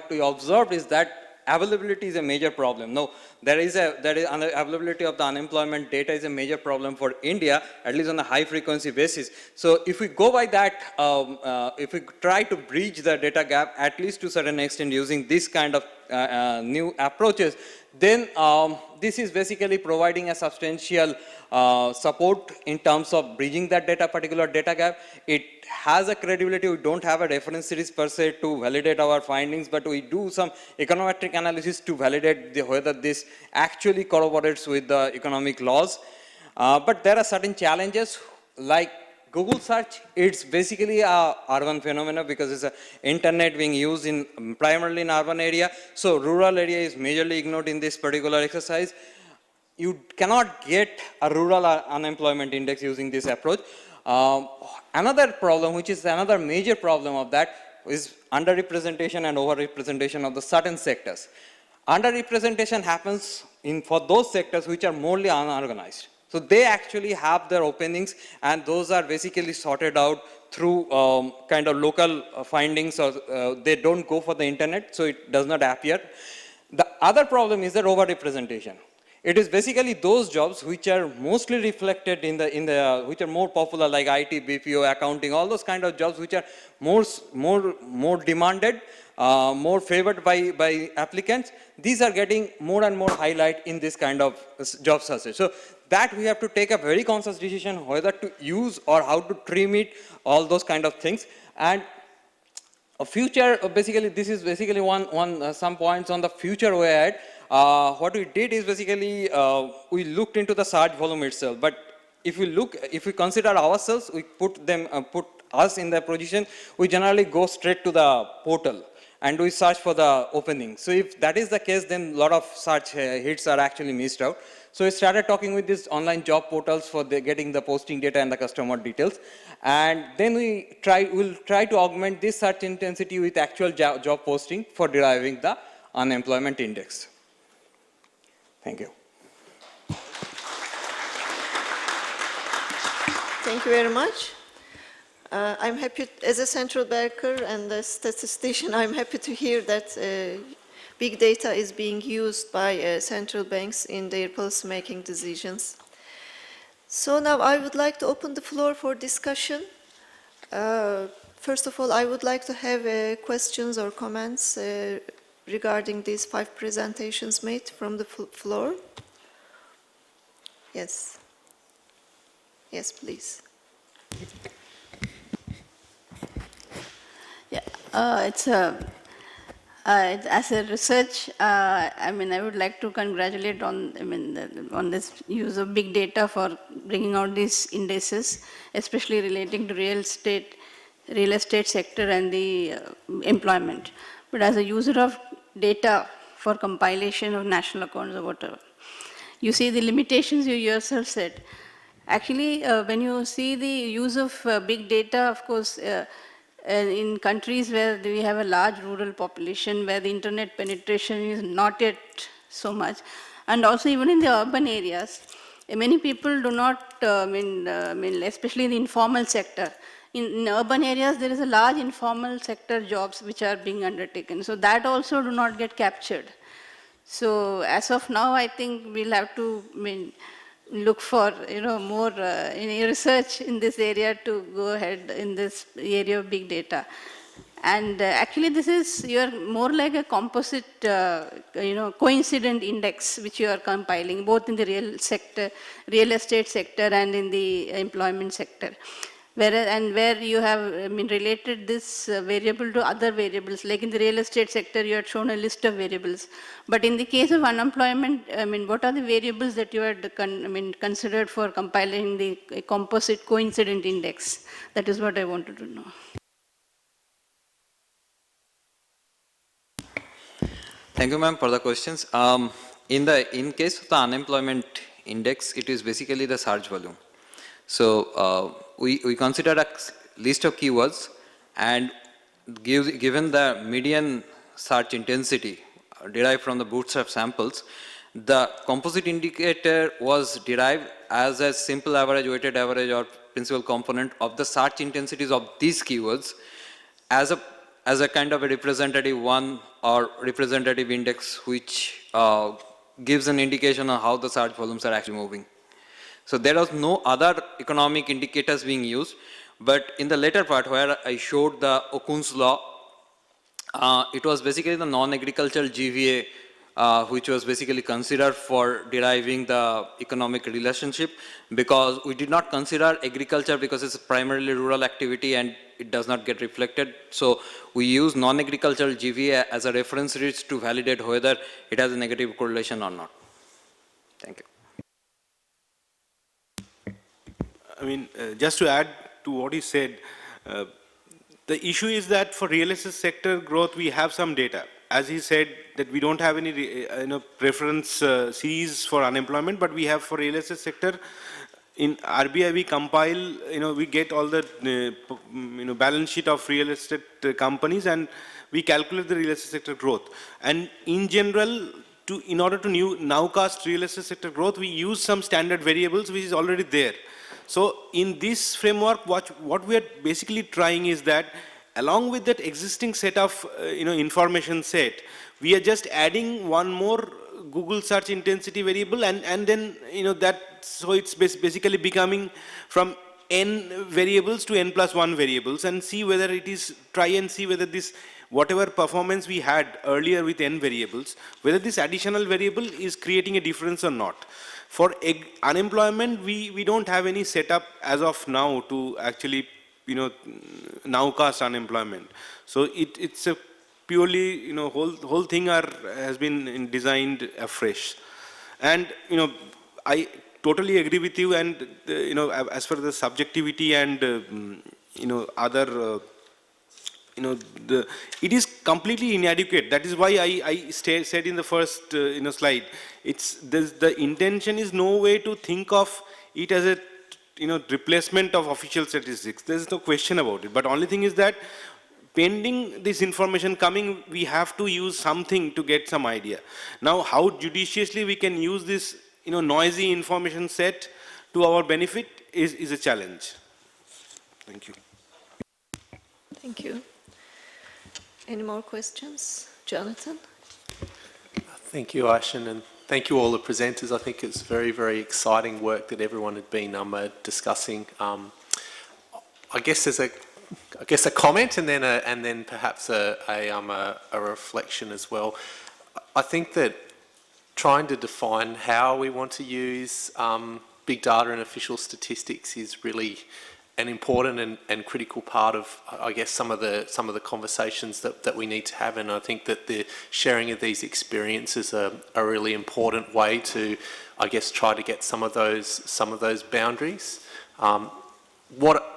Speaker 9: we observed is that availability is a major problem. No, there is availability of the unemployment data is a major problem for India, at least on a high frequency basis. So if we go by that, if we try to bridge the data gap, at least to a certain extent using this kind of new approaches, then this is basically providing a substantial support in terms of bridging that particular data gap. It has a credibility. We don't have a reference series per se to validate our findings, but we do some econometric analysis to validate whether this actually corroborates with the economic laws. But there are certain challenges, like Google search. It's basically a urban phenomenon because it's a internet being used primarily in urban area. So rural area is majorly ignored in this particular exercise. You cannot get a rural unemployment index using this approach. Another problem, which is another major problem of that, is underrepresentation and overrepresentation of the certain sectors. Underrepresentation happens for those sectors which are morely unorganized. So they actually have their openings, and those are basically sorted out through kind of local findings, or they don't go for the internet, so it does not appear. The other problem is the overrepresentation. It is basically those jobs which are mostly reflected in the which are more popular, like IT, BPO, accounting, all those kind of jobs which are more demanded, more favored by applicants. These are getting more and more highlight in this kind of job searches. So that we have to take a very conscious decision whether to use or how to trim it, all those kind of things. And a future, basically, this is basically some points on the future way ahead. What we did is basically we looked into the search volume itself. But if we consider ourselves, we put us in the position, we generally go straight to the portal and we search for the opening. So if that is the case, then a lot of search hits are actually missed out. So we started talking with these online job portals for getting the posting data and the customer details. And then we'll try to augment this search intensity with actual job posting for deriving the unemployment index. Thank you.
Speaker 4: Thank you very much. I'm happy, as a central banker and a statistician, I'm happy to hear that big data is being used by central banks in their policy-making decisions. So now I would like to open the floor for discussion. First of all, I would like to have questions or comments regarding these 5 presentations made from the floor. Yes. Yes, please.
Speaker 10: Yeah, as a research, I would like to congratulate on this use of big data for bringing out these indices, especially relating to real estate sector and the employment. But as a user of data for compilation of national accounts or whatever, you see the limitations you yourself said. Actually, when you see the use of big data, of course, in countries where we have a large rural population, where the internet penetration is not yet so much, and also even in the urban areas, many people do not, especially in the informal sector. In urban areas, there is a large informal sector jobs which are being undertaken. So that also do not get captured. So as of now, I think we'll have to look for more research in this area to go ahead in this area of big data. And actually, this is you're more like a composite, coincident index which you are compiling both in the real estate sector, and in the employment sector. Where you have related this variable to other variables, like in the real estate sector, you had shown a list of variables. But in the case of unemployment, what are the variables that you had considered for compiling the composite coincident index? That is what I wanted to know.
Speaker 9: Thank you, ma'am, for the questions. In case of the unemployment index, it is basically the search volume. So we consider a list of keywords, and given the median search intensity derived from the bootstrap samples, the composite indicator was derived as a simple average, weighted average, or principal component of the search intensities of these keywords as a kind of a representative one or representative index, which gives an indication of how the search volumes are actually moving. So there was no other economic indicators being used, but in the later part where I showed the Okun's law, it was basically the non-agricultural GVA which was basically considered for deriving the economic relationship, because we did not consider agriculture because it's primarily rural activity and it does not get reflected. So we use non-agricultural GVA as a reference rate to validate whether it has a negative correlation or not. Thank you.
Speaker 7: Just to add to what he said, the issue is that for real estate sector growth, we have some data. As he said, that we don't have any preference series for unemployment, but we have for real estate sector. In RBI, we compile, we get all the, balance sheet of real estate companies, and we calculate the real estate sector growth. And in general, in order to nowcast real estate sector growth, we use some standard variables which is already there. So in this framework, what we are basically trying is that along with that existing set of information set, we are just adding one more Google search intensity variable, and then, so it's basically becoming from n variables to n plus 1 variables, and see whether it is, try and see whether this, whatever performance we had earlier with n variables, whether this additional variable is creating a difference or not. For unemployment, we don't have any setup as of now to actually, nowcast unemployment. So it's a purely, whole thing has been designed afresh. And, I totally agree with you, and, as for the subjectivity and, other, it is completely inadequate. That is why I said in the first, slide, the intention is no way to think of it as a, replacement of official statistics. There is no question about it. But only thing is that pending this information coming, we have to use something to get some idea. Now, how judiciously we can use this, noisy information set to our benefit is a challenge. Thank you.
Speaker 4: Thank you. Any more questions? Jonathan?
Speaker 11: Thank you, Aishan, and thank you all the presenters. I think it's very, very exciting work that everyone had been discussing. I guess there's a comment and then perhaps a reflection as well. I think that trying to define how we want to use big data and official statistics is really an important and critical part of, I guess, some of the conversations that we need to have. And I think that the sharing of these experiences are a really important way to, I guess, try to get some of those boundaries.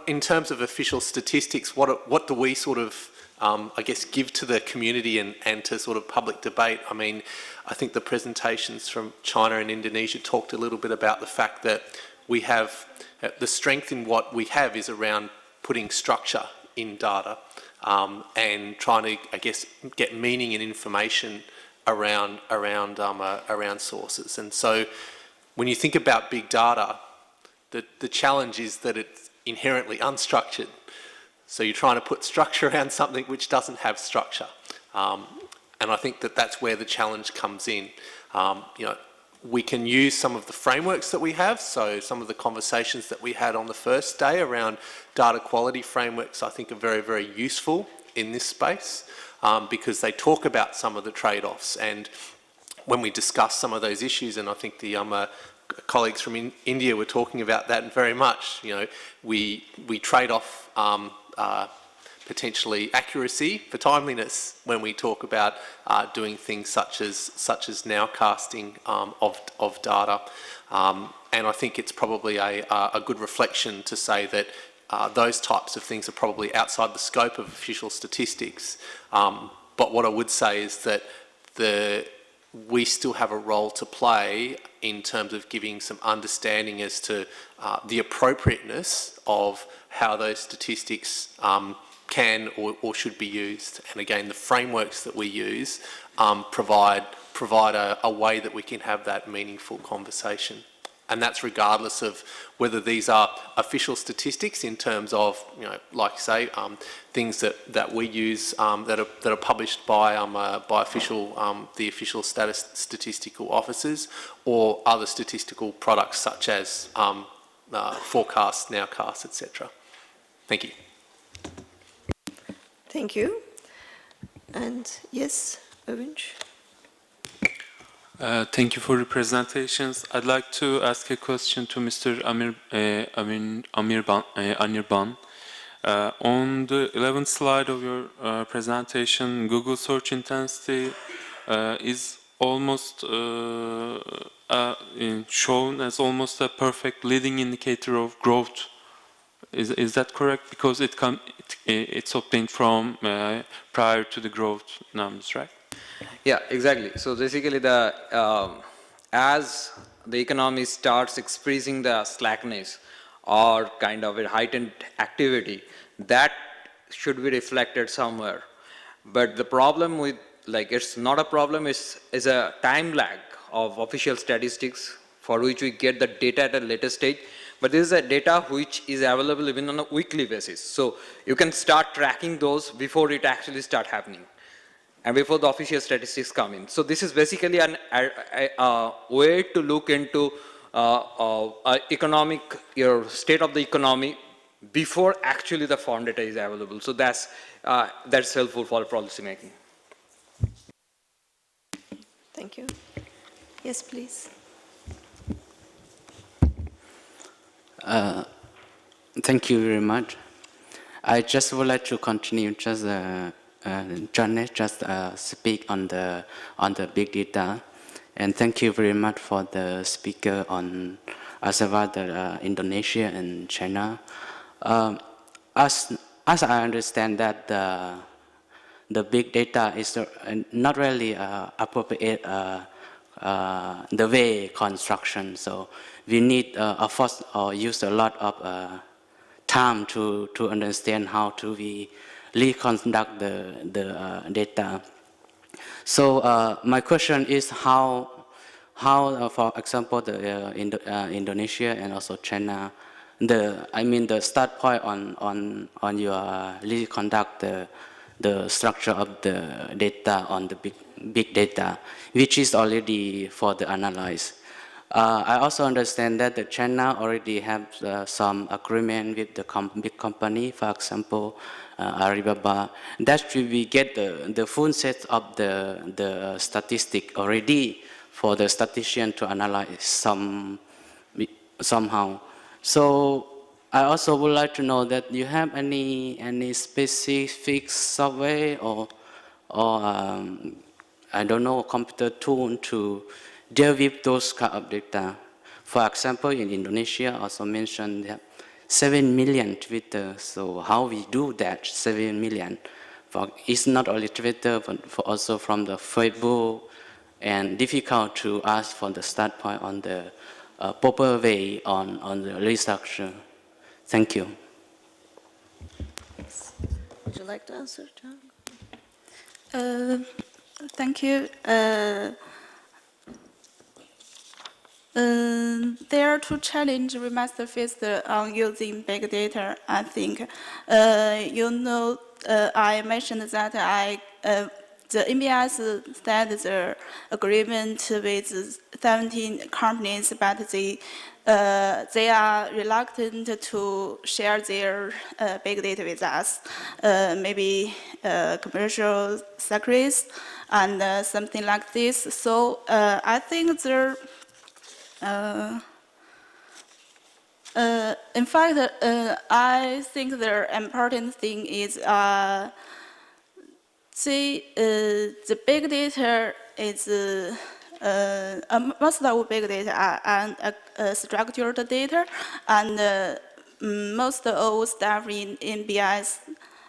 Speaker 11: In terms of official statistics, what do we sort of, I guess, give to the community and to sort of public debate? I mean, I think the presentations from China and Indonesia talked a little bit about the fact that we have, the strength in what we have is around putting structure in data and trying to, I guess, get meaning and information around sources. And so when you think about big data, the challenge is that it's inherently unstructured. So you're trying to put structure around something which doesn't have structure. And I think that that's where the challenge comes in. We can use some of the frameworks that we have, so some of the conversations that we had on the first day around data quality frameworks I think are very, very useful in this space because they talk about some of the trade-offs. And when we discuss some of those issues, and I think the colleagues from India were talking about that very much, we trade off potentially accuracy for timeliness when we talk about doing things such as nowcasting of data. And I think it's probably a good reflection to say that those types of things are probably outside the scope of official statistics. But what I would say is that we still have a role to play in terms of giving some understanding as to the appropriateness of how those statistics can or should be used. And again, the frameworks that we use provide a way that we can have that meaningful conversation. And that's regardless of whether these are official statistics in terms of, like say, things that we use that are published by the official statistical offices, or other statistical products such as forecasts, nowcasts, etc. Thank you.
Speaker 4: Thank you. And yes, Övünç.
Speaker 12: Thank you for the presentations. I'd like to ask a question to Mr. Anirban. On the 11th slide of your presentation, Google search intensity is almost shown as almost a perfect leading indicator of growth. Is that correct? Because it's obtained from prior to the growth numbers, right?
Speaker 9: Yeah, exactly. So basically, as the economy starts experiencing the slackness or kind of a heightened activity, that should be reflected somewhere. But the problem with, it's not a problem, is a time lag of official statistics for which we get the data at a later stage. But this is a data which is available even on a weekly basis. So you can start tracking those before it actually start happening. and before the official statistics come in. So this is basically a way to look into your state of the economy before actually the farm data is available. So that's helpful for policy making.
Speaker 4: Thank you. Yes, please.
Speaker 13: Thank you very much. I just would like to continue just John just speak on the big data, and thank you very much for the speaker on as well Indonesia and China. As I understand that the big data is not really appropriate the way construction. So we need use a lot of time to understand how to we reconstruct the data. So my question is how for example, the Indonesia and also China, the start point on your reconstruct the structure of the data on the big data, which is already for the analyze. I also understand that the China already have some agreement with the big company, for example, Alibaba. That we get the full set of the statistic already for the statistician to analyze somehow. So I also would like to know that you have any specific software or I don't know, computer tool to deal with those kind of data. For example, in Indonesia, also mentioned that 7 million Twitter. So how we do that 7 million? It's not only Twitter, but also from the Facebook, and difficult to ask for the start point on the proper way on the research. Thank you.
Speaker 4: Would you like to answer, John?
Speaker 6: Thank you. There are two challenges we must face on using big data, I think. I mentioned that the NBS started the agreement with 17 companies, but they are reluctant to share their big data with us, maybe commercial secrets and something like this. So I think there. In fact, I think the important thing is the big data is most of big data are structured data, and most of staff in NBS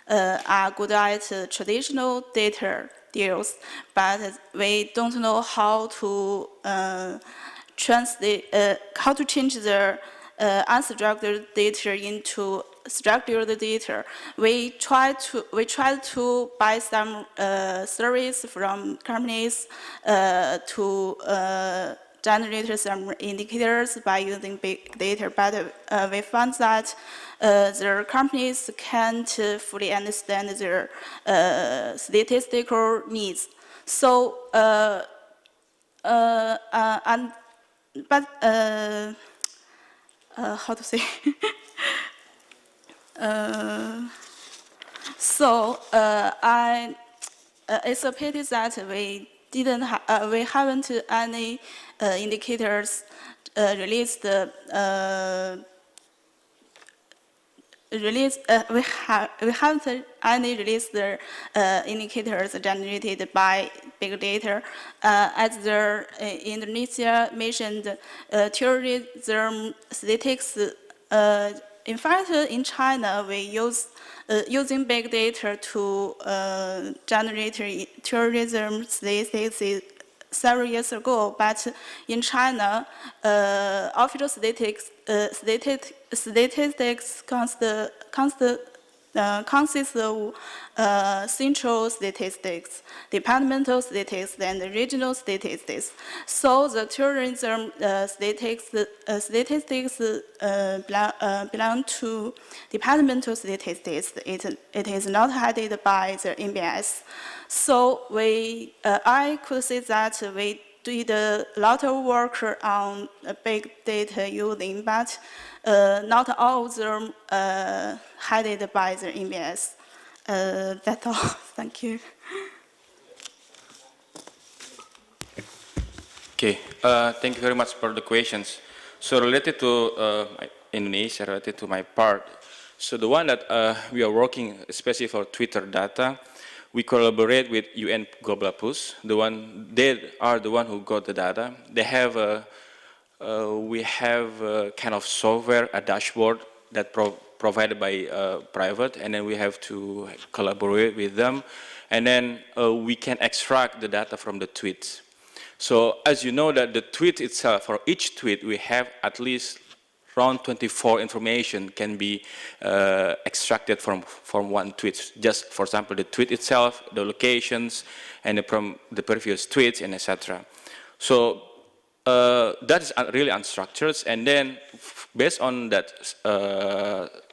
Speaker 6: are good at traditional data deals, but we don't know how to how to change the unstructured data into structured data. We try to buy some service from companies to generate some indicators by using big data, but we found that the companies can't fully understand their statistical needs. So how to say? It's a pity that we haven't any indicators released. We haven't any released indicators generated by big data. As the Indonesia mentioned, tourism statistics. In fact, in China, we use using big data to generate tourism statistics several years ago. But in China, official statistics consists of central statistics, departmental statistics, and regional statistics. So the tourism statistics belong to departmental statistics. It is not headed by the MBS. So I could say that we did a lot of work on big data using, but not all of them headed by the MBS. That's all. Thank you.
Speaker 5: Okay, thank you very much for the questions. So related to Indonesia, related to my part, so the one that we are working, especially for Twitter data, we collaborate with UN Global Push. They are the one who got the data. They have we have a kind of software, a dashboard that provided by private, and then we have to collaborate with them, and then we can extract the data from the tweets. So as you know that the tweet itself, for each tweet we have at least around 24 information can be extracted from one tweet. Just for example, the tweet itself, the locations, and from the previous tweets, and etc. So that is really unstructured, and then based on that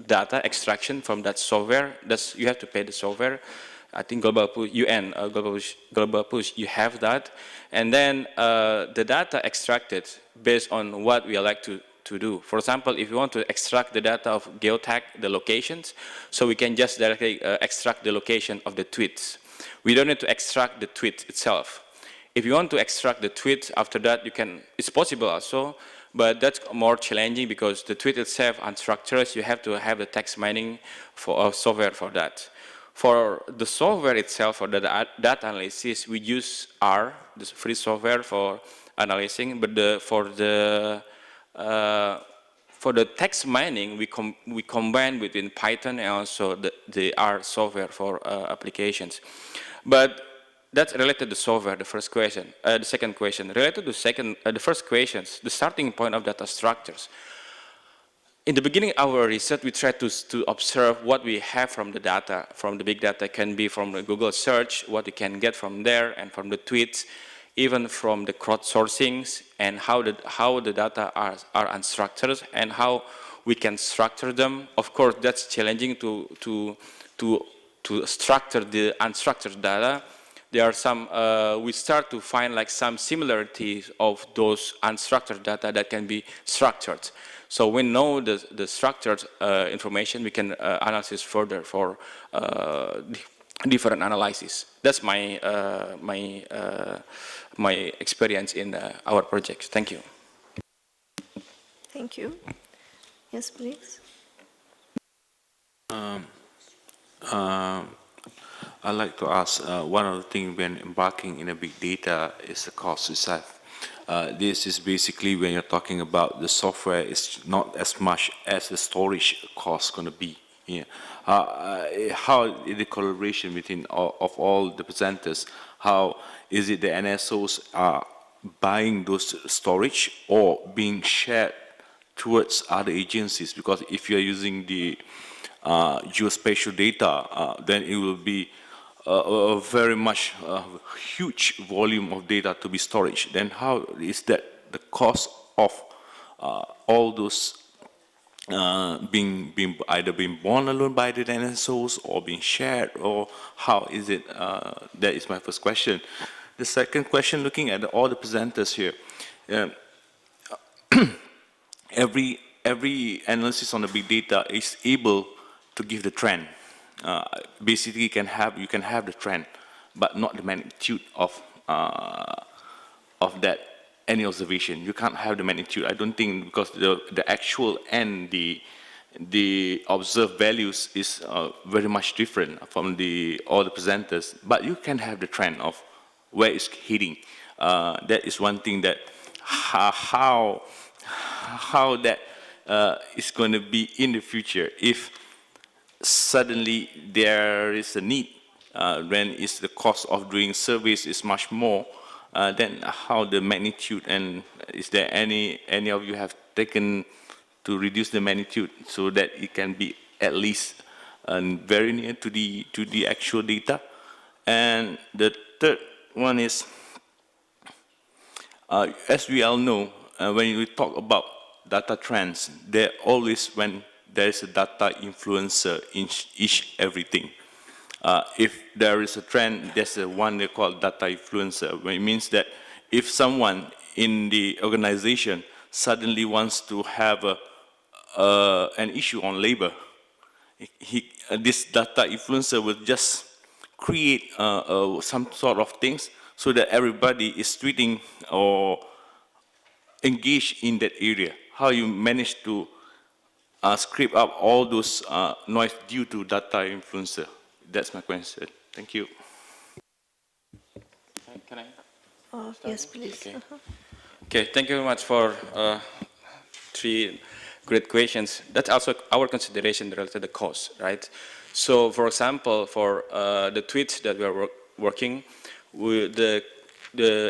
Speaker 5: data extraction from that software, you have to pay the software. I think UN Global Push, you have that, and then the data extracted based on what we like to do. For example, if you want to extract the data of geotag, the locations, so we can just directly extract the location of the tweets. We don't need to extract the tweet itself. If you want to extract the tweet, after that you can, it's possible also, but that's more challenging because the tweet itself unstructured, you have to have the text mining for software for that. For the software itself, for the data analysis, we use R, the free software for analyzing, but for the text mining, we combine between Python and also the R software for applications. But that's related to software, the first question. The second question, related to the first questions, the starting point of data structures. In the beginning of our research, we tried to observe what we have from the data, from the big data. It can be from the Google search, what we can get from there, and from the tweets, even from the crowdsourcings, and how the data are unstructured, and how we can structure them. Of course, that's challenging to structure the unstructured data. There are some, we start to find like some similarities of those unstructured data that can be structured. So we know the structured information, we can analyze further for different analysis. That's my my experience in our project. Thank you.
Speaker 4: Thank you. Yes, please.
Speaker 3: I'd like to ask, one of the things when embarking in a big data is the cost itself. This is basically when you're talking about the software, it's not as much as the storage cost going to be. Yeah. How is the collaboration between all the presenters? How is it the NSOs are buying those storage or being shared towards other agencies? Because if you're using the geospatial data, then it will be a very much huge volume of data to be stored. Then how is that the cost of all those being either being borne alone by the NSOs or being shared, or how is it? That is my first question. The second question, looking at all the presenters here, every analysis on the big data is able to give the trend. Basically, you can have the trend, but not the magnitude of that any observation. You can't have the magnitude. I don't think, because the actual and the observed values is very much different from all the presenters. But you can have the trend of where it's heading. That is one thing that how that is going to be in the future if suddenly there is a need when the cost of doing surveys is much more, then how the magnitude, and is there any of you have taken to reduce the magnitude so that it can be at least and very near to the actual data. And the third one is, as we all know, when we talk about data trends, there always when there is a data influencer in everything. If there is a trend, there's a one they call data influencer. It means that if someone in the organization suddenly wants to have an issue on labor, this data influencer will just create some sort of things so that everybody is tweeting or engaged in that area. How you manage to scrape up all those noise due to data influencer? That's my question. Thank you.
Speaker 5: Can I?
Speaker 4: Yes, please.
Speaker 5: Okay. Okay, thank you very much for 3 great questions. That's also our consideration related to the cost, right? So, for example, for the tweets that we are working, the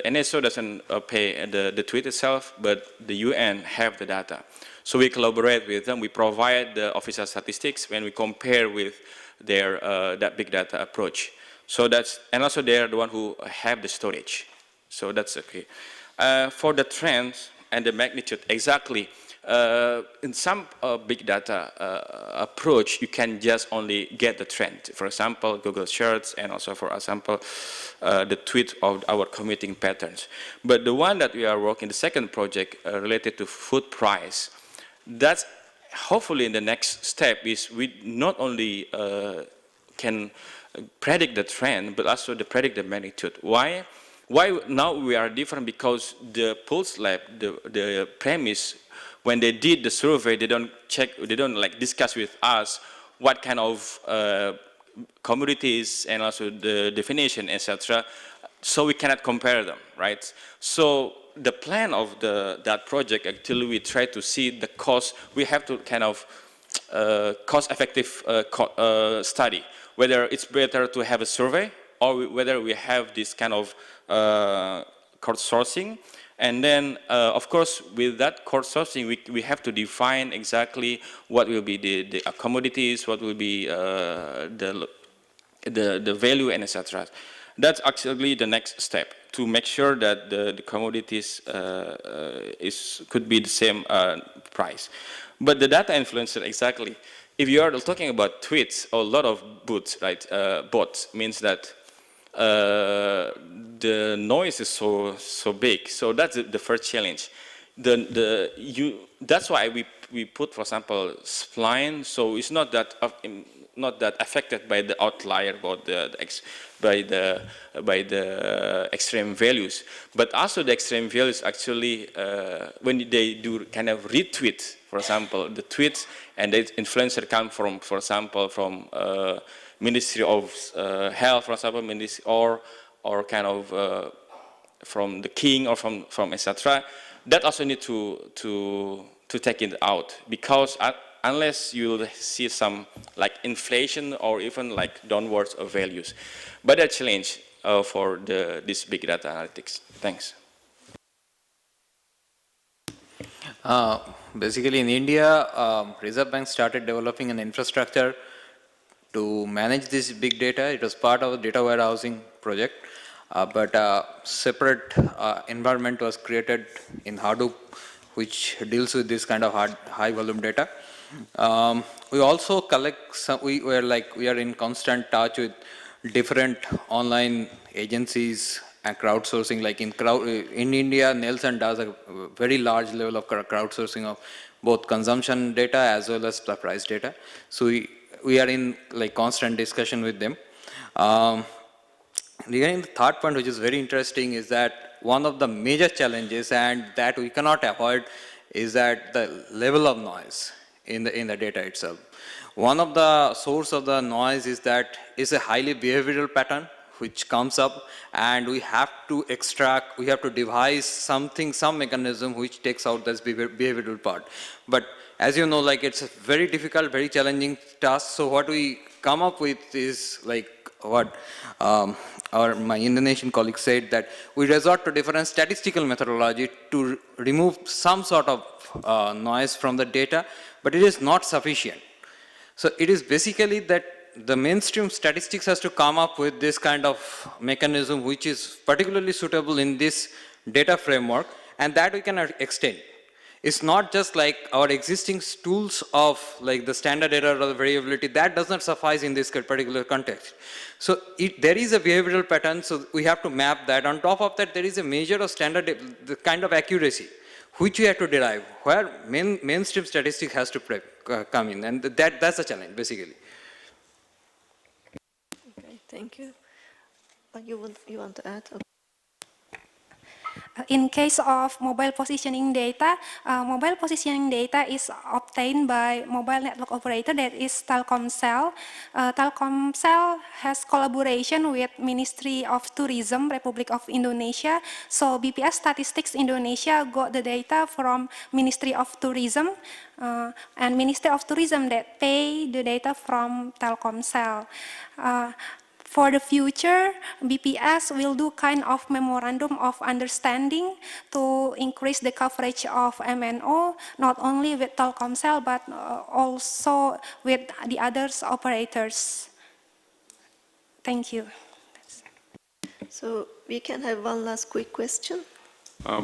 Speaker 5: NSO doesn't pay the tweet itself, but the UN have the data. So we collaborate with them. We provide the official statistics when we compare with their that big data approach. So that's, and also they are the one who have the storage. So that's okay. For the trends and the magnitude, exactly. In some big data approach, you can just only get the trend. For example, Google Search, and also for example, the tweet of our commuting patterns. But the one that we are working, the second project related to food price, that's hopefully in the next step is we not only can predict the trend, but also predict the magnitude. Why? Why now we are different? Because the Pulse Lab, the premise, when they did the survey, they don't check, they don't like discuss with us what kind of commodities and also the definition, etc. So we cannot compare them, right? So the plan of that project, actually, we try to see the cost. We have to kind of cost-effective study, whether it's better to have a survey or whether we have this kind of crowdsourcing. And then, of course, with that crowdsourcing, we have to define exactly what will be the commodities, what will be the value, and etc. That's actually the next step, to make sure that the commodities could be the same price. But the data influencer, exactly. If you are talking about tweets or a lot of bots, right? Bots means that the noise is so big. So that's the first challenge. That's why we put, for example, spline. So it's not that affected by the outlier about by the extreme values, but also the extreme values actually when they do kind of retweet, for example, the tweets and the influencer come from, for example, from Ministry of Health, for example, or kind of from the king or from etc. That also need to take it out, because unless you see some like inflation or even like downwards of values. But a challenge for this big data analytics. Thanks.
Speaker 14: Basically in India, Reserve Bank started developing an infrastructure to manage this big data. It was part of a data warehousing project, but a separate environment was created in Hadoop, which deals with this kind of high volume data. We also collect some, we are in constant touch with different online agencies and crowdsourcing. Like in India, Nielsen does a very large level of crowdsourcing of both consumption data as well as the price data. So we are in like constant discussion with them. Regarding the third point, which is very interesting, is that one of the major challenges, and that we cannot avoid, is that the level of noise in the data itself. One of the source of the noise is that is a highly behavioral pattern which comes up, and we have to extract, we have to devise some mechanism which takes out this behavioral part. But as you know, like it's a very difficult, very challenging task. So what we come up with is like what my Indonesian colleague said, that we resort to different statistical methodology to remove some sort of noise from the data, but it is not sufficient.
Speaker 9: So it is basically that the mainstream statistics has to come up with this kind of mechanism which is particularly suitable in this data framework, and that we can extend. It's not just like our existing tools of like the standard error or the variability, that does not suffice in this particular context. So there is a behavioral pattern, so we have to map that. On top of that, there is a measure of standard, the kind of accuracy, which we have to derive, where mainstream statistics has to come in, and that's a challenge, basically.
Speaker 4: Okay, thank you. You want to add? Okay.
Speaker 8: In case of mobile positioning data is obtained by mobile network operator, that is Telkomsel. Telkomsel has collaboration with Ministry of Tourism, Republic of Indonesia. So BPS Statistics Indonesia got the data from Ministry of Tourism, and Ministry of Tourism that pay the data from Telkomsel. For the future, BPS will do kind of memorandum of understanding to increase the coverage of MNO, not only with Telkomsel, but also with the other operators. Thank you.
Speaker 4: So we can have one last quick question.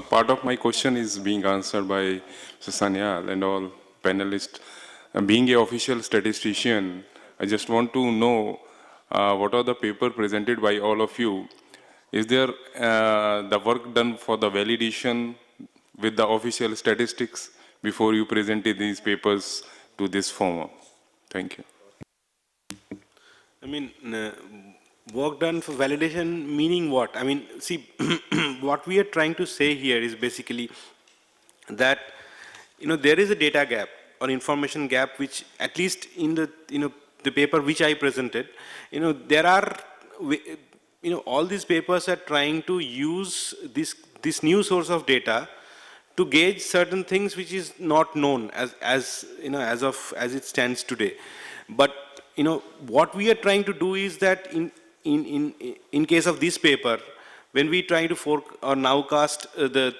Speaker 15: Part of my question is being answered by Mr. Sanyal and all panelists. Being an official statistician, I just want to know what are the papers presented by all of you? Is there the work done for the validation with the official statistics before you presented these papers to this forum? Thank you.
Speaker 7: I mean, work done for validation meaning what? I mean, see, what we are trying to say here is basically that, there is a data gap or information gap, which at least in the, the paper which I presented, there are, all these papers are trying to use this new source of data to gauge certain things which is not known as it stands today. But, what we are trying to do is that in case of this paper, when we try to nowcast the,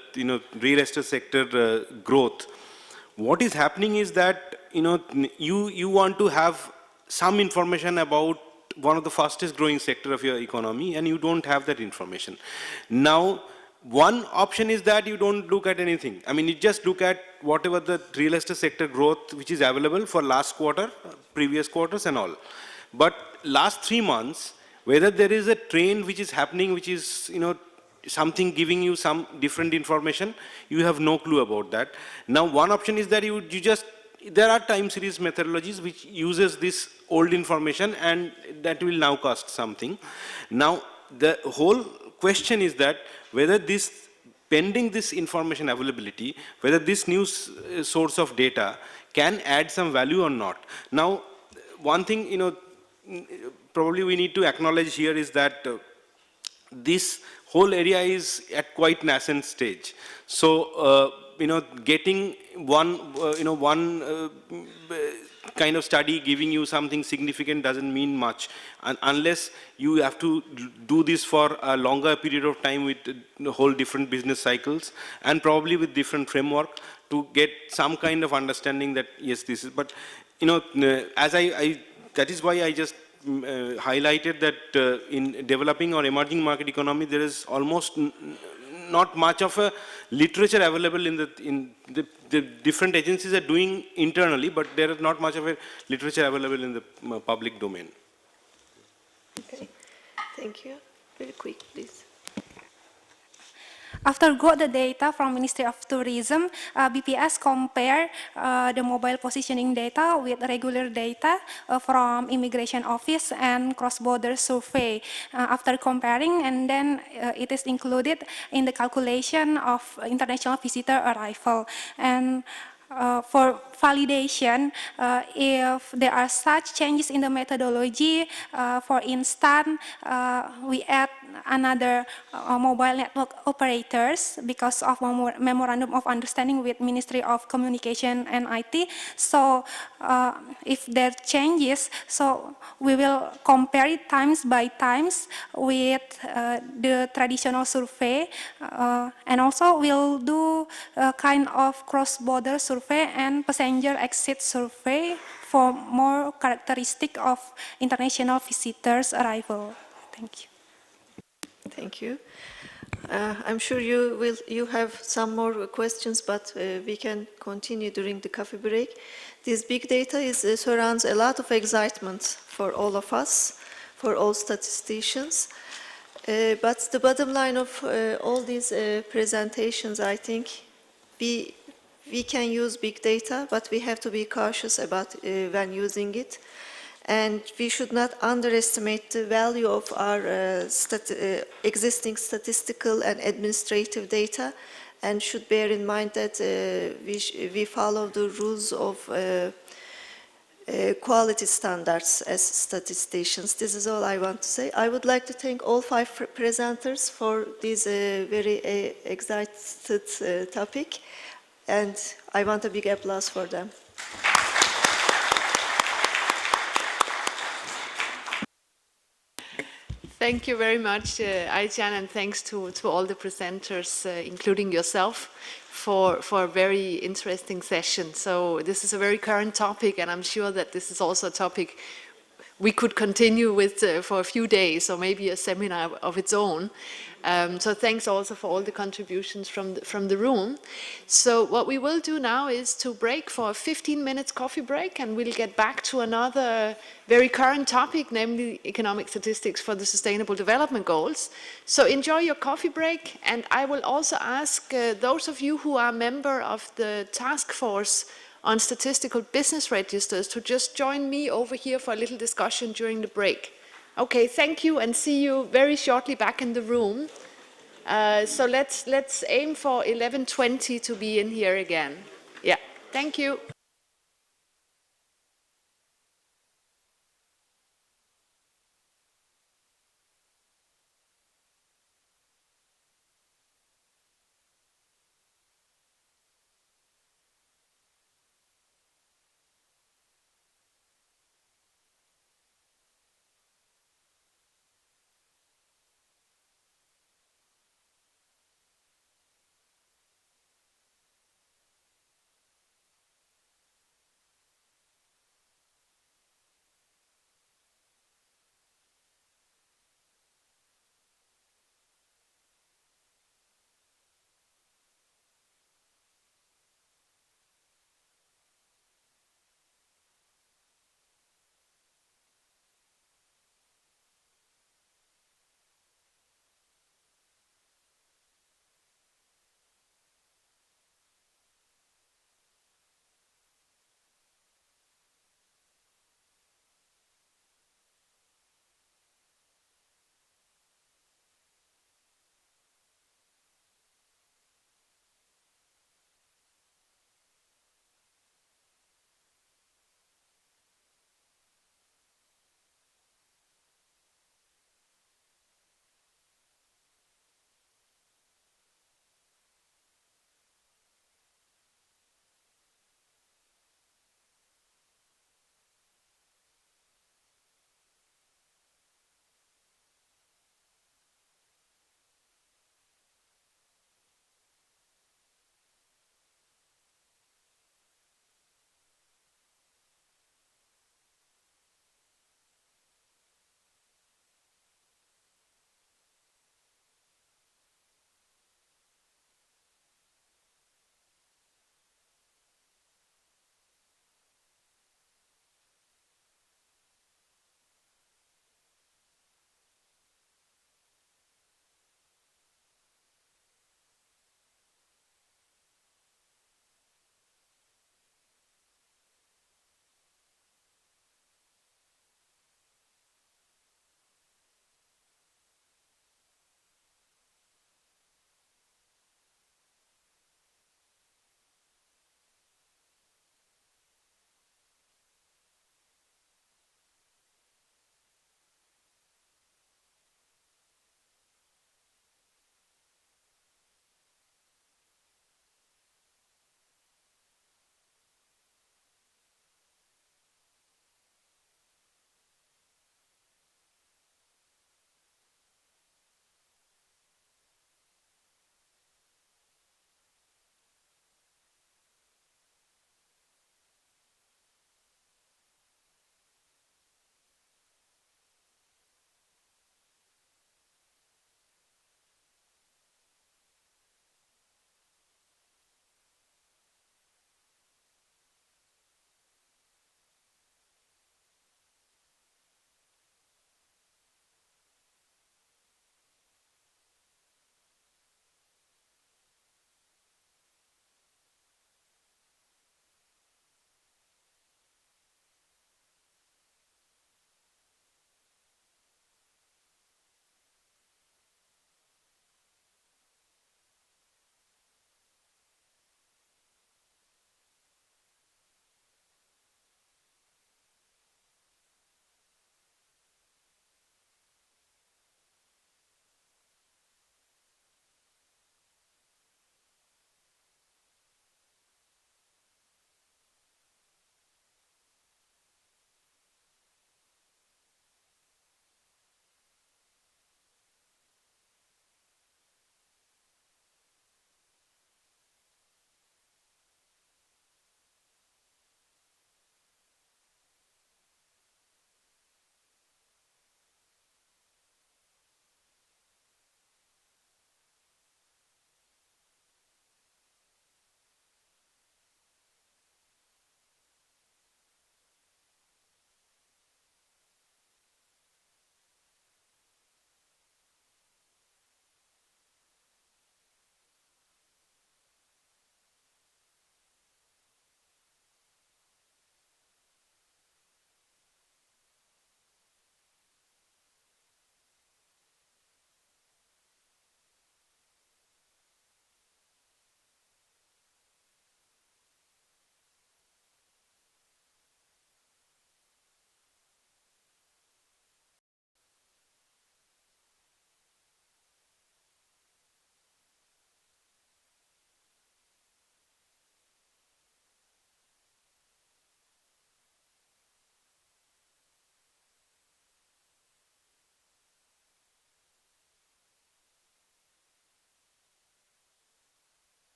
Speaker 7: real estate sector growth, what is happening is that, you want to have some information about one of the fastest growing sector of your economy, and you don't have that information. Now, one option is that you don't look at anything. I mean, you just look at whatever the real estate sector growth which is available for last quarter, previous quarters and all. But last 3 months, whether there is a trend which is happening, which is, something giving you some different information, you have no clue about that. Now, one option is that you just, there are time series methodologies which uses this old information and that will now cost something. Now, the whole question is that whether this, pending this information availability, whether this new source of data can add some value or not. Now, one thing, probably we need to acknowledge here is that this whole area is at quite nascent stage. So, getting one kind of study giving you something significant doesn't mean much, unless you have to do this for a longer period of time with whole different business cycles and probably with different framework to get some kind of understanding that yes, this is. But as that is why I just highlighted that in developing or emerging market economy, there is almost not much of a literature available in the different agencies are doing internally, but there is not much of a literature available in the public domain.
Speaker 4: Okay, thank you. Very quick, please.
Speaker 8: After got the data from Ministry of Tourism, BPS compare the mobile positioning data with regular data from Immigration Office and cross-border survey. After comparing, and then it is included in the calculation of international visitor arrival. And for validation, if there are such changes in the methodology, for instance, we add another mobile network operators because of memorandum of understanding with Ministry of Communication and IT. So if there changes, so we will compare it times by times with the traditional survey, and also we'll do a kind of cross-border survey and passenger exit survey for more characteristic of international visitors' arrival? Thank you.
Speaker 4: Thank you. I'm sure you have some more questions, but we can continue during the coffee break. This big data surrounds a lot of excitement for all of us, for all statisticians. But the bottom line of all these presentations, I think, we can use big data, but we have to be cautious about when using it. And we should not underestimate the value of our existing statistical and administrative data, and should bear in mind that we follow the rules of quality standards as statisticians. This is all I want to say. I would like to thank all 5 presenters for this very excited topic, and I want a big applause for them.
Speaker 1: Thank you very much, Aycan, and thanks to all the presenters, including yourself, for a very interesting session. So this is a very current topic, and I'm sure that this is also a topic we could continue with for a few days, or maybe a seminar of its own. So thanks also for all the contributions from the room. So what we will do now is to break for a 15-minute coffee break, and we'll get back to another very current topic, namely economic statistics for the Sustainable Development Goals. So enjoy your coffee break, and I will also ask those of you who are a member of the task force on statistical business registers to just join me over here for a little discussion during the break. Okay, thank you, and see you very shortly back in the room. So let's aim for 11:20 to be in here again. Yeah, thank you.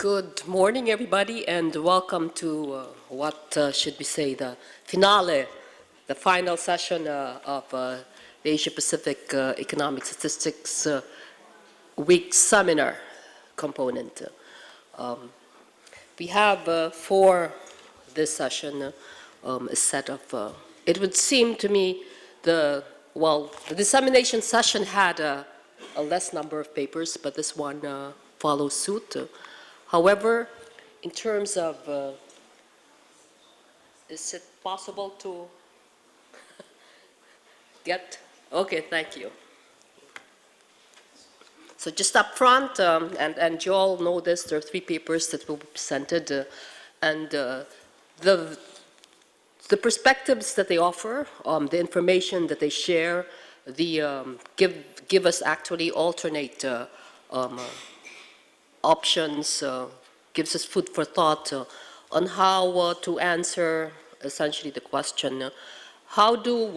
Speaker 16: Good morning, everybody, and welcome to what should we say, the finale, the final session of the Asia-Pacific Economic Statistics Week seminar component. We have for this session a set of, it would seem to me, the dissemination session had a less number of papers, but this one follows suit. However, in terms of, is it possible to get, okay, thank you. So just up front, and you all know this, there are 3 papers that will be presented, and the perspectives that they offer, the information that they share, give us actually alternate options, gives us food for thought on how to answer essentially the question, how do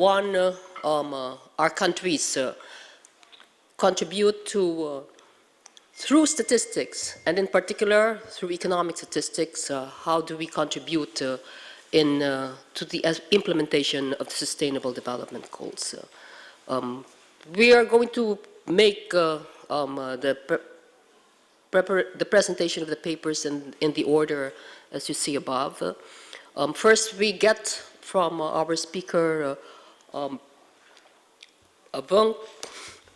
Speaker 16: our countries contribute to, through statistics, and in particular through economic statistics, how do we contribute to the implementation of the Sustainable Development Goals. We are going to make the presentation of the papers in the order as you see above. First, we get from our speaker, Vung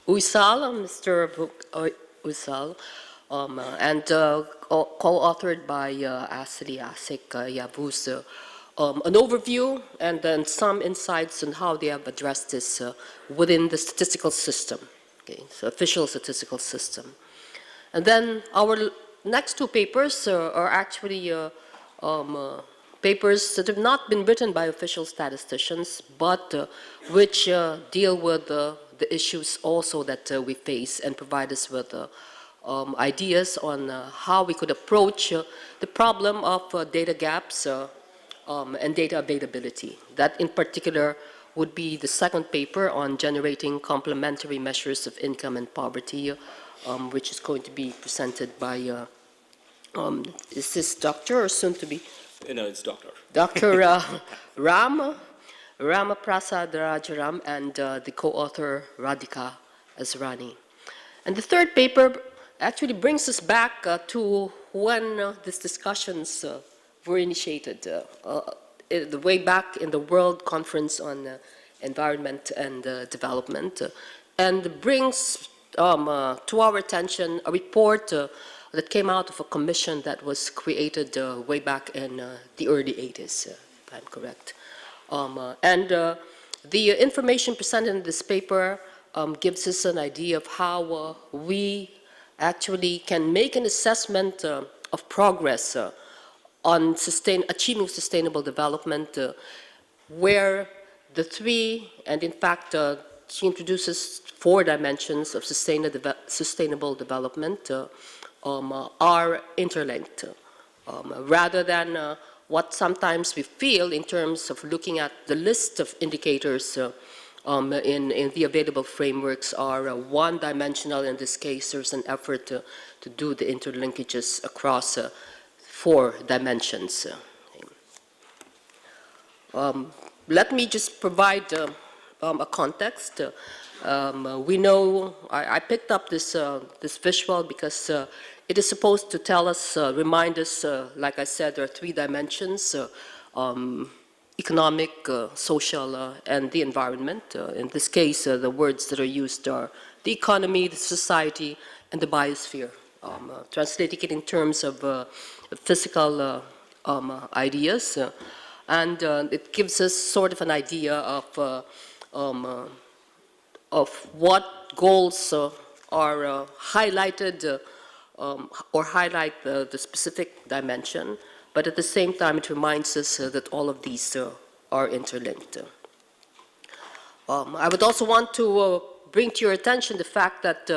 Speaker 16: Uysal, Mr. Uysal, and co-authored by Asli Asik Yavuz, an overview and then some insights on how they have addressed this within the statistical system, okay, so official statistical system. And then our next 2 papers are actually papers that have not been written by official statisticians, but which deal with the issues also that we face and provide us with ideas on how we could approach the problem of data gaps and data availability. That in particular would be the second paper on generating complementary measures of income and poverty, which is going to be presented by, is this doctor or soon to be?
Speaker 17: No, it's doctor.
Speaker 16: Dr. Ramaprasad Rajaram and the co-author Radhika Azrani. And the third paper actually brings us back to when these discussions were initiated, the way back in the World Conference on Environment and Development, and brings to our attention a report that came out of a commission that was created way back in the early 80s, if I'm correct. The information presented in this paper gives us an idea of how we actually can make an assessment of progress on achieving sustainable development, where the 3, and in fact, she introduces 4 dimensions of sustainable development are interlinked, rather than what sometimes we feel in terms of looking at the list of indicators in the available frameworks are one-dimensional. In this case, there's an effort to do the interlinkages across 4 dimensions. Let me just provide a context. We know, I picked up this visual because it is supposed to tell us, remind us, like I said, there are 3 dimensions, economic, social, and the environment. In this case, the words that are used are the economy, the society, and the biosphere. Translating it in terms of physical ideas, and it gives us sort of an idea of what goals are highlighted or highlight the specific dimension, but at the same time it reminds us that all of these are interlinked. I would also want to bring to your attention the fact that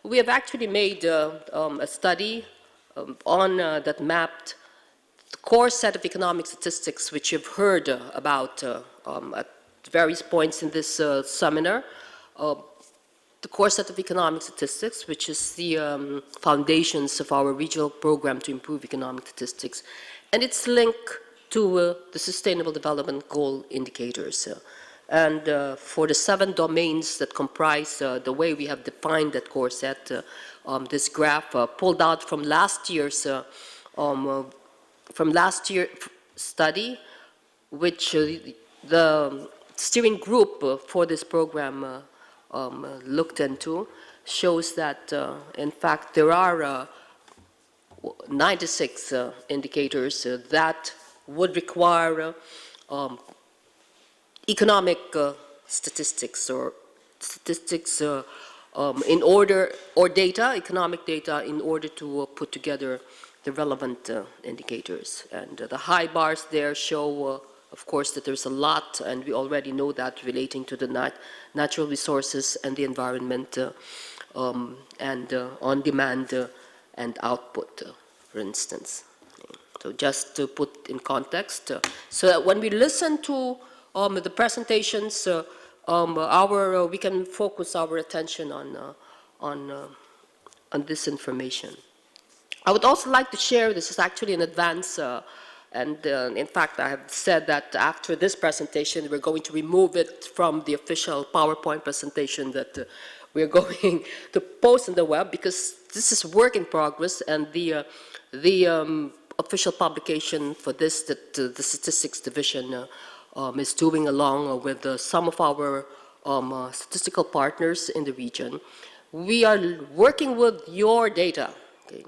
Speaker 16: we have actually made a study that mapped the core set of economic statistics which you've heard about at various points in this seminar. the core set of economic statistics, which is the foundations of our regional program to improve economic statistics, and its link to the Sustainable Development Goal indicators. And for the 7 domains that comprise the way we have defined that core set, this graph pulled out from last year's study, which the steering group for this program looked into, shows that in fact there are 96 indicators that would require economic statistics or statistics in order, or data, economic data, in order to put together the relevant indicators. And the high bars there show, of course, that there's a lot, and we already know that, relating to the natural resources and the environment, and on-demand and output, for instance. So just to put in context, so that when we listen to the presentations, we can focus our attention on this information. I would also like to share, this is actually in advance, and in fact I have said that after this presentation we're going to remove it from the official PowerPoint presentation that we're going to post on the web, because this is work in progress, and the official publication for this that the Statistics Division is doing along with some of our statistical partners in the region. We are working with your data, okay,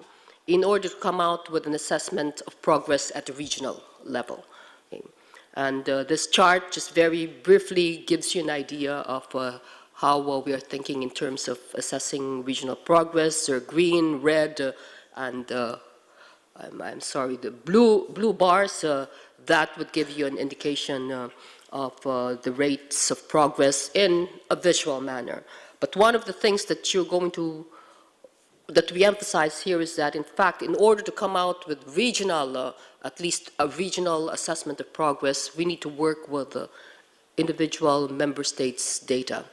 Speaker 16: in order to come out with an assessment of progress at the regional level. Okay. And this chart just very briefly gives you an idea of how we are thinking in terms of assessing regional progress. Green, red, and I'm sorry, the blue bars, that would give you an indication of the rates of progress in a visual manner. But one of the things that that we emphasize here is that, in fact, in order to come out with regional, at least a regional assessment of progress, we need to work with individual member states' data.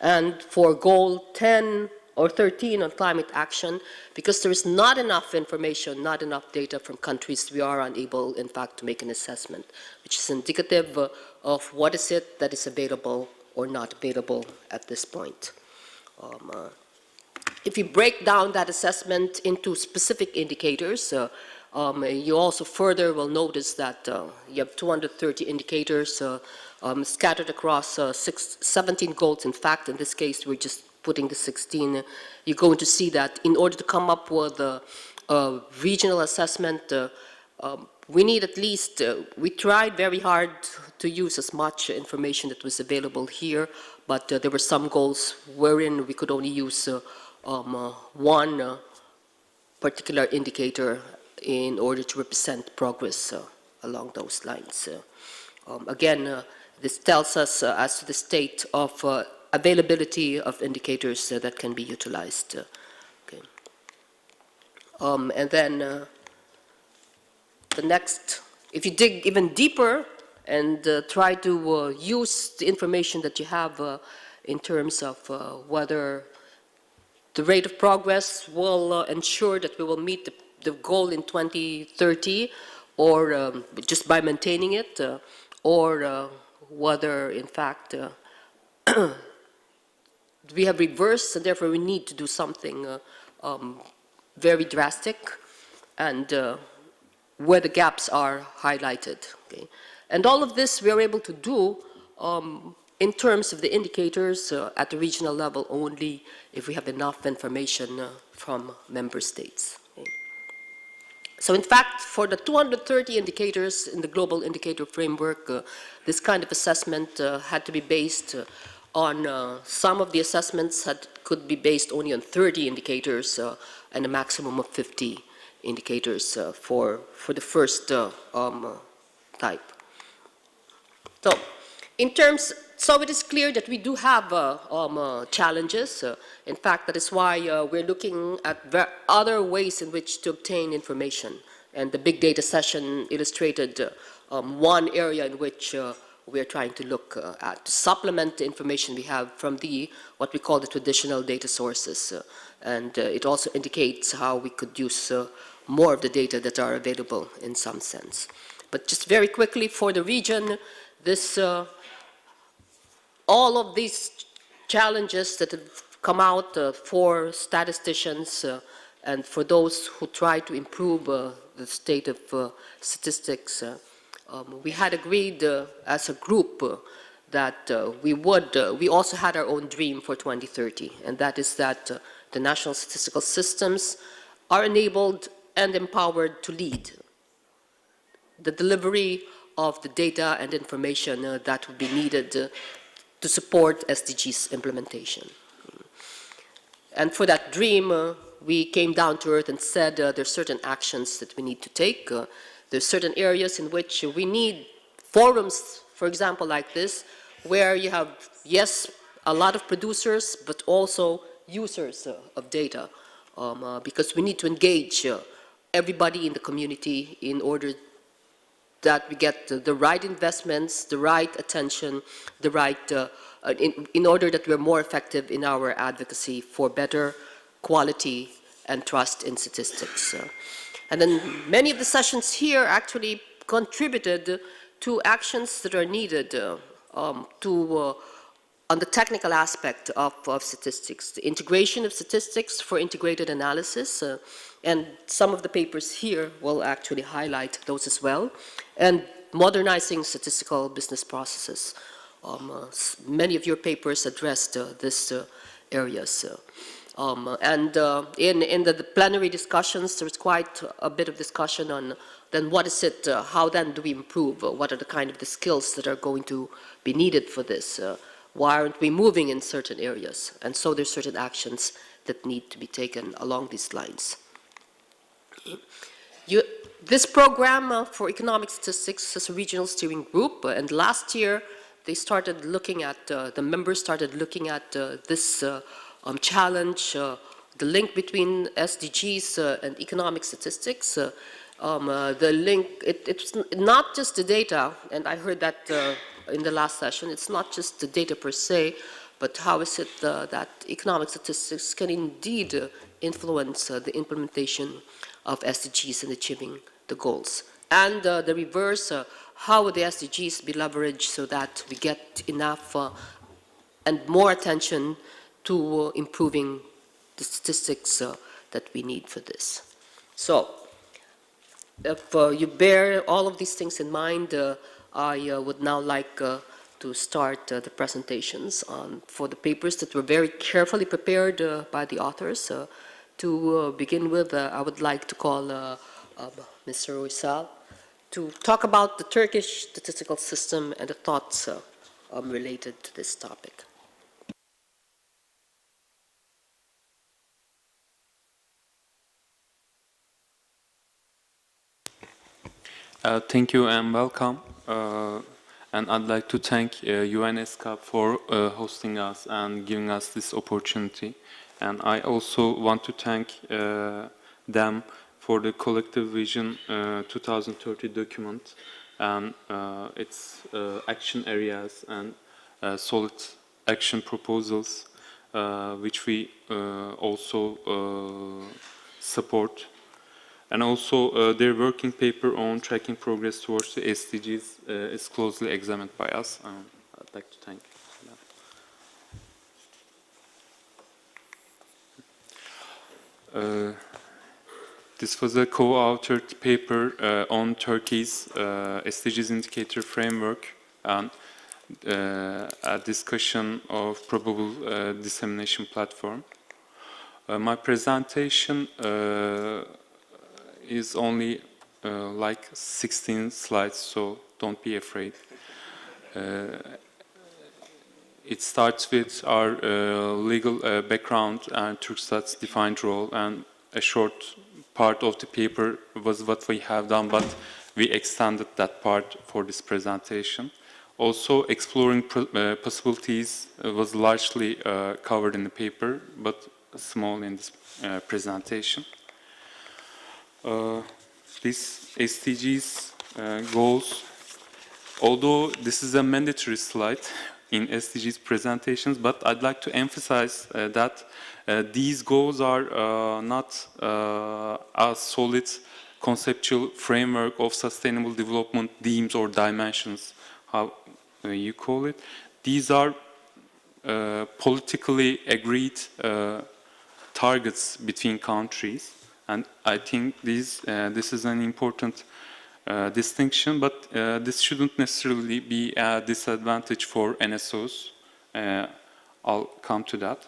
Speaker 16: And for goal 10 or 13 on climate action, because there is not enough information, not enough data from countries, we are unable, in fact, to make an assessment, which is indicative of what is it that is available or not available at this point. If you break down that assessment into specific indicators, you also further will notice that you have 230 indicators scattered across 17 goals. In fact, in this case, we're just putting the 16. You're going to see that in order to come up with a regional assessment, we need at least, we tried very hard to use as much information that was available here, but there were some goals wherein we could only use one particular indicator in order to represent progress along those lines. Again, this tells us as to the state of availability of indicators that can be utilized. Okay. And then the next, if you dig even deeper and try to use the information that you have in terms of whether the rate of progress will ensure that we will meet the goal in 2030, or just by maintaining it, or whether, in fact, we have reversed, and therefore we need to do something very drastic, and where the gaps are highlighted. Okay? And all of this we are able to do in terms of the indicators at the regional level only if we have enough information from member states. Okay? So in fact, for the 230 indicators in the global indicator framework, this kind of assessment had to be based on some of the assessments could be based only on 30 indicators and a maximum of 50 indicators for the first type. So in terms, so it is clear that we do have challenges. In fact, that is why we're looking at other ways in which to obtain information. And the big data session illustrated one area in which we're trying to look at to supplement the information we have from what we call the traditional data sources. And it also indicates how we could use more of the data that are available in some sense. But just very quickly for the region, all of these challenges that have come out for statisticians and for those who try to improve the state of statistics, we had agreed as a group that we also had our own dream for 2030, and that is that the national statistical systems are enabled and empowered to lead the delivery of the data and information that would be needed to support SDGs implementation. And for that dream, we came down to earth and said there's certain actions that we need to take. There's certain areas in which we need forums, for example, like this, where you have, yes, a lot of producers, but also users of data, because we need to engage everybody in the community in order that we get the right investments, the right attention, the right, in order that we're more effective in our advocacy for better quality and trust in statistics. And then many of the sessions here actually contributed to actions that are needed on the technical aspect of statistics, the integration of statistics for integrated analysis, and some of the papers here will actually highlight those as well, and modernizing statistical business processes. Many of your papers addressed these areas. In the plenary discussions, there was quite a bit of discussion on then what is it, how then do we improve? What are the kind of the skills that are going to be needed for this? Why aren't we moving in certain areas? And so there's certain actions that need to be taken along these lines. This program for economic statistics is a regional steering group, and last year they started looking at, the members started looking at this challenge, the link between SDGs and economic statistics. The link, it's not just the data, and I heard that in the last session, it's not just the data per se, but how is it that economic statistics can indeed influence the implementation of SDGs and achieving the goals. And the reverse, how would the SDGs be leveraged so that we get enough and more attention to improving the statistics that we need for this. So, if you bear all of these things in mind, I would now like to start the presentations for the papers that were very carefully prepared by the authors. To begin with, I would like to call Mr. Uysal to talk about the Turkish statistical system and the thoughts related to this topic.
Speaker 12: Thank you and welcome. And I'd like to thank UNCC for hosting us and giving us this opportunity. And I also want to thank them for the Collective Vision 2030 document and its action areas and solid action proposals, which we also support. And also their working paper on tracking progress towards the SDGs is closely examined by us. I'd like to thank them. This was a co-authored paper on Turkey's SDGs indicator framework and a discussion of probable dissemination platform. My presentation is only like 16 slides, so don't be afraid. It starts with our legal background and Turkstat's defined role, and a short part of the paper was what we have done, but we extended that part for this presentation. Also, exploring possibilities was largely covered in the paper, but small in this presentation. These SDGs goals although this is a mandatory slide in SDGs presentations, but I'd like to emphasize that these goals are not a solid conceptual framework of sustainable development themes or dimensions, how you call it. These are politically agreed targets between countries, and I think this is an important distinction, but this shouldn't necessarily be a disadvantage for NSOs. I'll come to that.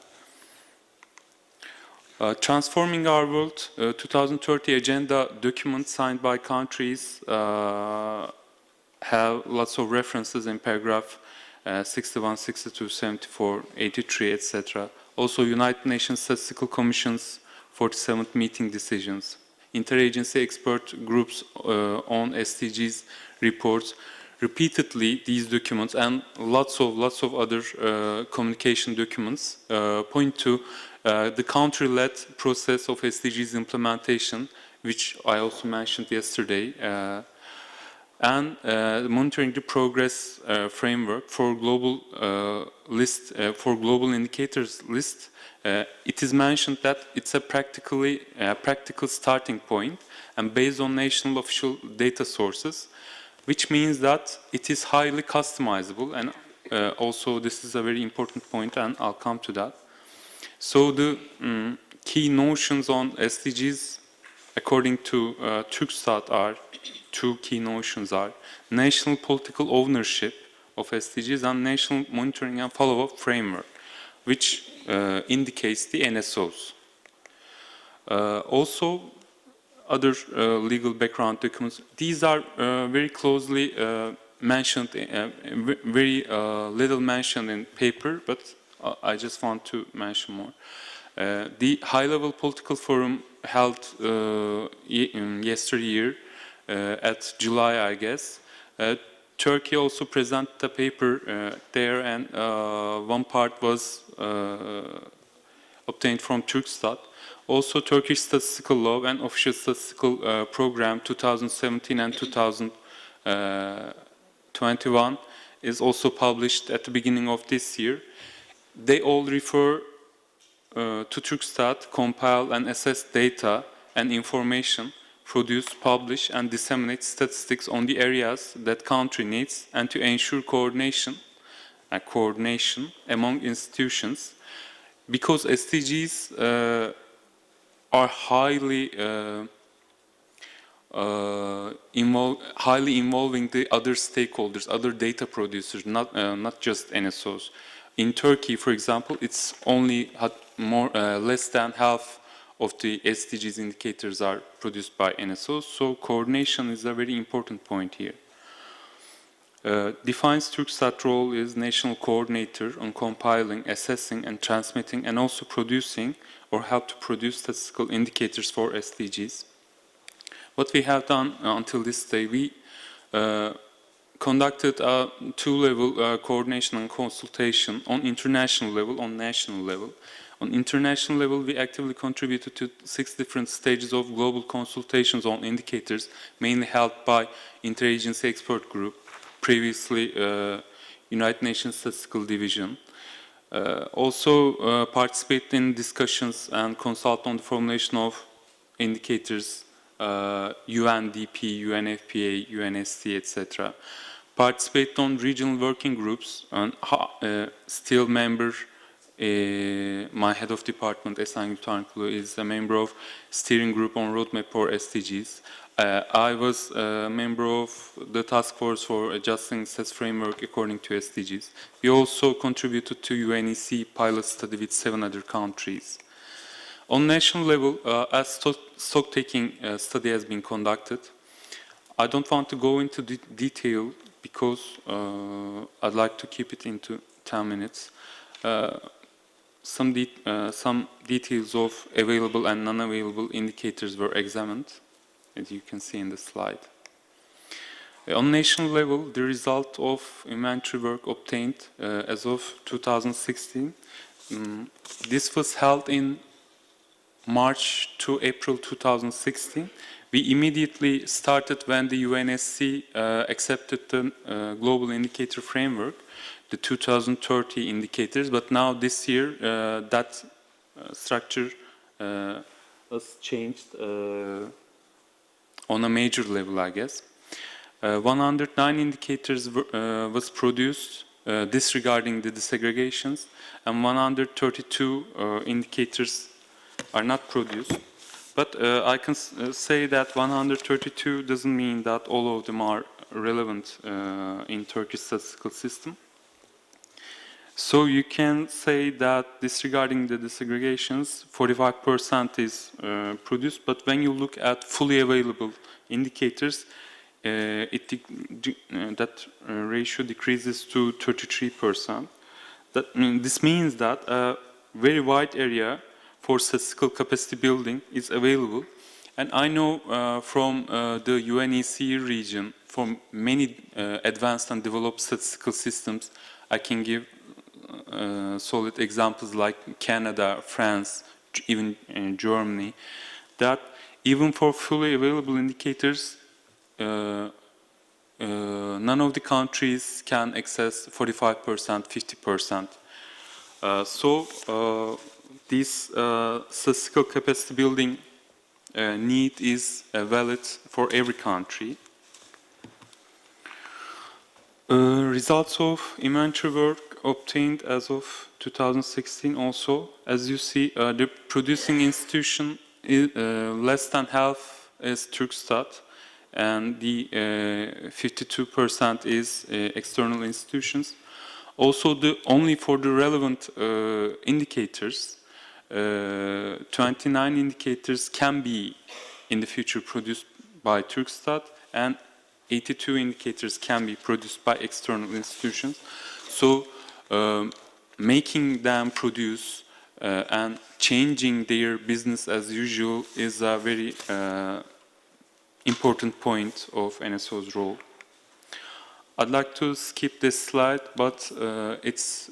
Speaker 12: Transforming Our World 2030 agenda document signed by countries have lots of references in paragraph 61, 62, 74, 83, etc. Also, United Nations Statistical Commission's 47th meeting decisions, interagency expert groups on SDGs reports, repeatedly these documents and lots of other communication documents point to the country-led process of SDGs implementation, which I also mentioned yesterday, and monitoring the progress framework for global for global indicators list. It is mentioned that it's a practical starting point and based on national official data sources, which means that it is highly customizable, and also this is a very important point, and I'll come to that. So the key notions on SDGs according to Turkstat are two key notions are national political ownership of SDGs and national monitoring and follow-up framework, which indicates the NSOs. Also, other legal background documents, these are very closely mentioned, very little mentioned in paper, but I just want to mention more. The high-level political forum held yesterday at July, I guess. Turkey also presented a paper there, and one part was obtained from Turkstat. Also, Turkish Statistical Law and Official Statistical Program 2017 and 2021 is also published at the beginning of this year. They all refer to Turkstat, compile and assess data and information, produce, publish, and disseminate statistics on the areas that country needs, and to ensure coordination among institutions, because SDGs are highly involving the other stakeholders, other data producers, not just NSOs. In Turkey, for example, it's only less than half of the SDGs indicators are produced by NSOs, so coordination is a very important point here. Defines Turkstat role is national coordinator on compiling, assessing, and transmitting, and also producing or help to produce statistical indicators for SDGs. What we have done until this day, we conducted a two-level coordination and consultation on international level, on national level. On international level, we actively contributed to 6 different stages of global consultations on indicators, mainly held by interagency expert group, previously United Nations Statistical Division. Also participate in discussions and consult on the formulation of indicators, UNDP, UNFPA, UNSC, etc. Participate on regional working groups, and still member, my head of department, Esengül Tankulu, is a member of steering group on roadmap for SDGs. I was a member of the task force for adjusting stats framework according to SDGs. We also contributed to UNEC pilot study with 7 other countries. On national level, a stock-taking study has been conducted. I don't want to go into detail because I'd like to keep it into 10 minutes. Some details of available and non-available indicators were examined, as you can see in the slide. On national level, the result of inventory work obtained as of 2016, this was held in March to April 2016. We immediately started when the UNSC accepted the Global Indicator Framework, the 2030 indicators, but now this year that structure was changed on a major level, I guess. 109 indicators was produced disregarding the disaggregations, and 132 indicators are not produced. But I can say that 132 doesn't mean that all of them are relevant in Turkish statistical system. So you can say that disregarding the disaggregations, 45% is produced, but when you look at fully available indicators, that ratio decreases to 33%. This means that a very wide area for statistical capacity building is available. And I know from the UNEC region, from many advanced and developed statistical systems, I can give solid examples like Canada, France, even Germany, that even for fully available indicators, none of the countries can access 45%, 50%. So this statistical capacity building need is valid for every country. Results of inventory work obtained as of 2016 also. As you see, the producing institution is less than half is Turkstat, and the 52% is external institutions. Also, only for the relevant indicators, 29 indicators can be in the future produced by Turkstat, and 82 indicators can be produced by external institutions. So, making them produce and changing their business as usual is a very important point of NSO's role. I'd like to skip this slide, but it's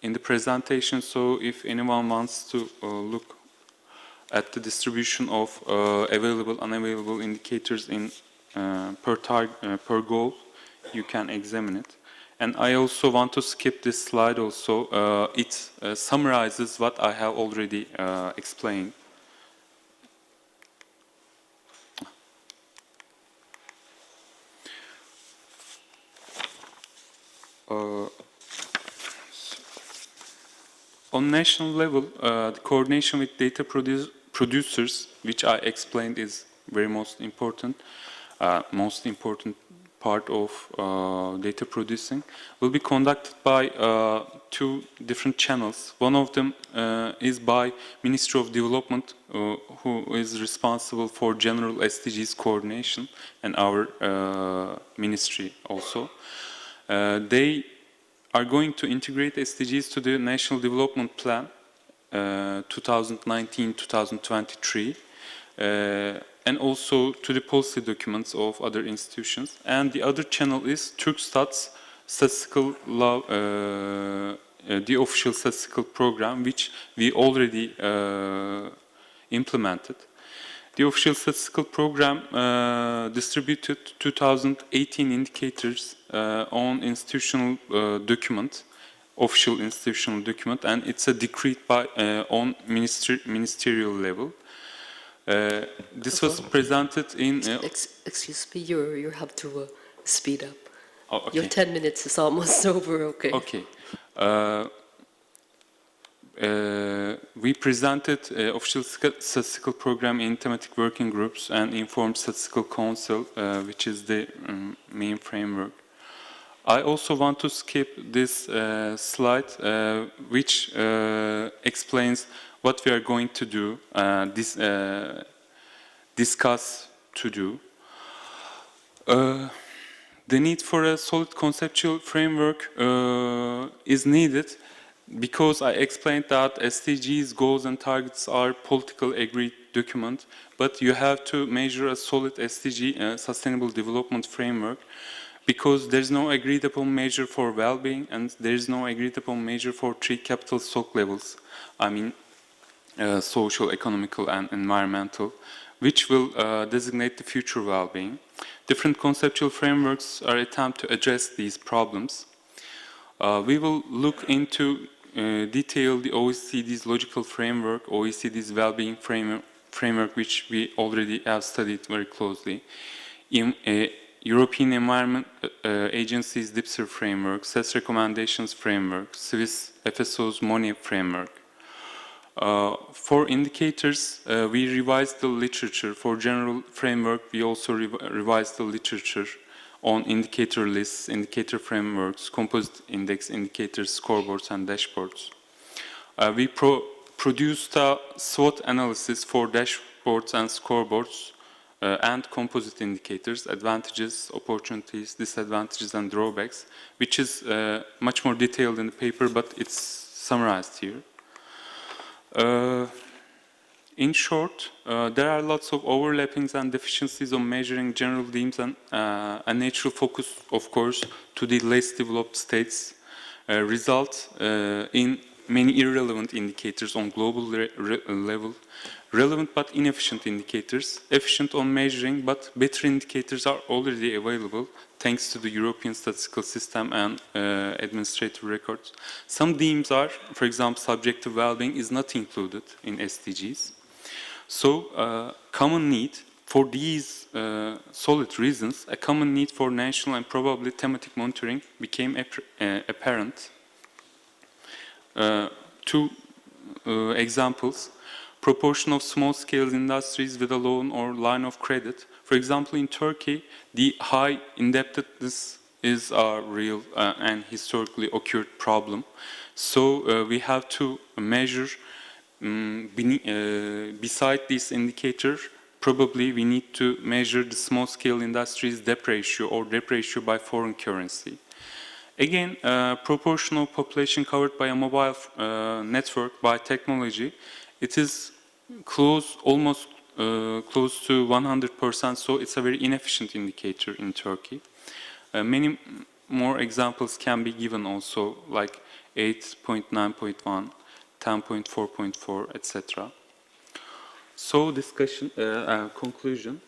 Speaker 12: in the presentation, so if anyone wants to look at the distribution of available, unavailable indicators in per goal, you can examine it. And I also want to skip this slide also. It summarizes what I have already explained. On national level, the coordination with data producers, which I explained is very most important part of data producing, will be conducted by two different channels. One of them is by Ministry of Development, who is responsible for general SDGs coordination, and our ministry also. They are going to integrate SDGs to the National Development Plan 2019-2023 and also to the policy documents of other institutions. And the other channel is Turkstat's statistical law, the official statistical program, which we already implemented. The official statistical program distributed 2018 indicators on institutional document, official institutional document, and it's a decree by on ministerial level. This was presented in.
Speaker 16: Excuse me, you have to speed up.
Speaker 12: Oh, okay.
Speaker 16: Your 10 minutes is almost over. Okay.
Speaker 12: Okay. We presented official statistical program in thematic working groups and informed statistical council, which is the main framework. I also want to skip this slide, which explains what we are going to do, discuss to do. The need for a solid conceptual framework is needed, because I explained that SDGs, goals and targets are political agreed document, but you have to measure a solid SDG, sustainable development framework, because there's no agreed upon measure for well-being and there's no agreed upon measure for 3 capital stock levels. I mean, social, economical, and environmental, which will designate the future well-being. Different conceptual frameworks are attempt to address these problems. We will look into detail the OECD's logical framework, OECD's well-being framework, which we already have studied very closely. European Environment Agency's DIPSR framework, CES recommendations framework, Swiss FSO's MONE framework. For indicators, we revised the literature. For general framework, we also revised the literature on indicator lists, indicator frameworks, composite index indicators, scoreboards, and dashboards. We produced a SWOT analysis for dashboards and scoreboards and composite indicators, advantages, opportunities, disadvantages, and drawbacks, which is much more detailed in the paper, but it's summarized here. In short, there are lots of overlappings and deficiencies on measuring general themes and a natural focus, of course, to the less developed states result in many irrelevant indicators on global level, relevant but inefficient indicators, efficient on measuring but better indicators are already available thanks to the European statistical system and administrative records. Some themes are, for example, subjective well-being is not included in SDGs. So, common need for these solid reasons, a common need for national and probably thematic monitoring became apparent. Two examples, proportion of small-scale industries with a loan or line of credit. For example, in Turkey, the high indebtedness is a real and historically occurred problem. So we have to measure, beside this indicator, probably we need to measure the small-scale industries' debt ratio or debt ratio by foreign currency. Again, proportion of population covered by a mobile network by technology, it is almost close to 100%, so it's a very inefficient indicator in Turkey. Many more examples can be given also, like 8.9.1, 10.4.4, etc. So discussion, conclusion.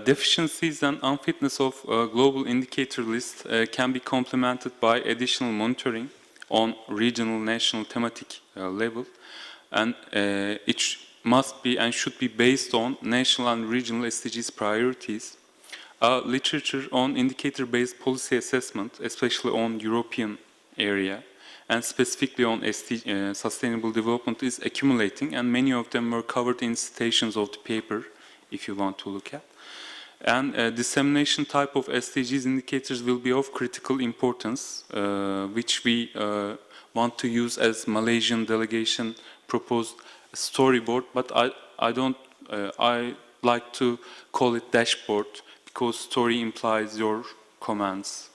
Speaker 12: Deficiencies and unfitness of global indicator list can be complemented by additional monitoring on regional, national, thematic level, and it must be and should be based on national and regional SDGs priorities. Literature on indicator-based policy assessment, especially on European area, and specifically on sustainable development is accumulating, and many of them were covered in citations of the paper, if you want to look at. And dissemination type of SDGs indicators will be of critical importance, which we want to use as Malaysian delegation proposed storyboard, but I like to call it dashboard because story implies your comments.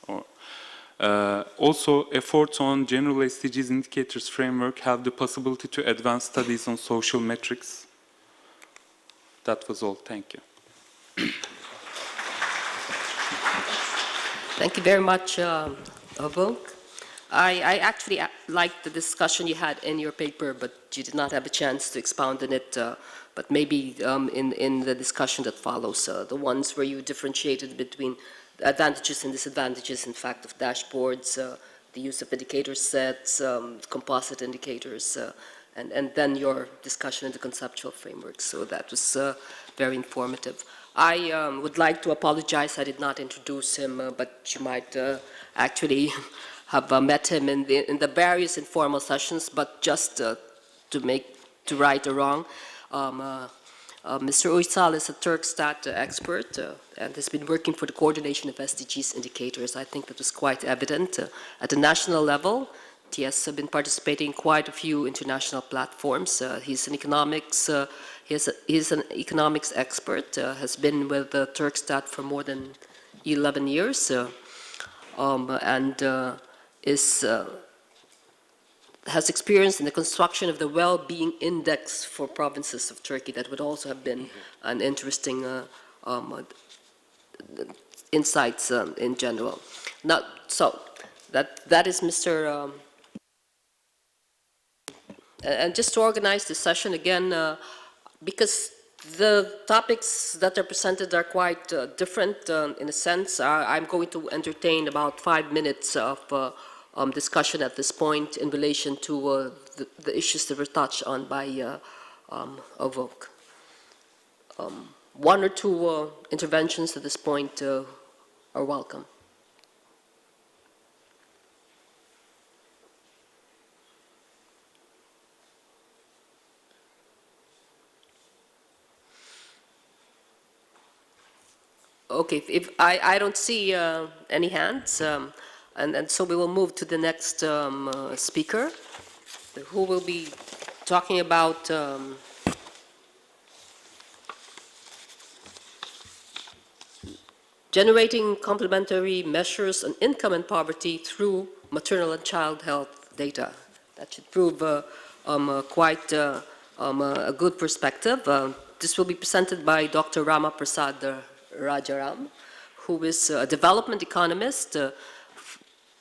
Speaker 12: Also, efforts on general SDGs indicators framework have the possibility to advance studies on social metrics. That was all. Thank you.
Speaker 16: Thank you very much, Obong. I actually liked the discussion you had in your paper, but you did not have a chance to expound on it. But maybe in the discussion that follows, the ones where you differentiated between the advantages and disadvantages, in fact, of dashboards, the use of indicator sets, composite indicators, and then your discussion in the conceptual framework. So that was very informative. I would like to apologize, I did not introduce him, but you might actually have met him in the various informal sessions, but just to right a wrong. Mr. Uysal is a Turkstat expert and has been working for the coordination of SDGs indicators. I think that was quite evident. At the national level, he has been participating in quite a few international platforms. He's an economics expert, has been with Turkstat for more than 11 years, and has experience in the construction of the well-being index for provinces of Turkey. That would also have been an interesting insights in general. Now, so that is Mr. and just to organize this session again, because the topics that are presented are quite different in a sense, I'm going to entertain about 5 minutes of discussion at this point in relation to the issues that were touched on by Ovok. One or two interventions at this point are welcome. Okay, if I don't see any hands, and so we will move to the next speaker, who will be talking about generating complementary measures on income and poverty through maternal and child health data. That should prove quite a good perspective. This will be presented by Dr. Rama Prasad Rajaram, who is a development economist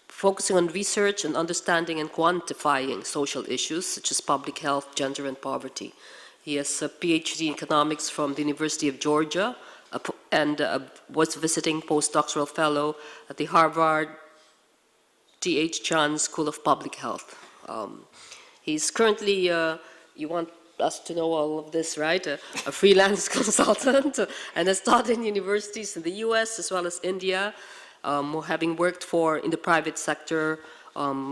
Speaker 16: focusing on research and understanding and quantifying social issues such as public health, gender, and poverty. He has a PhD in economics from the University of Georgia and was visiting postdoctoral fellow at the Harvard T.H. Chan School of Public Health. He's currently, you want us to know all of this, right? A freelance consultant and has taught in universities in the US as well as India, having worked in the private sector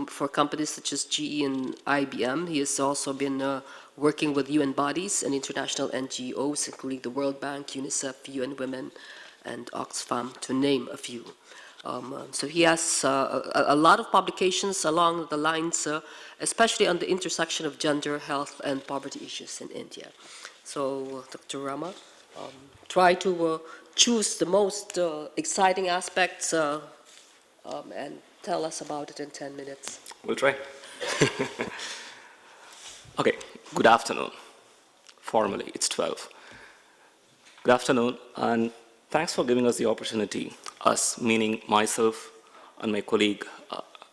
Speaker 16: for companies such as GE and IBM. He has also been working with UN bodies and international NGOs, including the World Bank, UNICEF, UN Women, and Oxfam, to name a few. So he has a lot of publications along the lines, especially on the intersection of gender, health, and poverty issues in India. So, Dr. Rama, try to choose the most exciting aspects and tell us about it in 10 minutes.
Speaker 17: We'll try. Okay, good afternoon. Formally, it's 12. Good afternoon, and thanks for giving us the opportunity, us meaning myself and my colleague,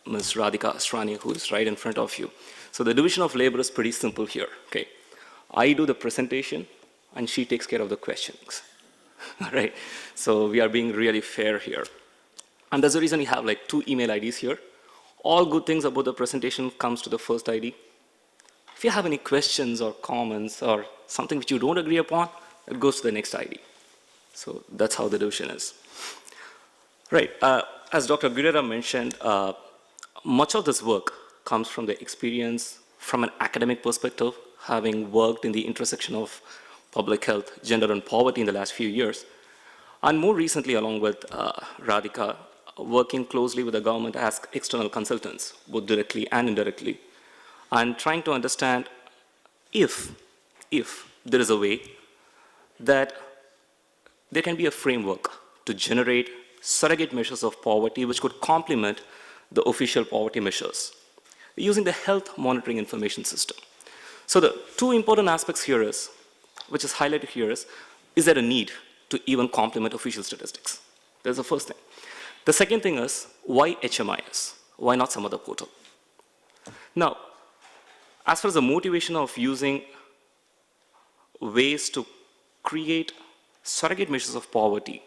Speaker 17: Ms. Radhika Asrani, who is right in front of you. So the division of labor is pretty simple here, okay? I do the presentation, and she takes care of the questionings, all right? So we are being really fair here. And that's the reason we have like 2 email IDs here. All good things about the presentation comes to the first ID. If you have any questions or comments or something which you don't agree upon, it goes to the next ID. So that's how the division is. Right, as Dr. Guerrera mentioned, much of this work comes from the experience from an academic perspective, having worked in the intersection of public health, gender, and poverty in the last few years. And more recently, along with Radhika, working closely with the government as external consultants, both directly and indirectly, and trying to understand if there is a way that there can be a framework to generate surrogate measures of poverty which could complement the official poverty measures using the health monitoring information system. So the 2 important aspects here is, which is highlighted here is there a need to even complement official statistics? That's the first thing. The second thing is, why HMIS? Why not some other portal? Now, as far as the motivation of using ways to create surrogate measures of poverty,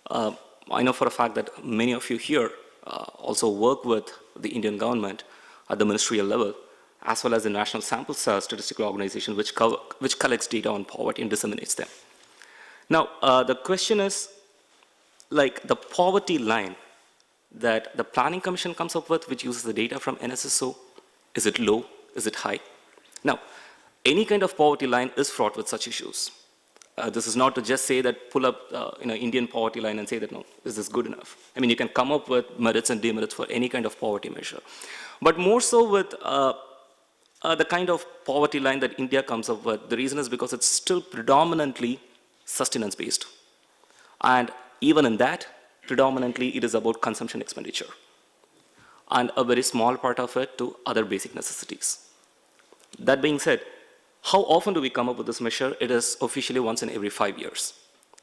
Speaker 17: I know for a fact that many of you here also work with the Indian government at the ministerial level, as well as the National Sample Size Statistical Organization, which collects data on poverty and disseminates them. Now, the question is, like the poverty line that the Planning Commission comes up with, which uses the data from NSSO, is it low? Is it high? Now, any kind of poverty line is fraught with such issues. This is not to just say that pull up Indian poverty line and say that, no, is this good enough? I mean, you can come up with merits and demerits for any kind of poverty measure. But more so with the kind of poverty line that India comes up with, the reason is because it's still predominantly sustenance-based. And even in that, predominantly it is about consumption expenditure. And a very small part of it to other basic necessities. That being said, how often do we come up with this measure? It is officially once in every 5 years.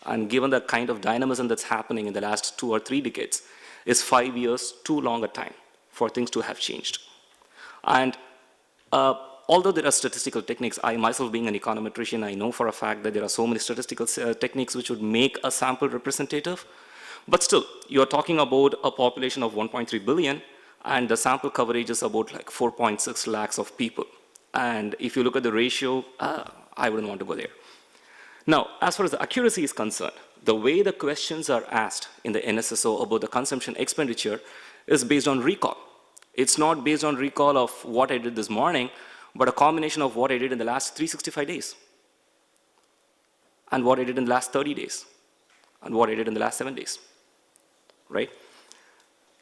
Speaker 17: And given the kind of dynamism that's happening in the last 2 or 3 decades, is 5 years too long a time for things to have changed? And although there are statistical techniques, I myself being an econometrician, I know for a fact that there are so many statistical techniques which would make a sample representative. But still, you're talking about a population of 1.3 billion, and the sample coverage is about like 4.6 lakhs of people. And if you look at the ratio, I wouldn't want to go there. Now, as far as the accuracy is concerned, the way the questions are asked in the NSSO about the consumption expenditure is based on recall. It's not based on recall of what I did this morning, but a combination of what I did in the last 365 days, and what I did in the last 30 days, and what I did in the last 7 days, right?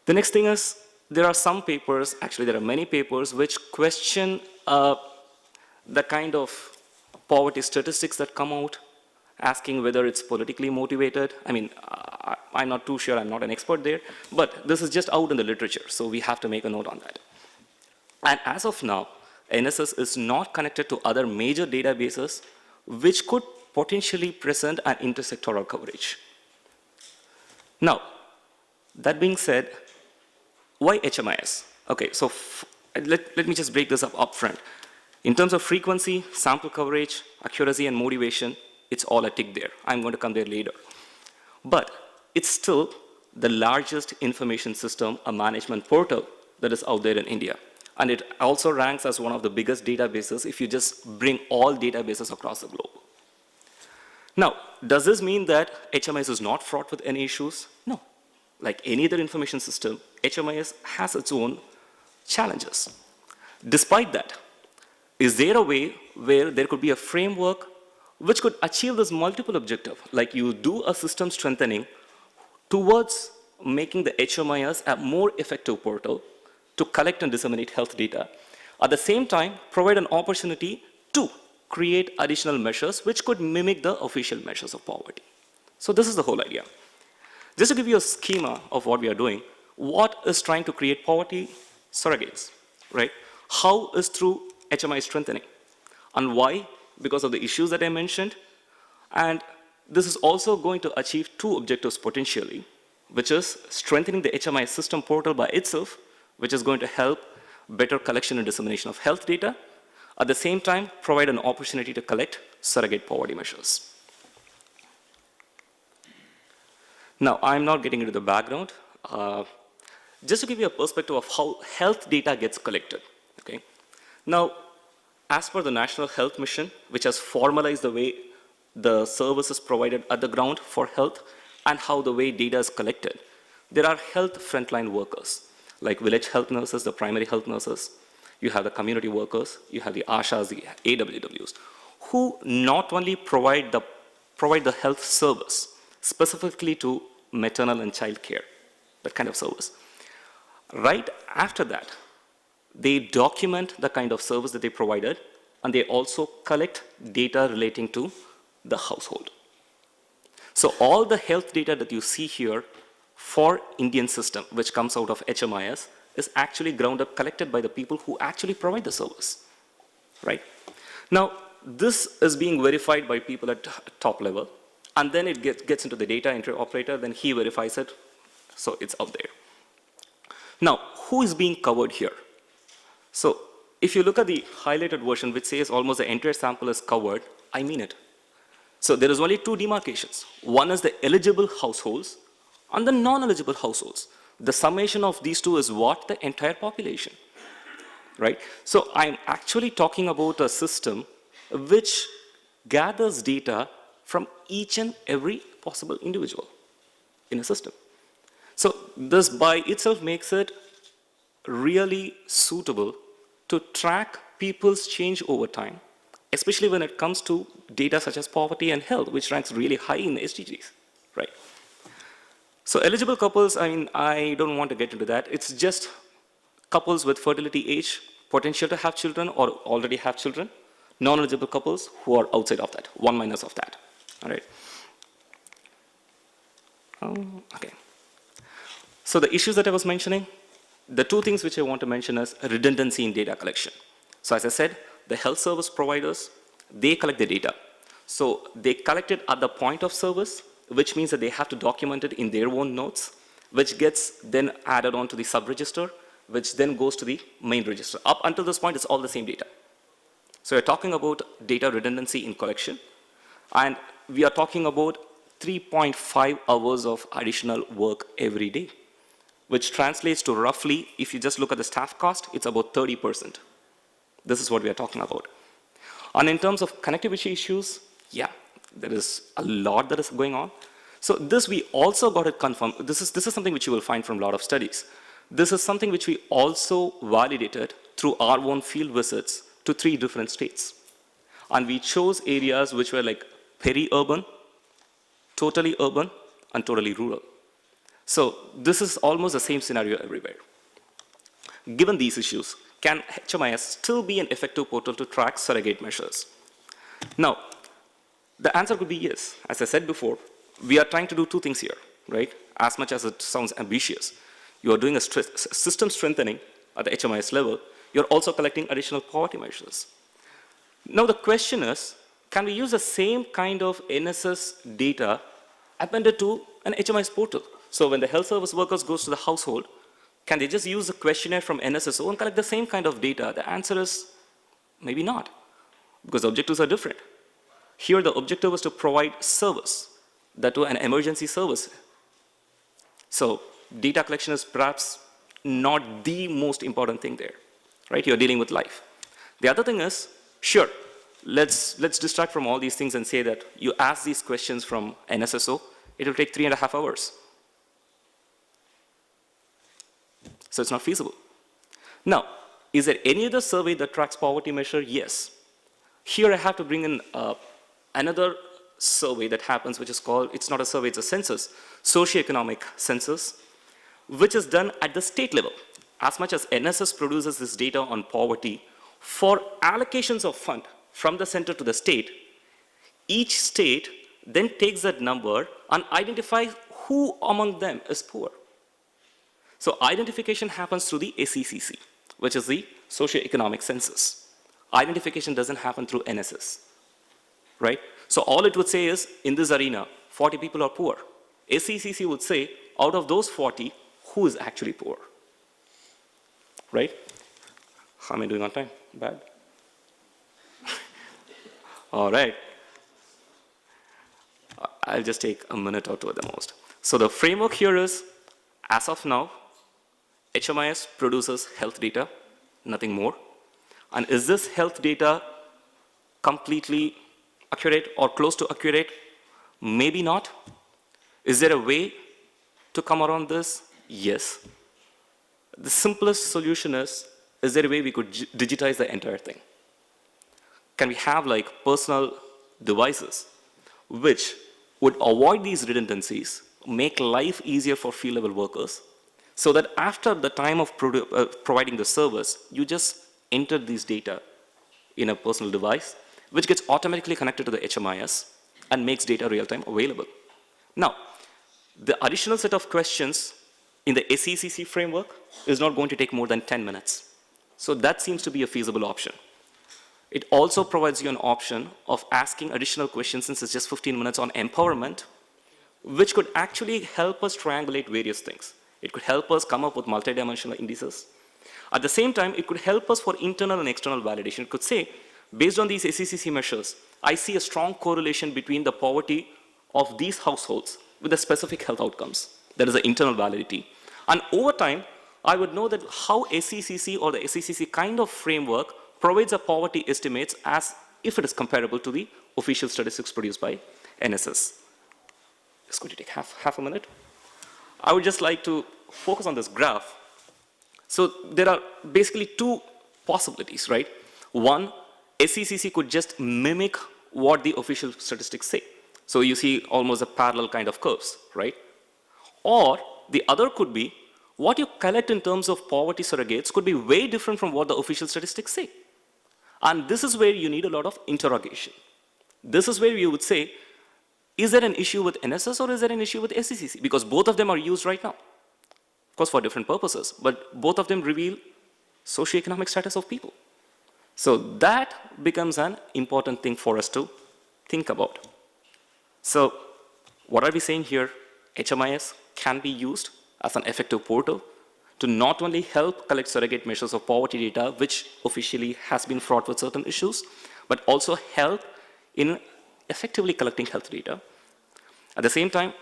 Speaker 17: The next thing is, there are some papers, actually there are many papers, which question the kind of poverty statistics that come out, asking whether it's politically motivated. I mean, I'm not too sure, I'm not an expert there, but this is just out in the literature, so we have to make a note on that. And as of now, NSS is not connected to other major databases which could potentially present an intersectoral coverage. Now, that being said, why HMIS? Okay, so let me just break this up front. In terms of frequency, sample coverage, accuracy, and motivation, it's all a tick there. I'm going to come there later. But it's still the largest information system, a management portal that is out there in India. And it also ranks as one of the biggest databases if you just bring all databases across the globe. Now, does this mean that HMIS is not fraught with any issues? No. Like any other information system, HMIS has its own challenges. Despite that, is there a way where there could be a framework which could achieve this multiple objective, like you do a system strengthening towards making the HMIS a more effective portal to collect and disseminate health data, at the same time provide an opportunity to create additional measures which could mimic the official measures of poverty. So this is the whole idea. Just to give you a schema of what we are doing, what is trying to create poverty surrogates, right? How is through HMI strengthening? And why? Because of the issues that I mentioned. And this is also going to achieve two objectives potentially, which is strengthening the HMI system portal by itself, which is going to help better collection and dissemination of health data. At the same time, provide an opportunity to collect surrogate poverty measures. Now, I'm not getting into the background. Just to give you a perspective of how health data gets collected, okay? Now, as per the National Health Mission, which has formalized the way the services provided at the ground for health and how the way data is collected, there are health frontline workers, like village health nurses, the primary health nurses, you have the community workers, you have the ASHAs, the AWWs, who not only provide the health service specifically to maternal and child care, that kind of service. Right after that, they document the kind of service that they provided, and they also collect data relating to the household. So all the health data that you see here for Indian system, which comes out of HMIS, is actually ground up collected by the people who actually provide the service, right? Now, this is being verified by people at top level, and then it gets into the data entry operator, then he verifies it, so it's out there. Now, who is being covered here? So, if you look at the highlighted version, which says almost the entire sample is covered, I mean it. So there is only two demarcations. One is the eligible households and the non-eligible households. The summation of these two is what? The entire population, right? So I'm actually talking about a system which gathers data from each and every possible individual in a system. So this by itself makes it really suitable to track people's change over time, especially when it comes to data such as poverty and health, which ranks really high in the SDGs, right? So eligible couples, I mean, I don't want to get into that. It's just couples with fertility age, potential to have children or already have children, non-eligible couples who are outside of that, 1 minus of that, all right? Okay. So the issues that I was mentioning, the two things which I want to mention is redundancy in data collection. So as I said, the health service providers, they collect the data. So they collect it at the point of service, which means that they have to document it in their own notes, which gets then added on to the sub-register, which then goes to the main register. Up until this point, it's all the same data, So we're talking about data redundancy in collection, and we are talking about 3.5 hours of additional work every day, which translates to roughly, if you just look at the staff cost, it's about 30%. This is what we are talking about. And in terms of connectivity issues, yeah, there is a lot that is going on. So this we also got it confirmed. This is something which you will find from a lot of studies. This is something which we also validated through our own field visits to 3 different states. And we chose areas which were like peri-urban, totally urban, and totally rural. So this is almost the same scenario everywhere. Given these issues, can HMIS still be an effective portal to track surrogate measures? Now, the answer could be yes. As I said before, we are trying to do 2 things here, right? As much as it sounds ambitious. You are doing a system strengthening at the HMIS level. You're also collecting additional poverty measures. Now the question is, can we use the same kind of NSS data appended to an HMIS portal? So when the health service workers goes to the household, can they just use the questionnaire from NSSO and collect the same kind of data? The answer is maybe not, because the objectives are different. Here the objective was to provide service, that to an emergency service. So data collection is perhaps not the most important thing there, right? You're dealing with life. The other thing is, sure, let's distract from all these things and say that you ask these questions from NSSO, it will take 3.5 hours. So it's not feasible. Now, is there any other survey that tracks poverty measure? Yes. Here I have to bring in another survey that happens, which is called, it's not a survey, it's a census, socioeconomic census, which is done at the state level. As much as NSS produces this data on poverty, for allocations of fund from the center to the state, each state then takes that number and identifies who among them is poor. So identification happens through the SECC, which is the socioeconomic census. Identification doesn't happen through NSS, right? So all it would say is, in this arena, 40 people are poor. SECC would say, out of those 40, who is actually poor, right? How am I doing on time? Bad? All right. I'll just take a minute or 2 at the most. So the framework here is, as of now, HMIS produces health data, nothing more. And is this health data completely accurate or close to accurate? Maybe not. Is there a way to come around this? Yes. The simplest solution is there a way we could digitize the entire thing? Can we have like personal devices which would avoid these redundancies, make life easier for field level workers, so that after the time of providing the service, you just enter these data in a personal device, which gets automatically connected to the HMIS and makes data real-time available. Now, the additional set of questions in the SECC framework is not going to take more than 10 minutes. So that seems to be a feasible option. It also provides you an option of asking additional questions, since it's just 15 minutes, on empowerment, which could actually help us triangulate various things. It could help us come up with multidimensional indices. At the same time, it could help us for internal and external validation. It could say, based on these SECC measures, I see a strong correlation between the poverty of these households with the specific health outcomes. That is the internal validity. And over time, I would know that how SECC or the SECC kind of framework provides a poverty estimates as if it is comparable to the official statistics produced by NSS. It's going to take half a minute. I would just like to focus on this graph. So there are basically 2 possibilities, right? One, SECC could just mimic what the official statistics say. So you see almost a parallel kind of curves, right? Or the other could be, what you collect in terms of poverty surrogates could be way different from what the official statistics say. And this is where you need a lot of interrogation. This is where you would say, is there an issue with NSS or is there an issue with SECC? Because both of them are used right now. Of course, for different purposes, but both of them reveal socioeconomic status of people. So that becomes an important thing for us to think about. So what are we saying here? HMIS can be used as an effective portal to not only help collect surrogate measures of poverty data, which officially has been fraught with certain issues, but also help in effectively collecting health data. At the same time,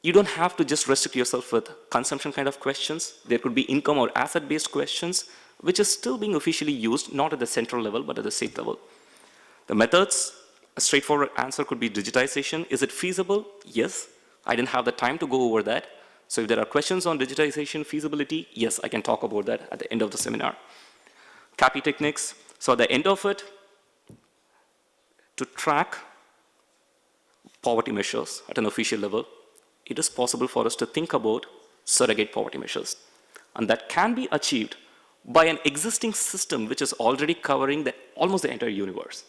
Speaker 17: you don't have to just restrict yourself with consumption kind of questions. There could be income or asset-based questions, which is still being officially used, not at the central level, but at the state level. The methods, a straightforward answer could be digitization. Is it feasible? Yes. I didn't have the time to go over that. So if there are questions on digitization feasibility, yes, I can talk about that at the end of the seminar. CAPI techniques. So at the end of it, to track poverty measures at an official level, it is possible for us to think about surrogate poverty measures. And that can be achieved by an existing system which is already covering almost the entire universe.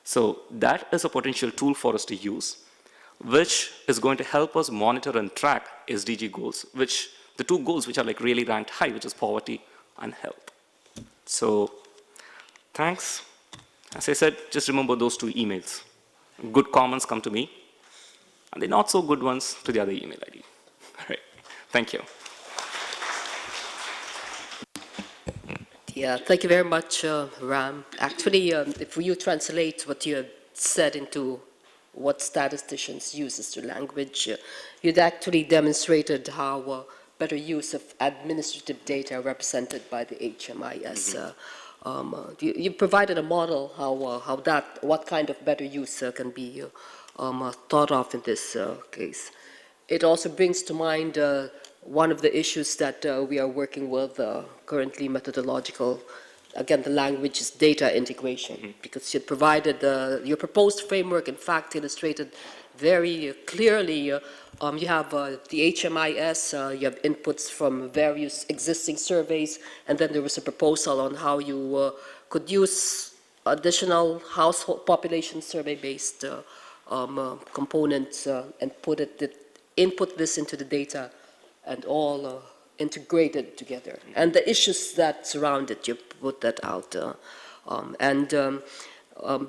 Speaker 17: So that is a potential tool for us to use, which is going to help us monitor and track SDG goals, which the two goals which are like really ranked high, which is poverty and health. So thanks. As I said, just remember those two emails. Good comments come to me, and the not so good ones to the other email ID. All right, thank you.
Speaker 16: Yeah, thank you very much, Ram. Actually, if you translate what you have said into what statisticians use as to language, you'd actually demonstrated how better use of administrative data represented by the HMIS. You provided a model what kind of better use can be thought of in this case. It also brings to mind one of the issues that we are working with currently, methodological. Again, the language is data integration, because you provided your proposed framework, in fact, illustrated very clearly. You have the HMIS, you have inputs from various existing surveys, and then there was a proposal on how you could use additional household population survey-based components and input this into the data and all integrated together. And the issues that surround it, you put that out.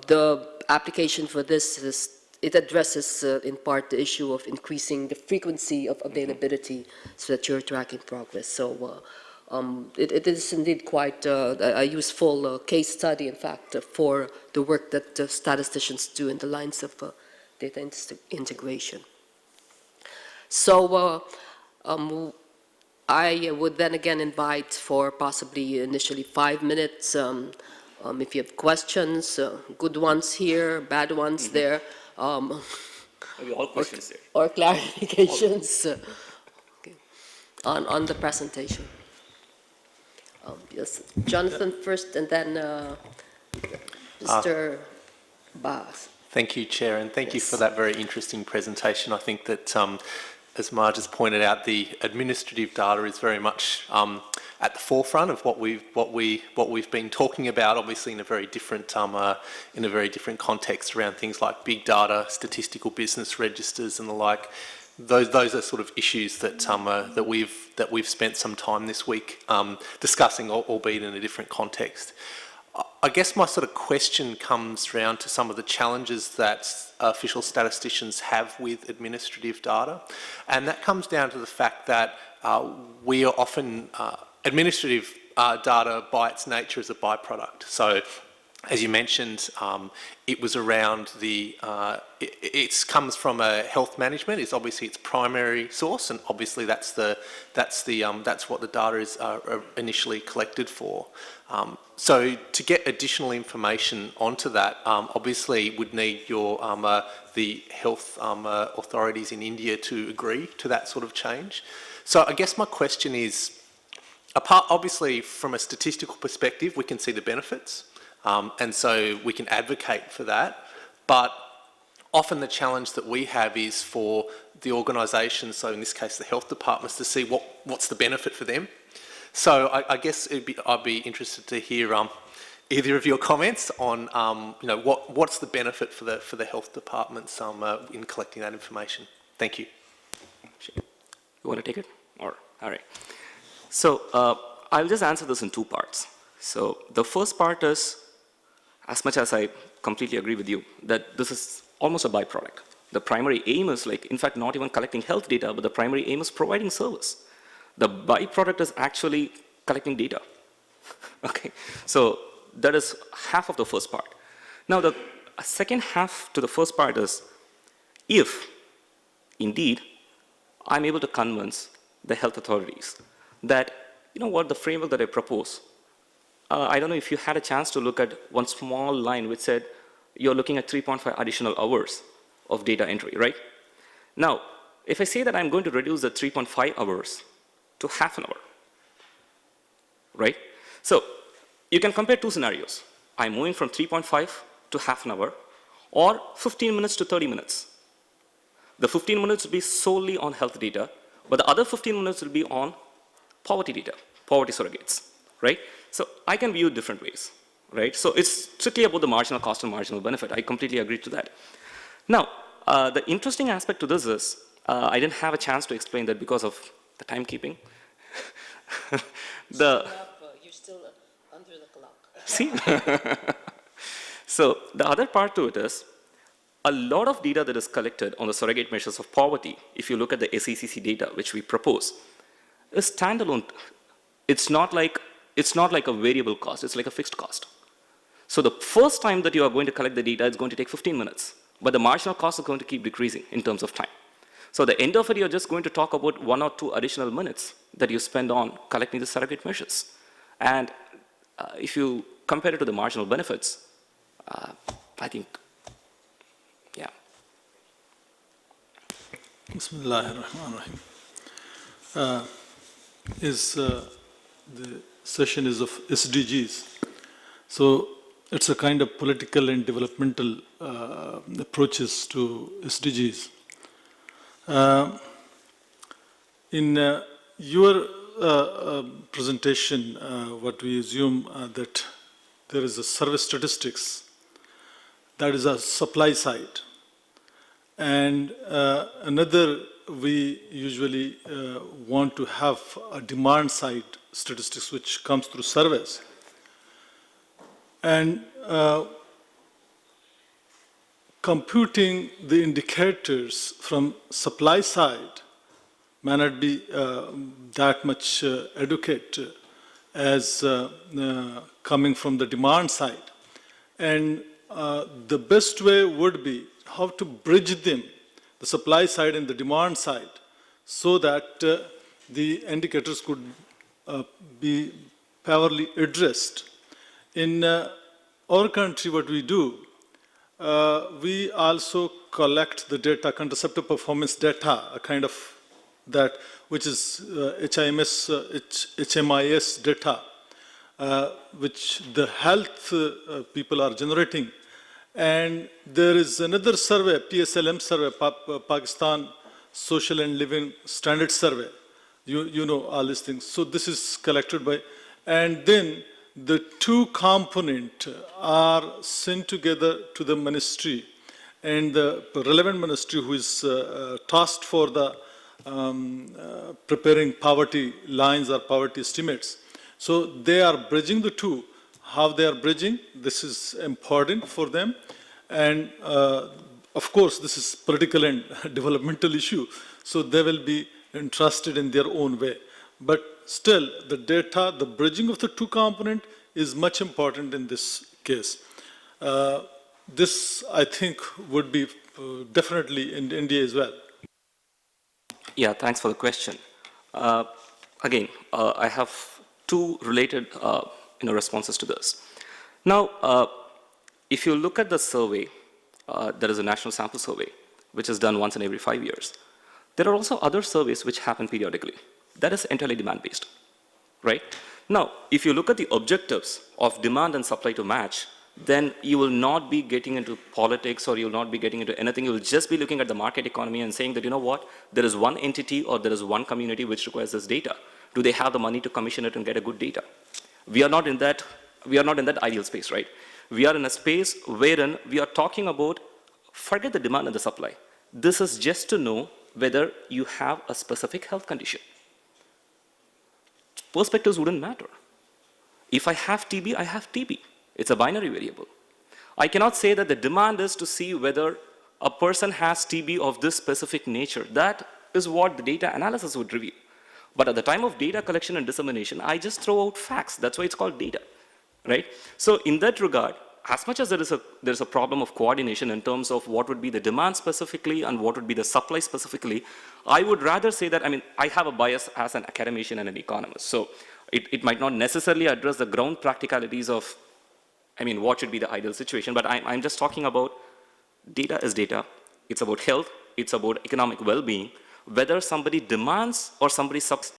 Speaker 16: The application for this is, it addresses in part the issue of increasing the frequency of availability so that you're tracking progress. So it is indeed quite a useful case study, in fact, for the work that statisticians do in the lines of data integration. So I would then again invite for possibly initially 5 minutes, if you have questions, good ones here, bad ones there,
Speaker 17: Maybe all questions there.
Speaker 16: or clarifications okay, on the presentation. Yes, Jonathan first, and then Mr. Baas.
Speaker 11: Thank you, Chair, and thank you for that very interesting presentation. I think that, as Marge has pointed out, the administrative data is very much at the forefront of what we've been talking about. Obviously, in a very different context around things like big data, statistical business registers, and the like. Those are sort of issues that that we've spent some time this week discussing, albeit in a different context. I guess my sort of question comes round to some of the challenges that official statisticians have with administrative data, and that comes down to the fact that we are often administrative data by its nature is a byproduct. So, as you mentioned, it was around it comes from a health management. It's obviously its primary source, and obviously that's what the data is initially collected for. So to get additional information onto that, obviously would need the health authorities in India to agree to that sort of change. So I guess my question is, obviously from a statistical perspective, we can see the benefits. And so we can advocate for that, but often the challenge that we have is for the organisations, so in this case the health departments, to see what's the benefit for them. So I guess I'd be interested to hear either of your comments on what's the benefit for the health departments in collecting that information. Thank you.
Speaker 17: You want to take it? All right. So I'll just answer this in two parts. So the first part is, as much as I completely agree with you, that this is almost a byproduct. The primary aim is in fact, not even collecting health data, but the primary aim is providing service. The byproduct is actually collecting data. Okay, so that is half of the first part. Now the second half to the first part is, if indeed I'm able to convince the health authorities that, you know what, the framework that I propose, I don't know if you had a chance to look at one small line which said you're looking at 3.5 additional hours of data entry, right? Now, if I say that I'm going to reduce the 3.5 hours to half an hour, right? So you can compare two scenarios. I'm moving from 3.5 to half an hour, or 15 minutes to 30 minutes. The 15 minutes will be solely on health data, but the other 15 minutes will be on poverty data, poverty surrogates, right? So I can view it different ways, right? So it's strictly about the marginal cost and marginal benefit. I completely agree to that. Now, the interesting aspect to this is, I didn't have a chance to explain that because of the timekeeping.
Speaker 16: You're still under the clock.
Speaker 17: See? So the other part to it is, a lot of data that is collected on the surrogate measures of poverty, if you look at the SECC data, which we propose, is standalone. It's not like a variable cost, it's like a fixed cost. So the first time that you are going to collect the data, it's going to take 15 minutes, but the marginal cost is going to keep decreasing in terms of time. So at the end of it, you're just going to talk about 1 or 2 additional minutes that you spend on collecting the surrogate measures. And if you compare it to the marginal benefits, I think, yeah.
Speaker 2: Bismillahirrahmanirrahim. The session is of SDGs. So it's a kind of political and developmental approaches to SDGs. In your presentation, what we assume that there is a service statistics, that is a supply side. And another, we usually want to have a demand side statistics which comes through service. And computing the indicators from supply side may not be that much adequate as coming from the demand side. And the best way would be how to bridge them, the supply side and the demand side, so that the indicators could be powerfully addressed. In our country, what we do, we also collect the data, contraceptive performance data, a kind of that, which is HMIS data, which the health people are generating. And there is another survey, PSLM survey, Pakistan Social and Living Standard Survey. You know all these things. So this is collected by, and then the two components are sent together to the ministry, and the relevant ministry who is tasked for the preparing poverty lines or poverty estimates. So they are bridging the two. How they are bridging, this is important for them. And of course, this is political and developmental issue. So they will be entrusted in their own way. But still, the data, the bridging of the two components is much important in this case. This, I think, would be definitely in India as well.
Speaker 17: Yeah, thanks for the question. Again, I have two related responses to this. Now, if you look at the survey, there is a national sample survey, which is done once in every 5 years. There are also other surveys which happen periodically. That is entirely demand-based, right? Now, if you look at the objectives of demand and supply to match, then you will not be getting into politics, or you will not be getting into anything. You will just be looking at the market economy and saying that, you know what, there is one entity or there is one community which requires this data. Do they have the money to commission it and get a good data? We are not in that ideal space, right? We are in a space wherein we are talking about, forget the demand and the supply. This is just to know whether you have a specific health condition. Perspectives wouldn't matter. If I have TB, I have TB. It's a binary variable. I cannot say that the demand is to see whether a person has TB of this specific nature. That is what the data analysis would reveal. But at the time of data collection and dissemination, I just throw out facts. That's why it's called data, right? So in that regard, as much as there's a problem of coordination in terms of what would be the demand specifically and what would be the supply specifically, I would rather say that, I mean, I have a bias as an academician and an economist. So it might not necessarily address the ground practicalities of, I mean, what should be the ideal situation, but I'm just talking about data is data. It's about health. It's about economic well-being. Whether somebody demands or somebody subs,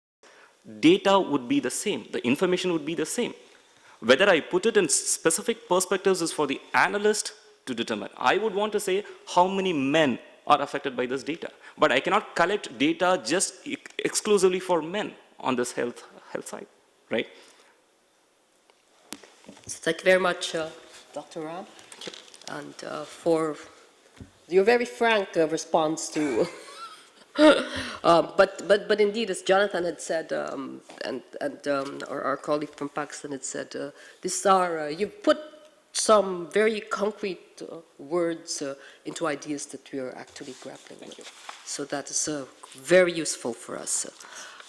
Speaker 17: data would be the same. The information would be the same. Whether I put it in specific perspectives is for the analyst to determine. I would want to say how many men are affected by this data. But I cannot collect data just exclusively for men on this health side, right?
Speaker 16: Thank you very much, Dr. Ram, and for your very frank response to. But indeed, as Jonathan had said, and our colleague from Pakistan had said, these are you've put some very concrete words into ideas that we are actually grappling with. So that is very useful for us.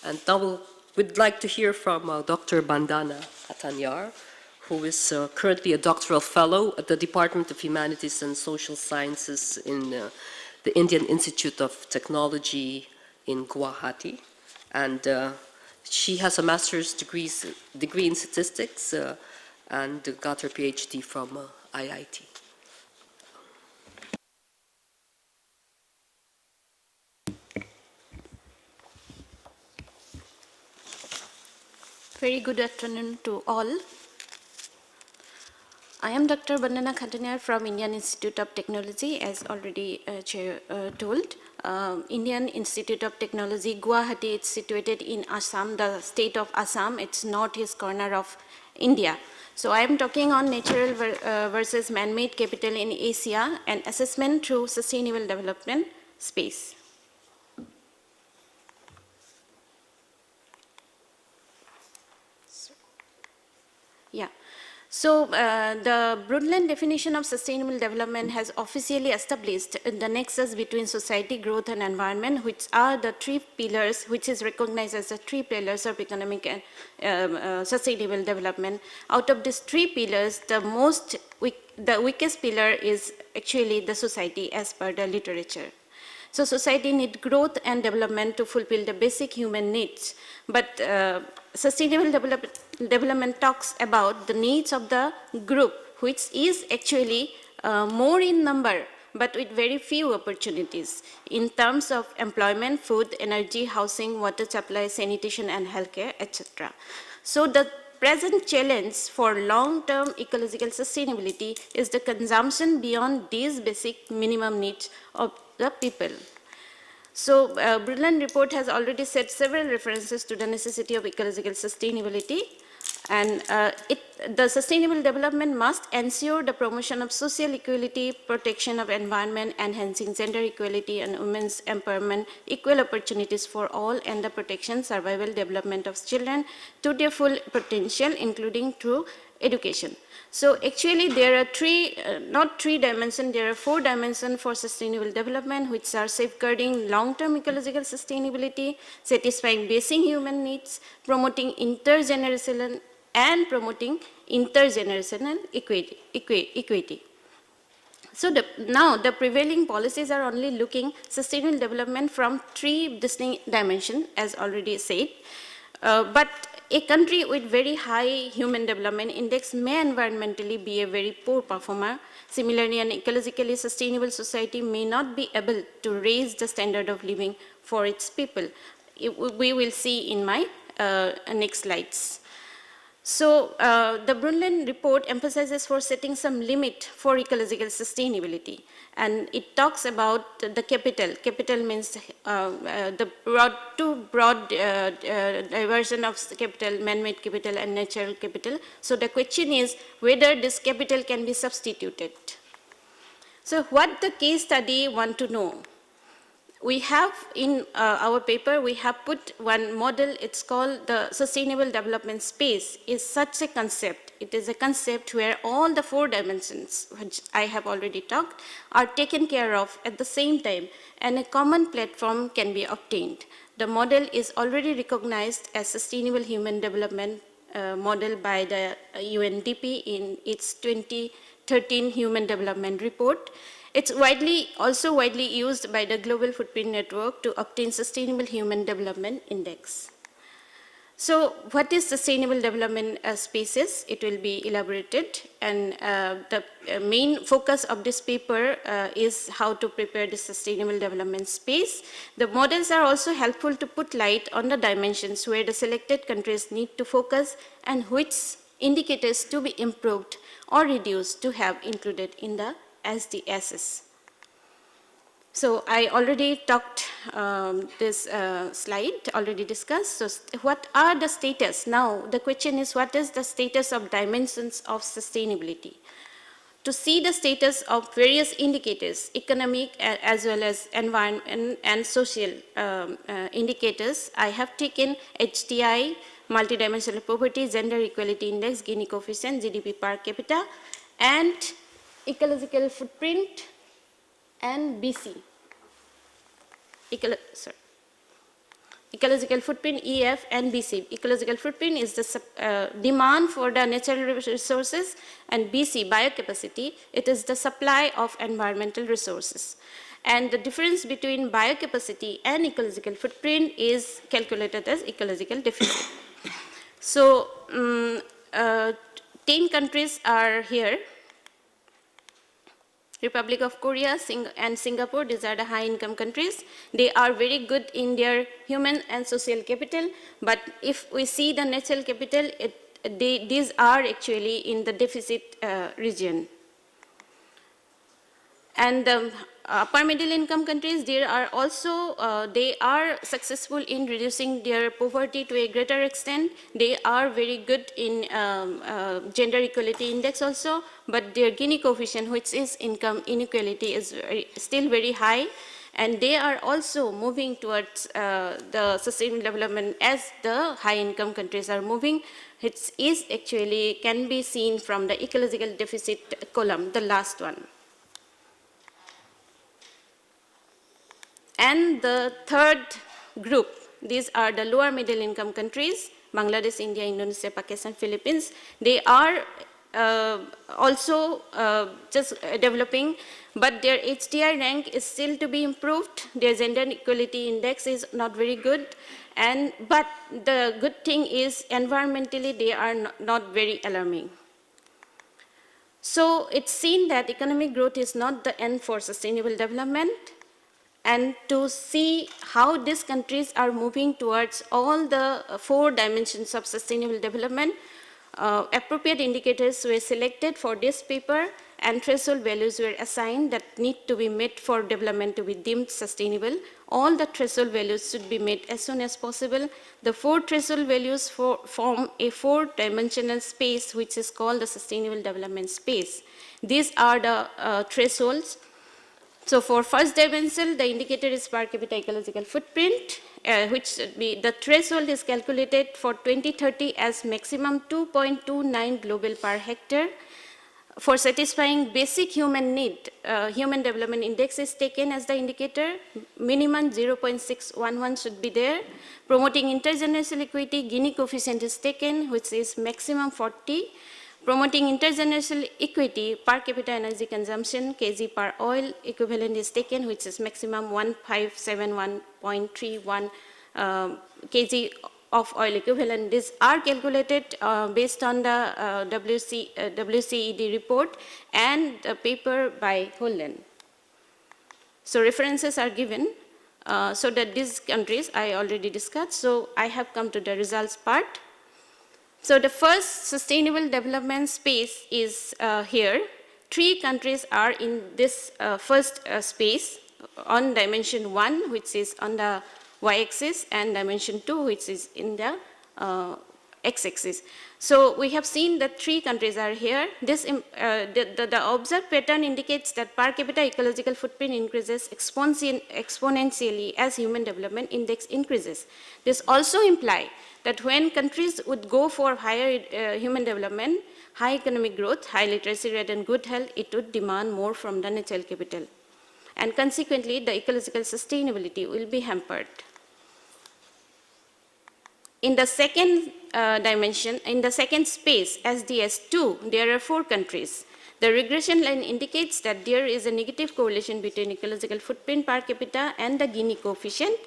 Speaker 16: And now we'd like to hear from Dr. Bandana Atanyar, who is currently a doctoral fellow at the Department of Humanities and Social Sciences in the Indian Institute of Technology in Guwahati. And she has a master's degree in statistics and got her PhD from IIT.
Speaker 18: Very good afternoon to all. I am Dr. Bandana Atanyar from Indian Institute of Technology, as already told. Indian Institute of Technology, Guwahati, it's situated in Assam, the state of Assam. It's northeast corner of India. So I am talking on natural versus man-made capital in Asia and assessment through sustainable development space. Yeah. So the Brundtland definition of sustainable development has officially established the nexus between society, growth, and environment, which are the three pillars, which is recognized as the three pillars of economic and sustainable development. Out of these three pillars, the weakest pillar is actually the society, as per the literature. So society needs growth and development to fulfill the basic human needs. But sustainable development talks about the needs of the group, which is actually more in number, but with very few opportunities in terms of employment, food, energy, housing, water supply, sanitation, and healthcare, etc. So the present challenge for long-term ecological sustainability is the consumption beyond these basic minimum needs of the people. So Brundtland report has already said several references to the necessity of ecological sustainability, and the sustainable development must ensure the promotion of social equality, protection of environment, enhancing gender equality and women's empowerment, equal opportunities for all, and the protection, survival, development of children to their full potential, including through education. So actually there are not three dimensions, there are 4 dimensions for sustainable development, which are safeguarding long-term ecological sustainability, satisfying basic human needs, promoting intergenerational and promoting intergenerational equity. So now the prevailing policies are only looking sustainable development from 3 distinct dimensions, as already said. But a country with very high human development index may environmentally be a very poor performer. Similarly, an ecologically sustainable society may not be able to raise the standard of living for its people. We will see in my next slides. So the Brundtland report emphasizes for setting some limit for ecological sustainability, and it talks about the capital. Capital means the two broad diversion of capital, man-made capital and natural capital. So the question is whether this capital can be substituted. So what the case study want to know? We have in our paper, we have put one model, it's called the sustainable development space. Is such a concept. It is a concept where all the 4 dimensions, which I have already talked, are taken care of at the same time, and a common platform can be obtained. The model is already recognized as sustainable human development model by the UNDP in its 2013 Human Development Report. It's also widely used by the Global Footprint Network to obtain Sustainable Human Development Index. So what is sustainable development spaces? It will be elaborated, and the main focus of this paper is how to prepare the sustainable development space. The models are also helpful to put light on the dimensions where the selected countries need to focus and which indicators to be improved or reduced to have included in the SDGs. So I already talked this slide, already discussed. So what are the status? Now the question is, what is the status of dimensions of sustainability? To see the status of various indicators, economic as well as environment and social indicators, I have taken HDI, multidimensional poverty, gender equality index, Gini coefficient, GDP per capita, and ecological footprint, and BC. Ecological footprint, EF and BC. Ecological footprint is the demand for the natural resources, and BC, biocapacity, it is the supply of environmental resources. And the difference between biocapacity and ecological footprint is calculated as ecological deficit. So 10 countries are here. Republic of Korea and Singapore, these are the high-income countries. They are very good in their human and social capital, but if we see the natural capital, these are actually in the deficit region. And upper middle income countries, they are also, they are successful in reducing their poverty to a greater extent. They are very good in gender equality index also, but their Gini coefficient, which is income inequality, is still very high. And they are also moving towards the sustainable development as the high income countries are moving. It is actually can be seen from the ecological deficit column, the last one. And the third group, these are the lower middle income countries, Bangladesh, India, Indonesia, Pakistan, Philippines. They are also just developing, but their HDI rank is still to be improved. Their gender equality index is not very good. But the good thing is environmentally they are not very alarming. So it's seen that economic growth is not the end for sustainable development. And to see how these countries are moving towards all the 4 dimensions of sustainable development, appropriate indicators were selected for this paper and threshold values were assigned that need to be met for development to be deemed sustainable. All the threshold values should be met as soon as possible. The 4 threshold values form a 4-dimensional space which is called the sustainable development space. These are the thresholds. So for first dimension, the indicator is per capita ecological footprint, which should be, the threshold is calculated for 2030 as maximum 2.29 global per hectare. For satisfying basic human need, human development index is taken as the indicator. Minimum 0.611 should be there. Promoting intergenerational equity, Gini coefficient is taken, which is maximum 40. Promoting intergenerational equity, per capita energy consumption, kg per oil equivalent is taken, which is maximum 1571.31 kg of oil equivalent. These are calculated based on the WCED report and the paper by Holland. So references are given so that these countries I already discussed. So I have come to the results part. So the first sustainable development space is here. 3 countries are in this first space on dimension 1, which is on the y-axis, and dimension 2, which is in the x-axis. So we have seen that 3 countries are here. This, the observed pattern indicates that per capita ecological footprint increases exponentially as human development index increases. This also implies that when countries would go for higher human development, high economic growth, high literacy rate and good health, it would demand more from the natural capital. And consequently, the ecological sustainability will be hampered. In the second dimension, in the second space, SDS2, there are 4 countries. The regression line indicates that there is a negative correlation between ecological footprint per capita and the Gini coefficient.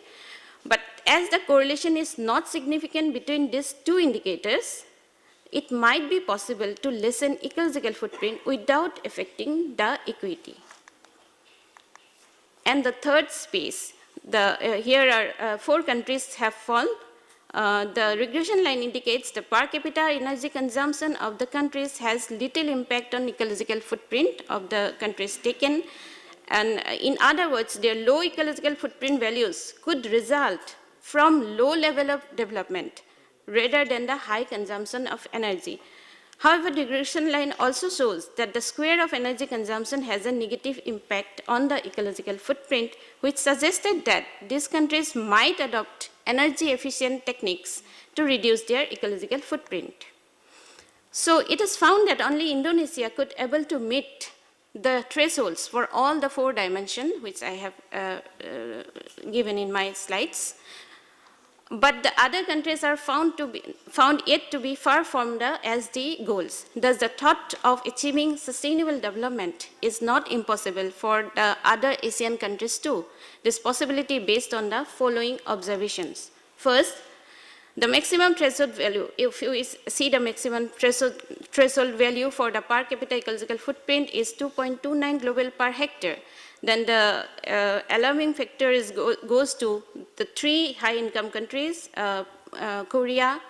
Speaker 18: But as the correlation is not significant between these 2 indicators, it might be possible to lessen ecological footprint without affecting the equity. And the third space, here are 4 countries have fallen. The regression line indicates the per capita energy consumption of the countries has little impact on ecological footprint of the countries taken. And in other words, their low ecological footprint values could result from low level of development rather than the high consumption of energy. However, the regression line also shows that the square of energy consumption has a negative impact on the ecological footprint, which suggested that these countries might adopt energy efficient techniques to reduce their ecological footprint. So it is found that only Indonesia could able to meet the thresholds for all the 4 dimensions, which I have given in my slides. But the other countries are found yet to be far from the SD goals. Thus, the thought of achieving sustainable development is not impossible for the other Asian countries too. This possibility based on the following observations. First, the maximum threshold value, if you see the maximum threshold value for the per capita ecological footprint is 2.29 global per hectare, then the alarming factor goes to the 3 high-income countries, Korea,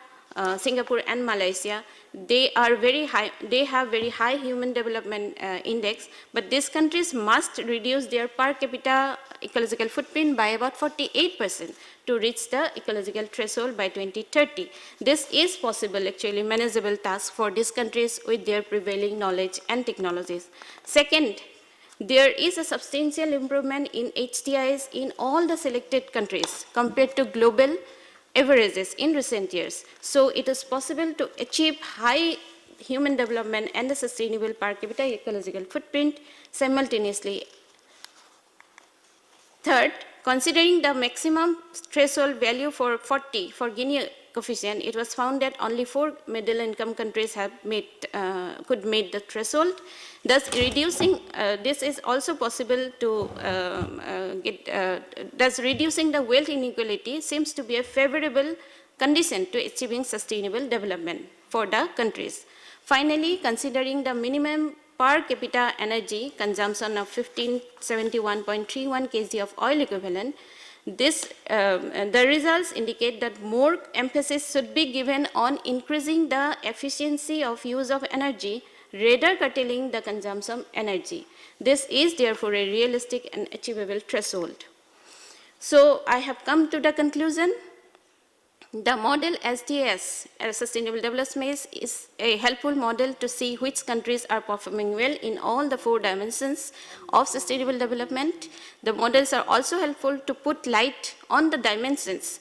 Speaker 18: Singapore, and Malaysia. They are very high. They have very high human development index, but these countries must reduce their per capita ecological footprint by about 48% to reach the ecological threshold by 2030. This is possible, actually manageable task for these countries with their prevailing knowledge and technologies. Second, there is a substantial improvement in HDIs in all the selected countries compared to global averages in recent years. So it is possible to achieve high human development and the sustainable per capita ecological footprint simultaneously. Third, considering the maximum threshold value for 40 for Gini coefficient, it was found that only 4 middle income countries have could meet the threshold. Thus, reducing this is also possible to thus reducing the wealth inequality seems to be a favorable condition to achieving sustainable development for the countries. Finally, considering the minimum per capita energy consumption of 1571.31 kg of oil equivalent, the results indicate that more emphasis should be given on increasing the efficiency of use of energy rather curtailing the consumption of energy. This is therefore a realistic and achievable threshold. So I have come to the conclusion. The model SDS, Sustainable Development, is a helpful model to see which countries are performing well in all the 4 dimensions of sustainable development. The models are also helpful to put light on the dimensions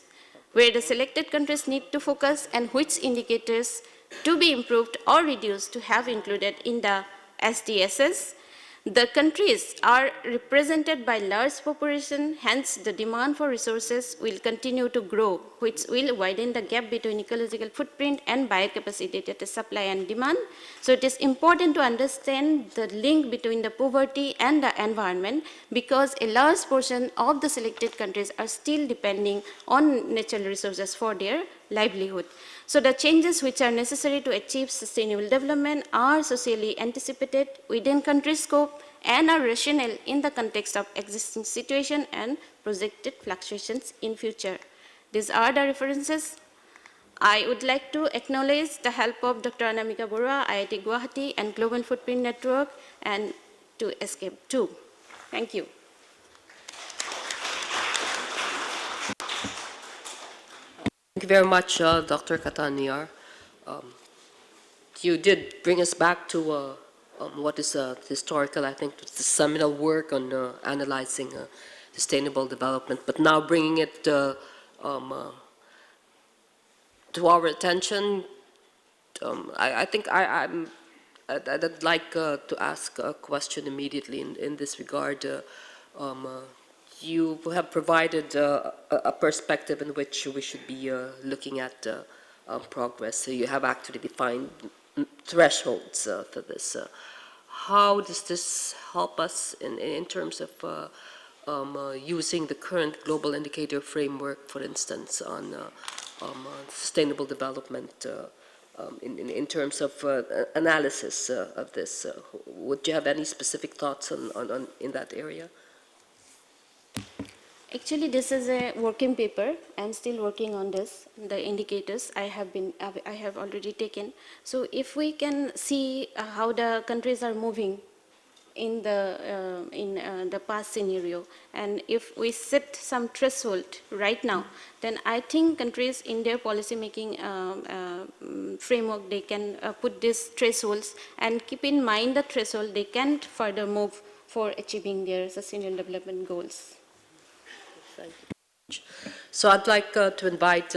Speaker 18: where the selected countries need to focus and which indicators to be improved or reduced to have included in the SDSs. The countries are represented by large population, hence the demand for resources will continue to grow, which will widen the gap between ecological footprint and biocapacity, that is supply and demand. So it is important to understand the link between the poverty and the environment because a large portion of the selected countries are still depending on natural resources for their livelihood. So the changes which are necessary to achieve sustainable development are socially anticipated within country scope and are rational in the context of existing situation and projected fluctuations in future. These are the references. I would like to acknowledge the help of Dr. Anamika Borua, IIT Guwahati, and Global Footprint Network, and to ESCAP too. Thank you.
Speaker 16: Thank you very much, Dr. Kataniar. You did bring us back to what is historical, I think, the seminal work on analyzing sustainable development, but now bringing it to our attention. I think I'd like to ask a question immediately in this regard. you have provided a perspective in which we should be looking at progress. So you have actually defined thresholds for this. How does this help us in terms of using the current global indicator framework, for instance, on sustainable development in terms of analysis of this? Would you have any specific thoughts on in that area?
Speaker 18: Actually, this is a working paper. I'm still working on this. The indicators I have already taken. So if we can see how the countries are moving in the past scenario, and if we set some threshold right now, then I think countries in their policy making framework, they can put these thresholds and keep in mind the threshold, they can further move for achieving their sustainable development goals.
Speaker 16: Thank you. So I'd like to invite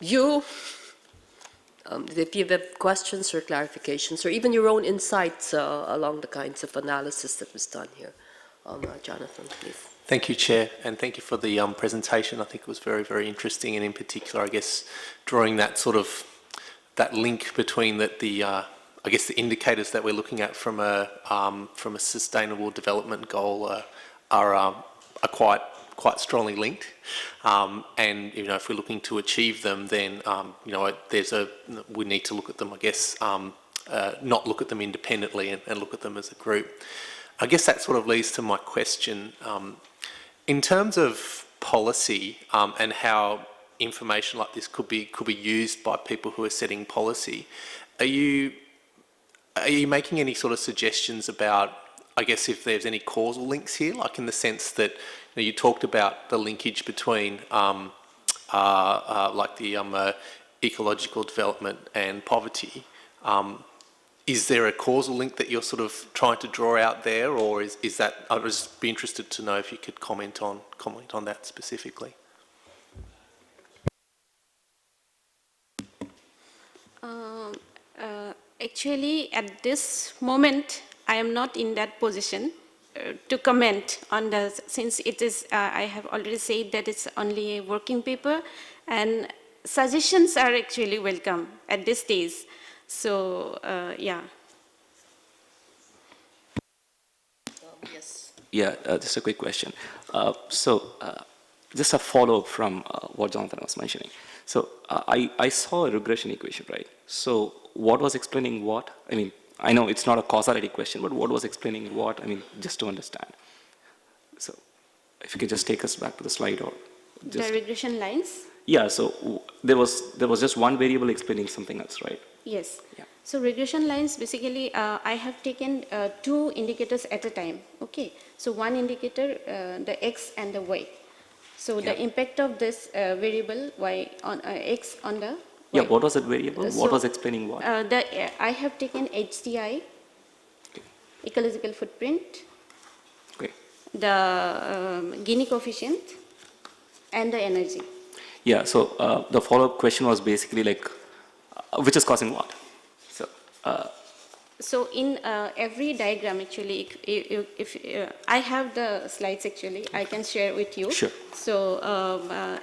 Speaker 16: you, if you have questions or clarifications, or even your own insights along the kinds of analysis that was done here. Jonathan, please.
Speaker 11: Thank you, Chair, and thank you for the presentation. I think it was very, very interesting, and in particular, I guess, drawing that sort of, that link between I guess the indicators that we're looking at from a sustainable development goal are quite strongly linked. And if we're looking to achieve them, then we need to look at them, I guess, not look at them independently and look at them as a group. I guess that sort of leads to my question. In terms of policy and how information like this could be used by people who are setting policy, are you making any sort of suggestions about, I guess, if there's any causal links here, like in the sense that you talked about the linkage between like the ecological development and poverty. Is there a causal link that you're sort of trying to draw out there, or is that? I'd just be interested to know if you could comment on that specifically.
Speaker 18: Actually, at this moment, I am not in that position to comment on the, since it is, I have already said that it's only a working paper, and suggestions are actually welcome at this stage. So, yeah.
Speaker 16: Yes.
Speaker 17: Yeah, just a quick question. Just a follow-up from what Jonathan was mentioning. So I saw a regression equation, right? So what was explaining what? I mean, I know it's not a causality question, but what was explaining what? I mean, just to understand. So if you could just take us back to the slide, or just...
Speaker 18: The regression lines?
Speaker 17: Yeah, so there was just one variable explaining something else, right?
Speaker 18: Yes.
Speaker 17: Yeah.
Speaker 18: So regression lines, basically, I have taken two indicators at a time. Okay. So one indicator, the X and the Y. So the impact of this variable Y on X on the Y.
Speaker 17: Yeah, what was that variable? What was explaining what?
Speaker 18: I have taken HDI, ecological footprint, the Gini coefficient, and the energy.
Speaker 17: Yeah, so the follow-up question was basically like, which is causing what?
Speaker 18: So in every diagram, actually, if I have the slides, actually, I can share with you.
Speaker 17: Sure.
Speaker 18: So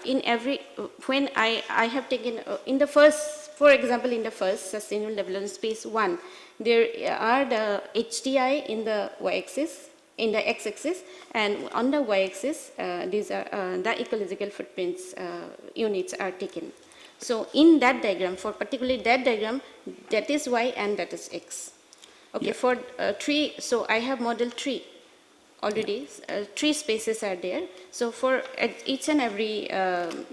Speaker 18: in every, when I have taken, in the first, for example, in the first Sustainable Development Space 1, there are the HDI in the y-axis, in the x-axis, and on the y-axis, these are the ecological footprints units are taken. So in that diagram, for particularly that diagram, that is y and that is x. Okay, yeah. For tree, so I have modeled tree already. Tree spaces are there. So for each and every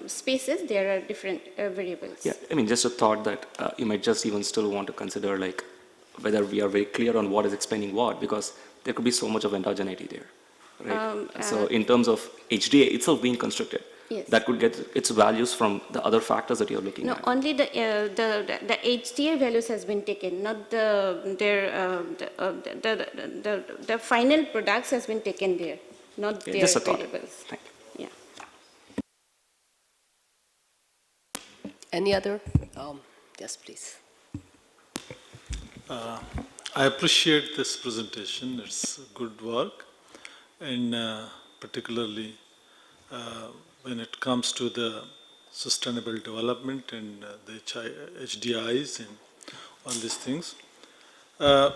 Speaker 18: spaces, there are different variables.
Speaker 17: Yeah, I mean, just a thought that you might just even still want to consider like whether we are very clear on what is explaining what, because there could be so much of endogeneity there, right? So in terms of HDA itself being constructed, yes, that could get its values from the other factors that you're looking at.
Speaker 18: No, only the HDA values has been taken, not the final products has been taken there, not their
Speaker 17: just a
Speaker 18: variables.
Speaker 17: Thank you.
Speaker 18: Yeah.
Speaker 16: Any other? Yes, please.
Speaker 2: I appreciate this presentation. It's good work, and particularly when it comes to the sustainable development and the HDIs and all these things. The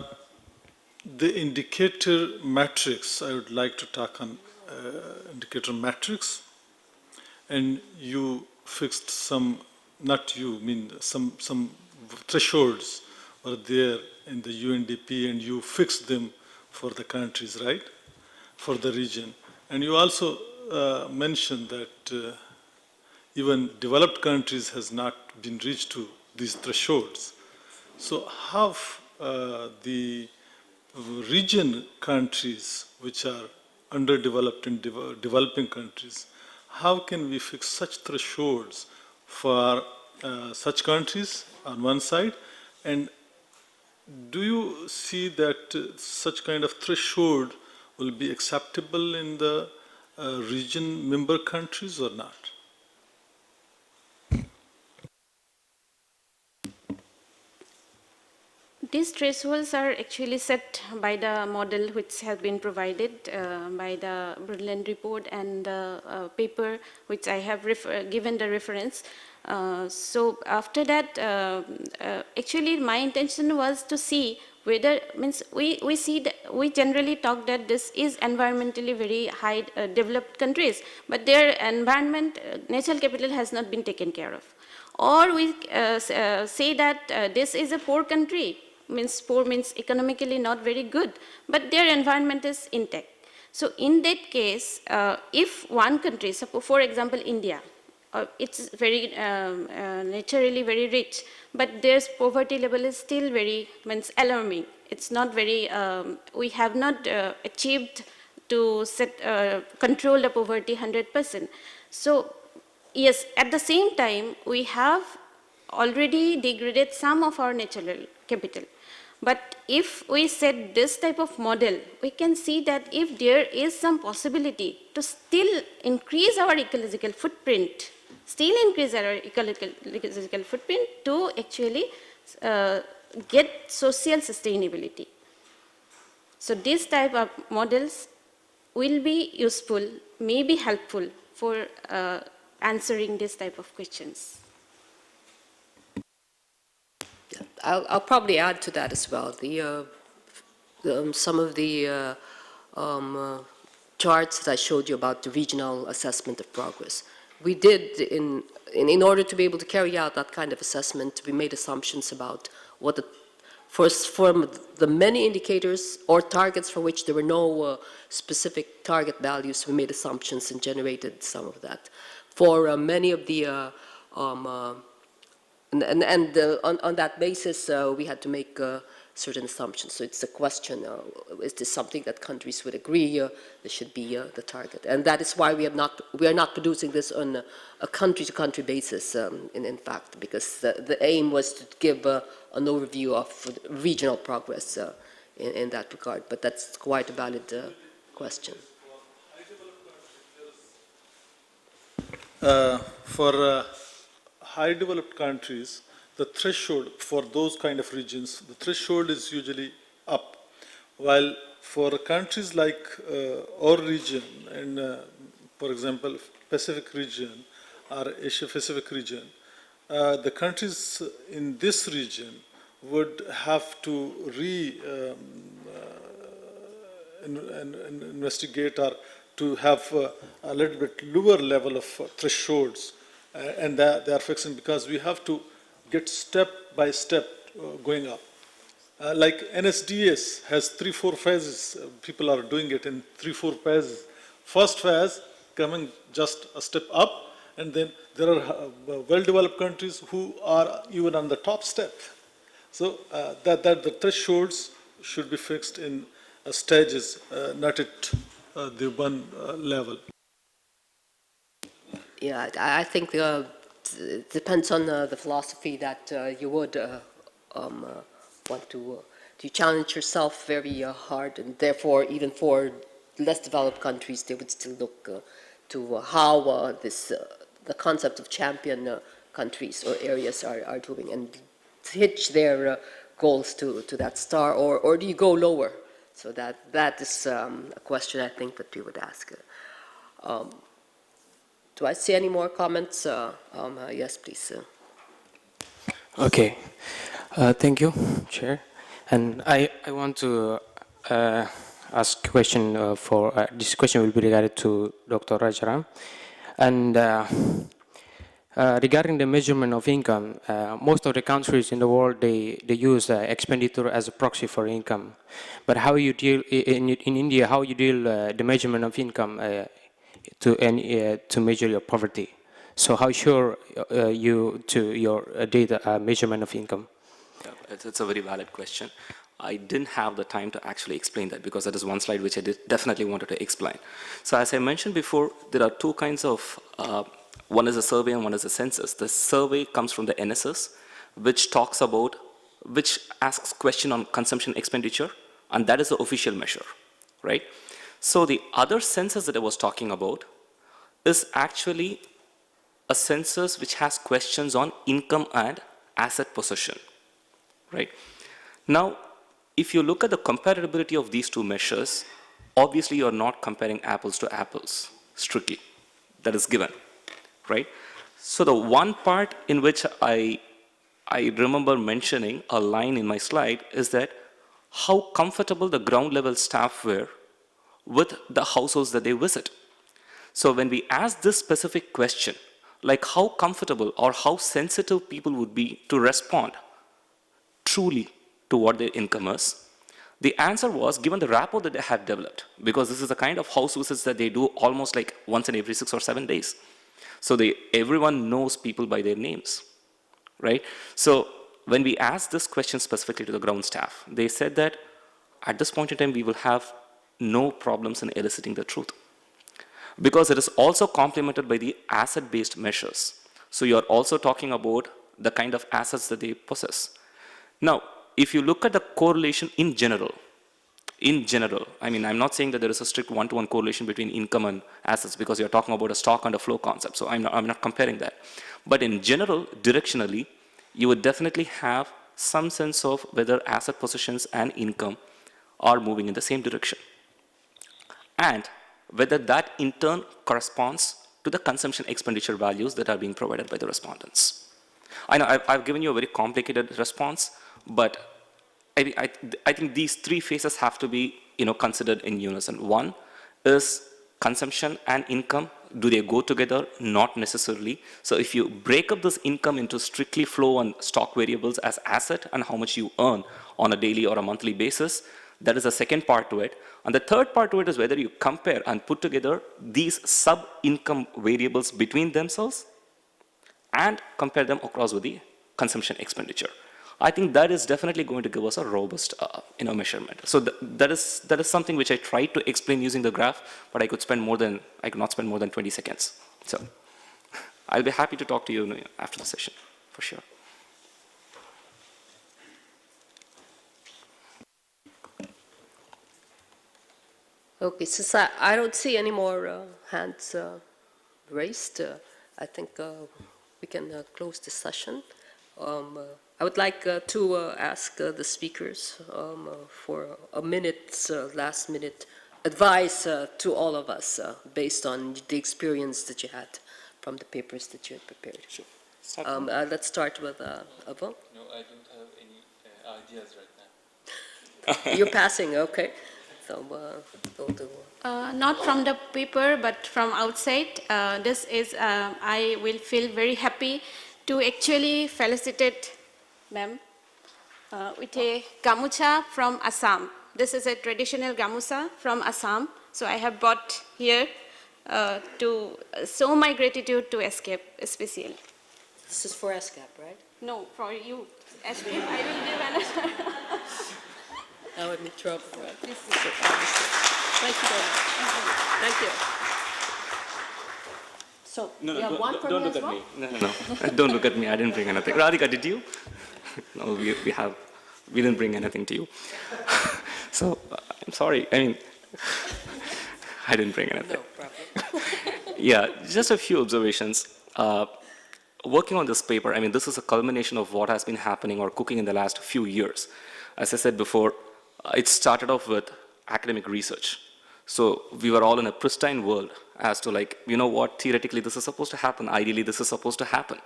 Speaker 2: indicator matrix, I would like to talk on indicator matrix, and you fixed some, not you, I mean some thresholds were there in the UNDP, and you fixed them for the countries, right? For the region. And you also mentioned that even developed countries has not been reached to these thresholds. So how the region countries, which are underdeveloped and developing countries, how can we fix such thresholds for such countries on one side, and do you see that such kind of threshold will be acceptable in the region member countries or not?
Speaker 18: These thresholds are actually set by the model which has been provided by the Brundtland report and the paper which I have given the reference. So after that, actually my intention was to see whether, means we generally talk that this is environmentally very high developed countries, but their environment, natural capital has not been taken care of. Or we say that this is a poor country, means poor means economically not very good, but their environment is intact. So in that case, if one country, suppose for example India, it's very naturally very rich, but their poverty level is still very, means alarming. It's not very, we have not achieved to control the poverty 100%. So yes, at the same time, we have already degraded some of our natural capital. But if we set this type of model, we can see that if there is some possibility to still increase our ecological footprint, to actually get social sustainability. So this type of models will be useful, may be helpful for answering this type of questions.
Speaker 16: I'll probably add to that as well. Some of the charts that I showed you about the regional assessment of progress. We did, in order to be able to carry out that kind of assessment, we made assumptions about what for the many indicators or targets for which there were no specific target values, we made assumptions and generated some of that. For many of the, on that basis, we had to make certain assumptions. So it's a question, is this something that countries would agree this should be the target? And that is why we are not producing this on a country-to-country basis, in fact, because the aim was to give an overview of regional progress in that regard. But that's quite a valid question.
Speaker 2: For high developed countries, the threshold for those kind of regions, the threshold is usually up. While for countries like our region, and for example, Pacific region or Asia Pacific region, the countries in this region would have to investigate or to have a little bit lower level of thresholds, and they are fixing, because we have to get step by step going up. Like NSDS has 3-4 phases. People are doing it in 3-4 phases. First phase coming just a step up, and then there are well-developed countries who are even on the top step. So that the thresholds should be fixed in stages, not at the one level.
Speaker 16: Yeah, I think it depends on the philosophy that you would want to challenge yourself very hard, and therefore even for less developed countries, they would still look to how the concept of champion countries or areas are doing, and hitch their goals to that star, or do you go lower? So that is a question I think that we would ask. Do I see any more comments? Yes, please.
Speaker 19: Okay. Thank you, Chair. And I want to ask a question this question will be regarded to Dr. Rajaram. And regarding the measurement of income, most of the countries in the world, they use expenditure as a proxy for income. But how you deal, in India, how you deal the measurement of income to measure your poverty? So how sure your data measurement of income?
Speaker 17: Yeah, it's a very valid question. I didn't have the time to actually explain that because that is one slide which I definitely wanted to explain. So as I mentioned before, there are two kinds of, one is a survey and one is a census. The survey comes from the NSS, which asks question on consumption expenditure, and that is the official measure, right? So the other census that I was talking about is actually a census which has questions on income and asset possession, right? Now, if you look at the comparability of these two measures, obviously you're not comparing apples to apples, strictly. That is given, right? So the one part in which I remember mentioning a line in my slide is that how comfortable the ground level staff were with the households that they visit. So when we ask this specific question, like how comfortable or how sensitive people would be to respond truly to what their income is, the answer was, given the rapport that they had developed, because this is the kind of house visits that they do almost like once in every 6 or 7 days. So everyone knows people by their names, right? So when we asked this question specifically to the ground staff, they said that at this point in time, we will have no problems in eliciting the truth, because it is also complemented by the asset-based measures. So you're also talking about the kind of assets that they possess. Now, if you look at the correlation in general, I mean, I'm not saying that there is a strict one-to-one correlation between income and assets, because you're talking about a stock and a flow concept, so I'm not comparing that. But in general, directionally, you would definitely have some sense of whether asset possessions and income are moving in the same direction, and whether that in turn corresponds to the consumption expenditure values that are being provided by the respondents. I know I've given you a very complicated response, but I think these three phases have to be considered in unison. One is consumption and income. Do they go together? Not necessarily. So if you break up this income into strictly flow and stock variables as asset and how much you earn on a daily or a monthly basis, that is the second part to it. And the third part to it is whether you compare and put together these sub-income variables between themselves and compare them across with the consumption expenditure. I think that is definitely going to give us a robust measurement. So that is something which I tried to explain using the graph, but I could not spend more than 20 seconds. So I'll be happy to talk to you after the session, for sure.
Speaker 16: Okay, since I don't see any more hands raised, I think we can close this session. I would like to ask the speakers for a minute's last-minute advice to all of us based on the experience that you had from the papers that you had prepared.
Speaker 17: Sure.
Speaker 16: Let's start with Avo.
Speaker 12: No, I don't have any ideas right now.
Speaker 16: You're passing, okay. So,
Speaker 18: Not from the paper, but from outside. I will feel very happy to actually felicitate ma'am with a gamucha from Assam. This is a traditional gamucha from Assam. So I have brought here to show my gratitude to ESCAP especially.
Speaker 16: This is for ESCAP, right?
Speaker 18: No, for you. ESCAP, I will give another.
Speaker 16: Now I'm in trouble. Thank you very much. Thank you. So,
Speaker 17: No,
Speaker 16: you have one for
Speaker 17: don't
Speaker 16: me
Speaker 17: look
Speaker 16: as
Speaker 17: at
Speaker 16: well?
Speaker 17: me. No. Don't look at me. I didn't bring anything. Radhika, did you? No, we didn't bring anything to you. So, I'm sorry. I mean, I didn't bring anything.
Speaker 16: No problem.
Speaker 17: Yeah, just a few observations. working on this paper, I mean, this is a culmination of what has been happening or cooking in the last few years. As I said before, it started off with academic research. So we were all in a pristine world as to like, you know what, theoretically this is supposed to happen, ideally this is supposed to happen.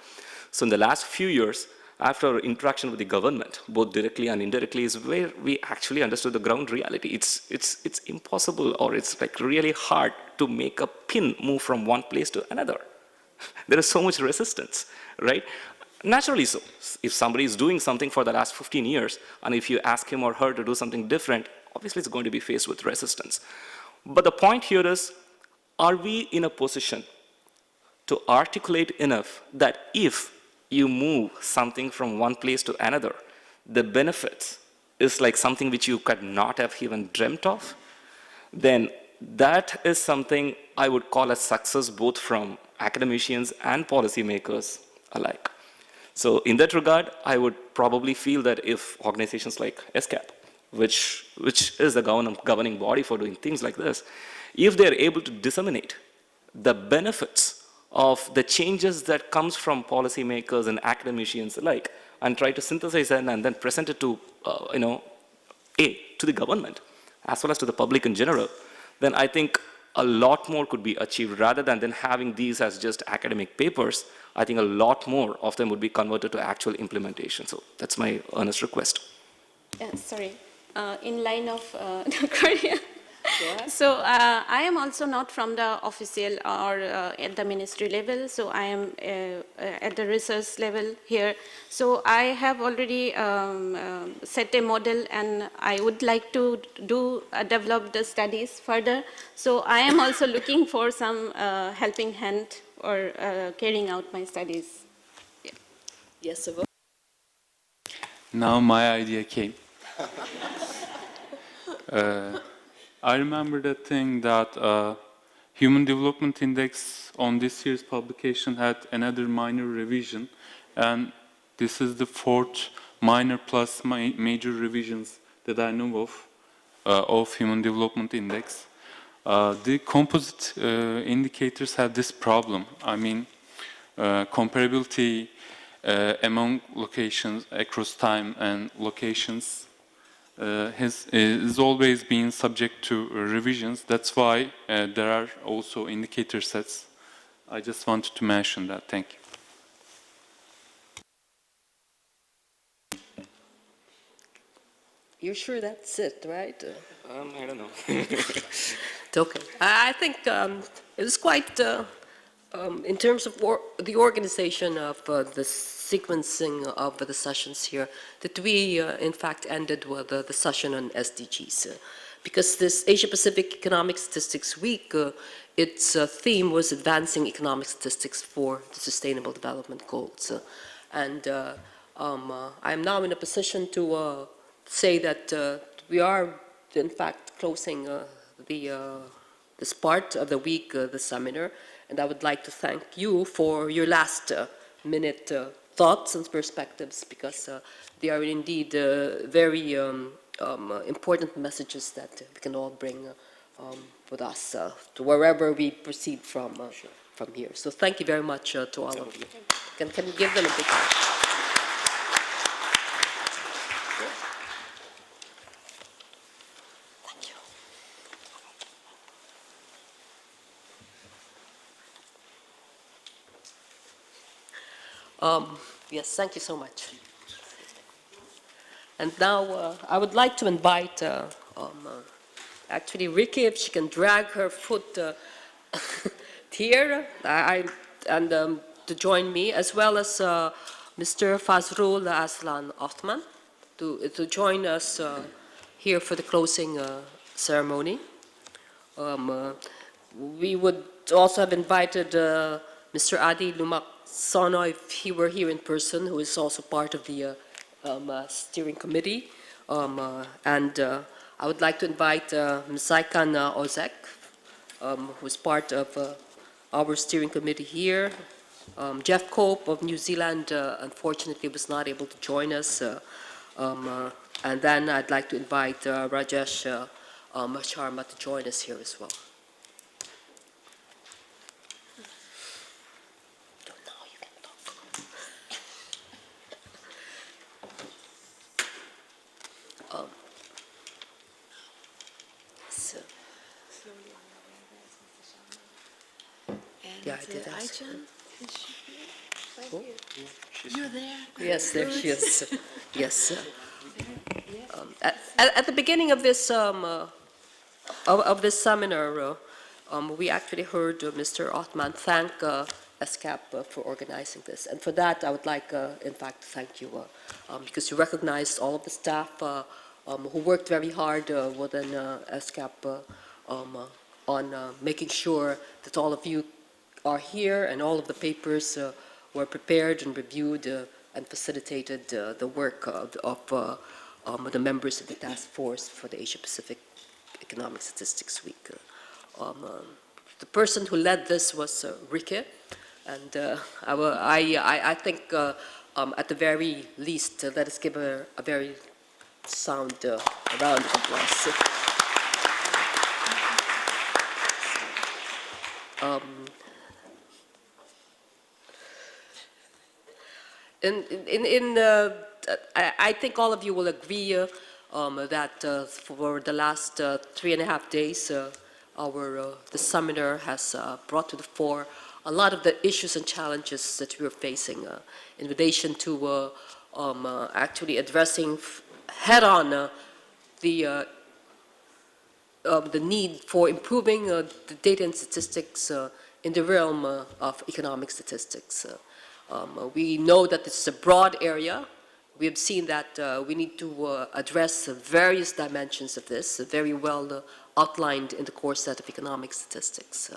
Speaker 17: So in the last few years, after our interaction with the government, both directly and indirectly, is where we actually understood the ground reality. It's impossible, or it's like really hard to make a pin move from one place to another. There is so much resistance, right? Naturally so. If somebody is doing something for the last 15 years, and if you ask him or her to do something different, obviously it's going to be faced with resistance. But the point here is, are we in a position to articulate enough that if you move something from one place to another, the benefits is like something which you could not have even dreamt of, then that is something I would call a success both from academicians and policymakers alike. So in that regard, I would probably feel that if organizations like ESCAP, which is the governing body for doing things like this, if they're able to disseminate the benefits of the changes that comes from policymakers and academicians alike, and try to synthesize that and then present it to, to the government, as well as to the public in general, then I think a lot more could be achieved. Rather than then having these as just academic papers, I think a lot more of them would be converted to actual implementation. So that's my earnest request.
Speaker 18: Yeah, sorry. In line of Korea. So I am also not from the official or at the ministry level, so I am at the research level here. So I have already set a model, and I would like to develop the studies further. So I am also looking for some helping hand or carrying out my studies. Yeah.
Speaker 16: Yes, sir.
Speaker 12: Now my idea came. I remember the thing that Human Development Index on this year's publication had another minor revision, and this is the fourth minor plus major revisions that I know of Human Development Index. The composite indicators have this problem. I mean, comparability among locations across time and locations is always being subject to revisions. That's why there are also indicator sets. I just wanted to mention that. Thank you.
Speaker 16: You're sure that's it, right?
Speaker 17: I don't know.
Speaker 16: It's okay. I think it was quite, in terms of the organization of the sequencing of the sessions here, that we, in fact, ended with the session on SDGs. Because this Asia-Pacific Economic Statistics Week, its theme was advancing economic statistics for the Sustainable Development Goals. And I am now in a position to say that we are, in fact, closing this part of the week, the seminar, and I would like to thank you for your last minute thoughts and perspectives, because they are indeed very important messages that we can all bring with us to wherever we proceed from here. So thank you very much to all of you. Can you give them a big hand? Yes, thank you so much. And now I would like to invite actually Ricky, if she can drag her foot here, and to join me, as well as Mr. Fazrul Aslan Othman to join us here for the closing ceremony. We would also have invited Mr. Adi Lumak Sono, if he were here in person, who is also part of the steering committee. And I would like to invite Msaikan Ozek, who is part of our steering committee here. Jeff Cope of New Zealand, unfortunately, was not able to join us. And then I'd like to invite Rajesh Sharma to join us here as well. Yeah, I did ask. Oh.
Speaker 1: You're there.
Speaker 16: Yes, there she is. Yes. At the beginning of this seminar, we actually heard Mr. Othman thank ESCAP for organizing this, and for that I would like, in fact, to thank you because you recognized all of the staff who worked very hard within ESCAP on making sure that all of you are here and all of the papers were prepared and reviewed and facilitated the work of the members of the task force for the Asia Pacific Economic Statistics Week. The person who led this was Rike, and I think at the very least, let us give her a very sound round of applause. I think all of you will agree that for the last 3.5 days, the seminar has brought to the fore a lot of the issues and challenges that we are facing in relation to actually addressing head-on the need for improving the data and statistics in the realm of economic statistics. We know that this is a broad area. We have seen that we need to address various dimensions of this, very well outlined in the core set of economic statistics.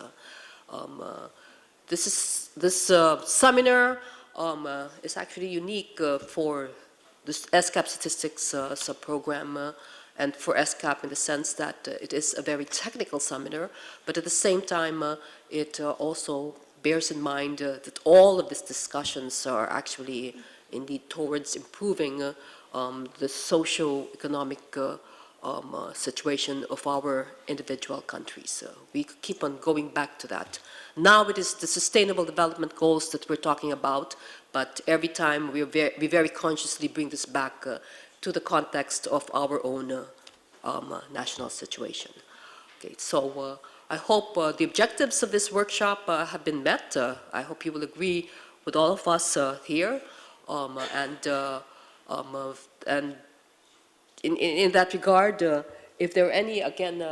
Speaker 16: This seminar is actually unique for this ESCAP statistics sub-program and for ESCAP in the sense that it is a very technical seminar, but at the same time it also bears in mind that all of these discussions are actually indeed towards improving the socio-economic situation of our individual countries. We keep on going back to that. Now it is the Sustainable Development Goals that we're talking about, but every time we very consciously bring this back to the context of our own national situation. Okay, so I hope the objectives of this workshop have been met. I hope you will agree with all of us here. And in that regard, if there are any, again,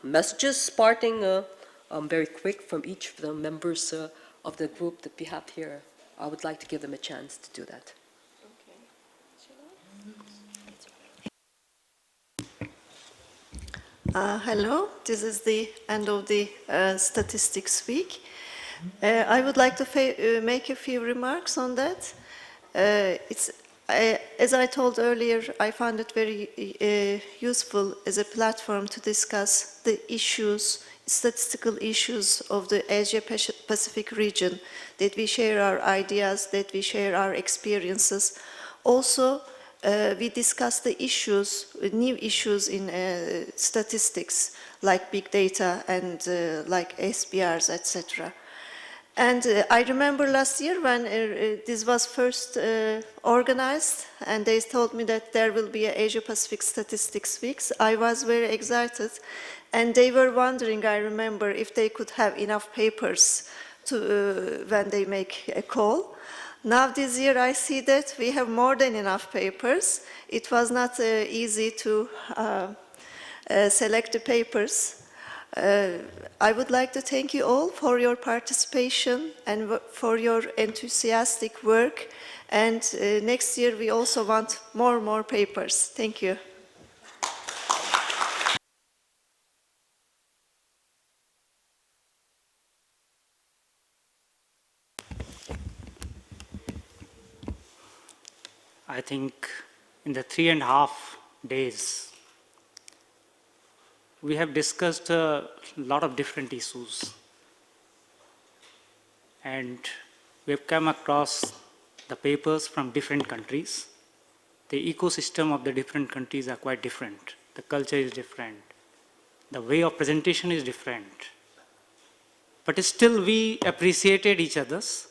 Speaker 16: messages parting very quick from each of the members of the group that we have here, I would like to give them a chance to do that.
Speaker 4: Hello, this is the end of the Statistics Week. I would like to make a few remarks on that. As I told earlier, I found it very useful as a platform to discuss the issues, statistical issues of the Asia-Pacific region, that we share our ideas, that we share our experiences. Also, we discuss the issues, new issues in statistics, like big data and like SBRs, etc. And I remember last year when this was first organized, and they told me that there will be an Asia-Pacific Statistics Weeks. I was very excited, and they were wondering, I remember, if they could have enough papers to, when they make a call. Now this year I see that we have more than enough papers. It was not easy to select the papers. I would like to thank you all for your participation and for your enthusiastic work. And next year we also want more papers. Thank you.
Speaker 20: I think in the 3.5 days, we have discussed a lot of different issues. And we have come across the papers from different countries. The ecosystem of the different countries are quite different. The culture is different. The way of presentation is different. But still we appreciated each other's.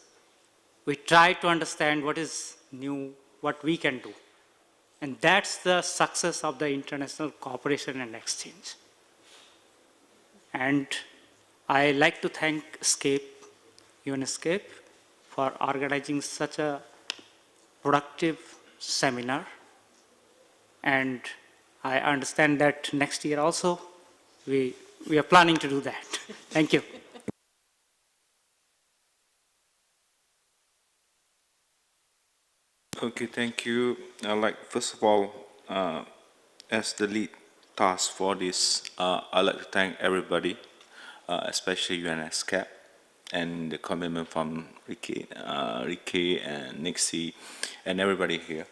Speaker 20: We tried to understand what is new, what we can do. And that's the success of the international cooperation and exchange. And I like to thank ESCAP UNCC for organizing such a productive seminar. And I understand that next year also we are planning to do that. Thank you.
Speaker 3: Okay, thank you. I'd like, first of all, as the lead task for this, I'd like to thank everybody, especially UNSCAP and the commitment from Ricky and Nixie and everybody here.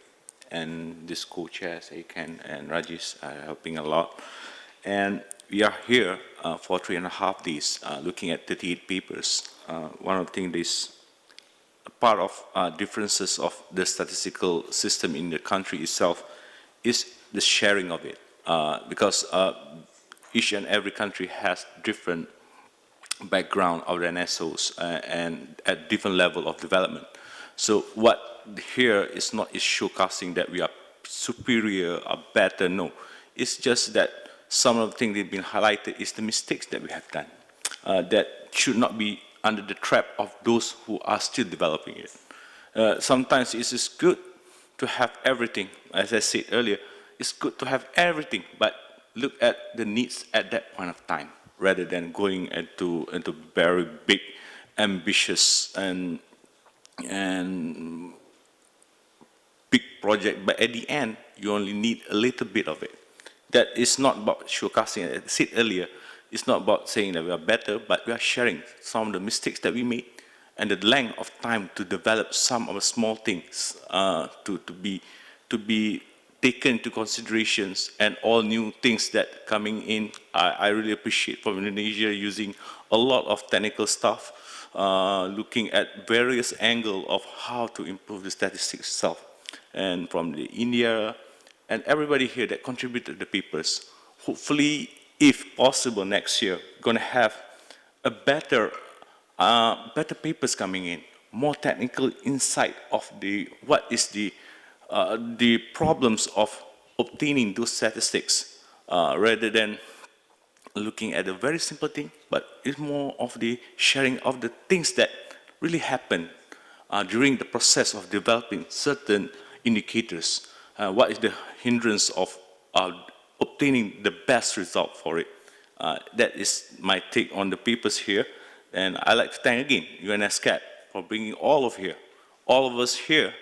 Speaker 3: And this co-chairs, Akan and Rajesh, are helping a lot. And we are here for 3.5 days looking at 38 papers. One of the things is part of differences of the statistical system in the country itself is the sharing of it, because each and every country has different background of the NSOs and at different level of development. So what here is not is showcasing that we are superior or better, no. It's just that some of the things that have been highlighted is the mistakes that we have done that should not be under the trap of those who are still developing it. Sometimes it is good to have everything. As I said earlier, it's good to have everything, but look at the needs at that point of time, rather than going into very big, ambitious and big project. But at the end, you only need a little bit of it. That is not about showcasing. As I said earlier, it's not about saying that we are better, but we are sharing some of the mistakes that we made and the length of time to develop some of the small things to be taken into considerations, and all new things that coming in. I really appreciate from Indonesia using a lot of technical stuff, looking at various angles of how to improve the statistics itself. And from the India and everybody here that contributed the papers, hopefully, if possible, next year, going to have a better papers coming in, more technical insight of what is the problems of obtaining those statistics, rather than looking at a very simple thing, but it's more of the sharing of the things that really happen during the process of developing certain indicators. What is the hindrance of obtaining the best result for it? That is my take on the papers here. And I'd like to thank again UNSCAP for bringing all of us here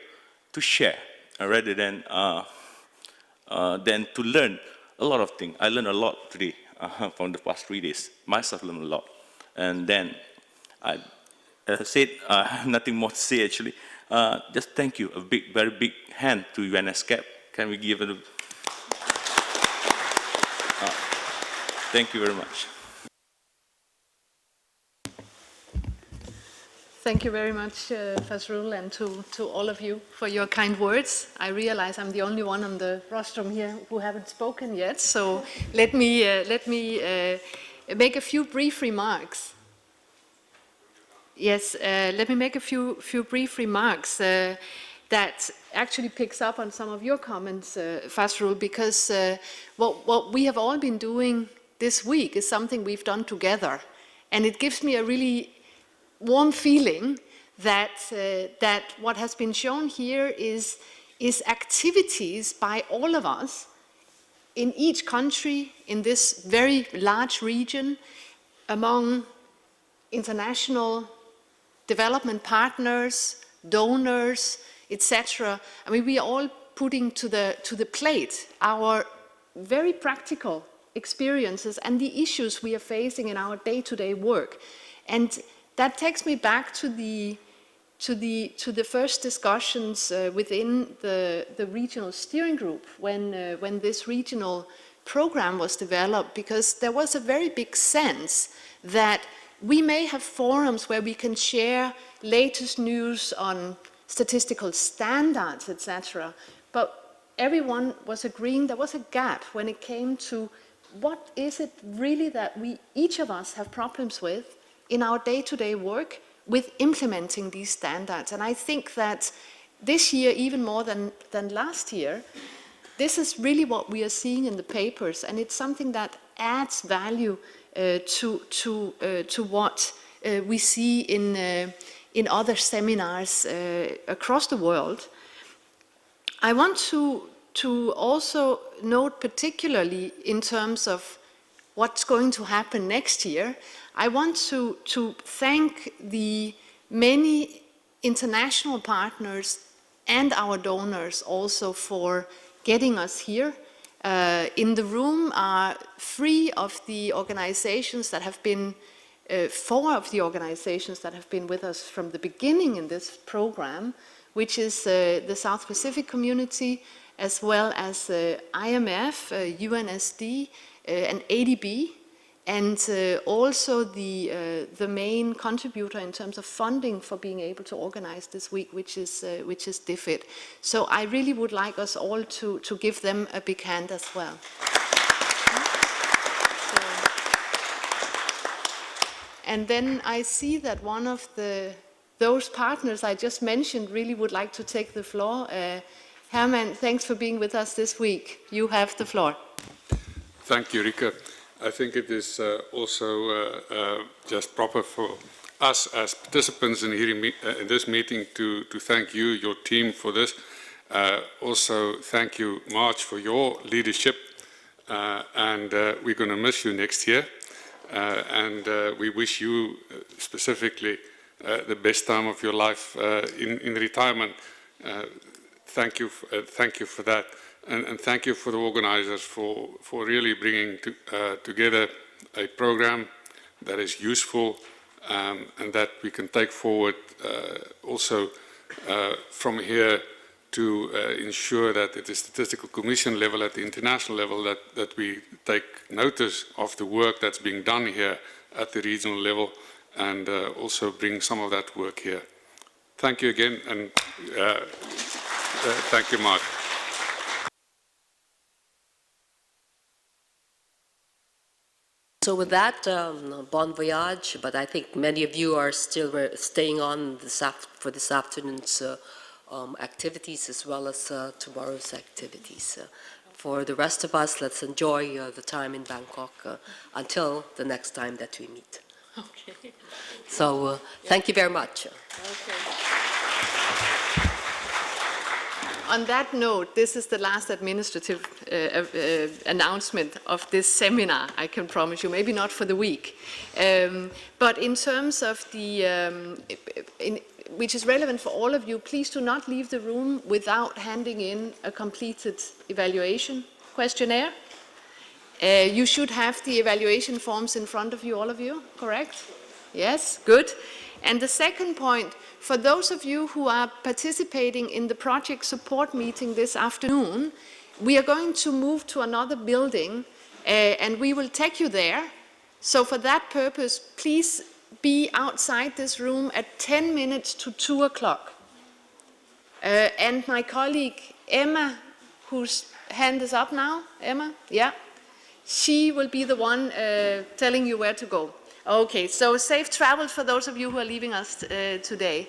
Speaker 3: to share, rather than to learn a lot of things. I learned a lot today from the past 3 days. Myself learned a lot. And then I said, I have nothing more to say actually. Just thank you, a very big hand to UNSCAP. Can we give it a... thank you very much.
Speaker 1: Thank you very much, Fazrul, and to all of you for your kind words. I realize I'm the only one on the rostrum here who haven't spoken yet, so let me make a few brief remarks. Yes, let me make a few brief remarks that actually picks up on some of your comments, Fazrul, because what we have all been doing this week is something we've done together, and it gives me a really warm feeling that that what has been shown here is activities by all of us in each country in this very large region, among international development partners, donors, etc. I mean, we are all putting to the plate our very practical experiences and the issues we are facing in our day-to-day work. And that takes me back to the first discussions within the regional steering group when this regional program was developed, because there was a very big sense that we may have forums where we can share latest news on statistical standards, etc. But everyone was agreeing there was a gap when it came to what is it really that each of us have problems with in our day-to-day work with implementing these standards. And I think that this year, even more than last year, this is really what we are seeing in the papers, and it's something that adds value to what we see in other seminars across the world. I want to also note particularly in terms of what's going to happen next year, I want to thank the many international partners and our donors also for getting us here. In the room are 3 of the organizations that have been, 4 of the organizations that have been with us from the beginning in this program, which is the South Pacific Community, as well as IMF, UNSD, and ADB, and also the main contributor in terms of funding for being able to organize this week, which is DFID. So I really would like us all to give them a big hand as well. And then I see that one of those partners I just mentioned really would like to take the floor. Herman, thanks for being with us this week. You have the floor.
Speaker 21: Thank you, Rika. I think it is also just proper for us as participants in, in this meeting to thank you, your team, for this. Also, thank you, March, for your leadership. And we're going to miss you next year. And we wish you specifically the best time of your life in retirement. Thank you for that. And thank you for the organizers for really bringing together a program that is useful and that we can take forward also from here to ensure that at the Statistical Commission level, at the international level, that we take notice of the work that's being done here at the regional level and also bring some of that work here. Thank you again, and thank you, Mark.
Speaker 16: So with that, bon voyage, but I think many of you are still staying on for this afternoon's activities as well as tomorrow's activities. For the rest of us, let's enjoy the time in Bangkok until the next time that we meet.
Speaker 1: Okay.
Speaker 16: So thank you very much.
Speaker 1: Okay. On that note, this is the last administrative announcement of this seminar, I can promise you, maybe not for the week. But in terms of the, which is relevant for all of you, please do not leave the room without handing in a completed evaluation questionnaire. You should have the evaluation forms in front of you, all of you, correct? Yes, good. And the second point, for those of you who are participating in the project support meeting this afternoon, we are going to move to another building and we will take you there. So for that purpose, please be outside this room at 10 minutes to 2 o'clock. And my colleague Emma, whose hand is up now, Emma, yeah, she will be the one telling you where to go. Okay, so safe travel for those of you who are leaving us today.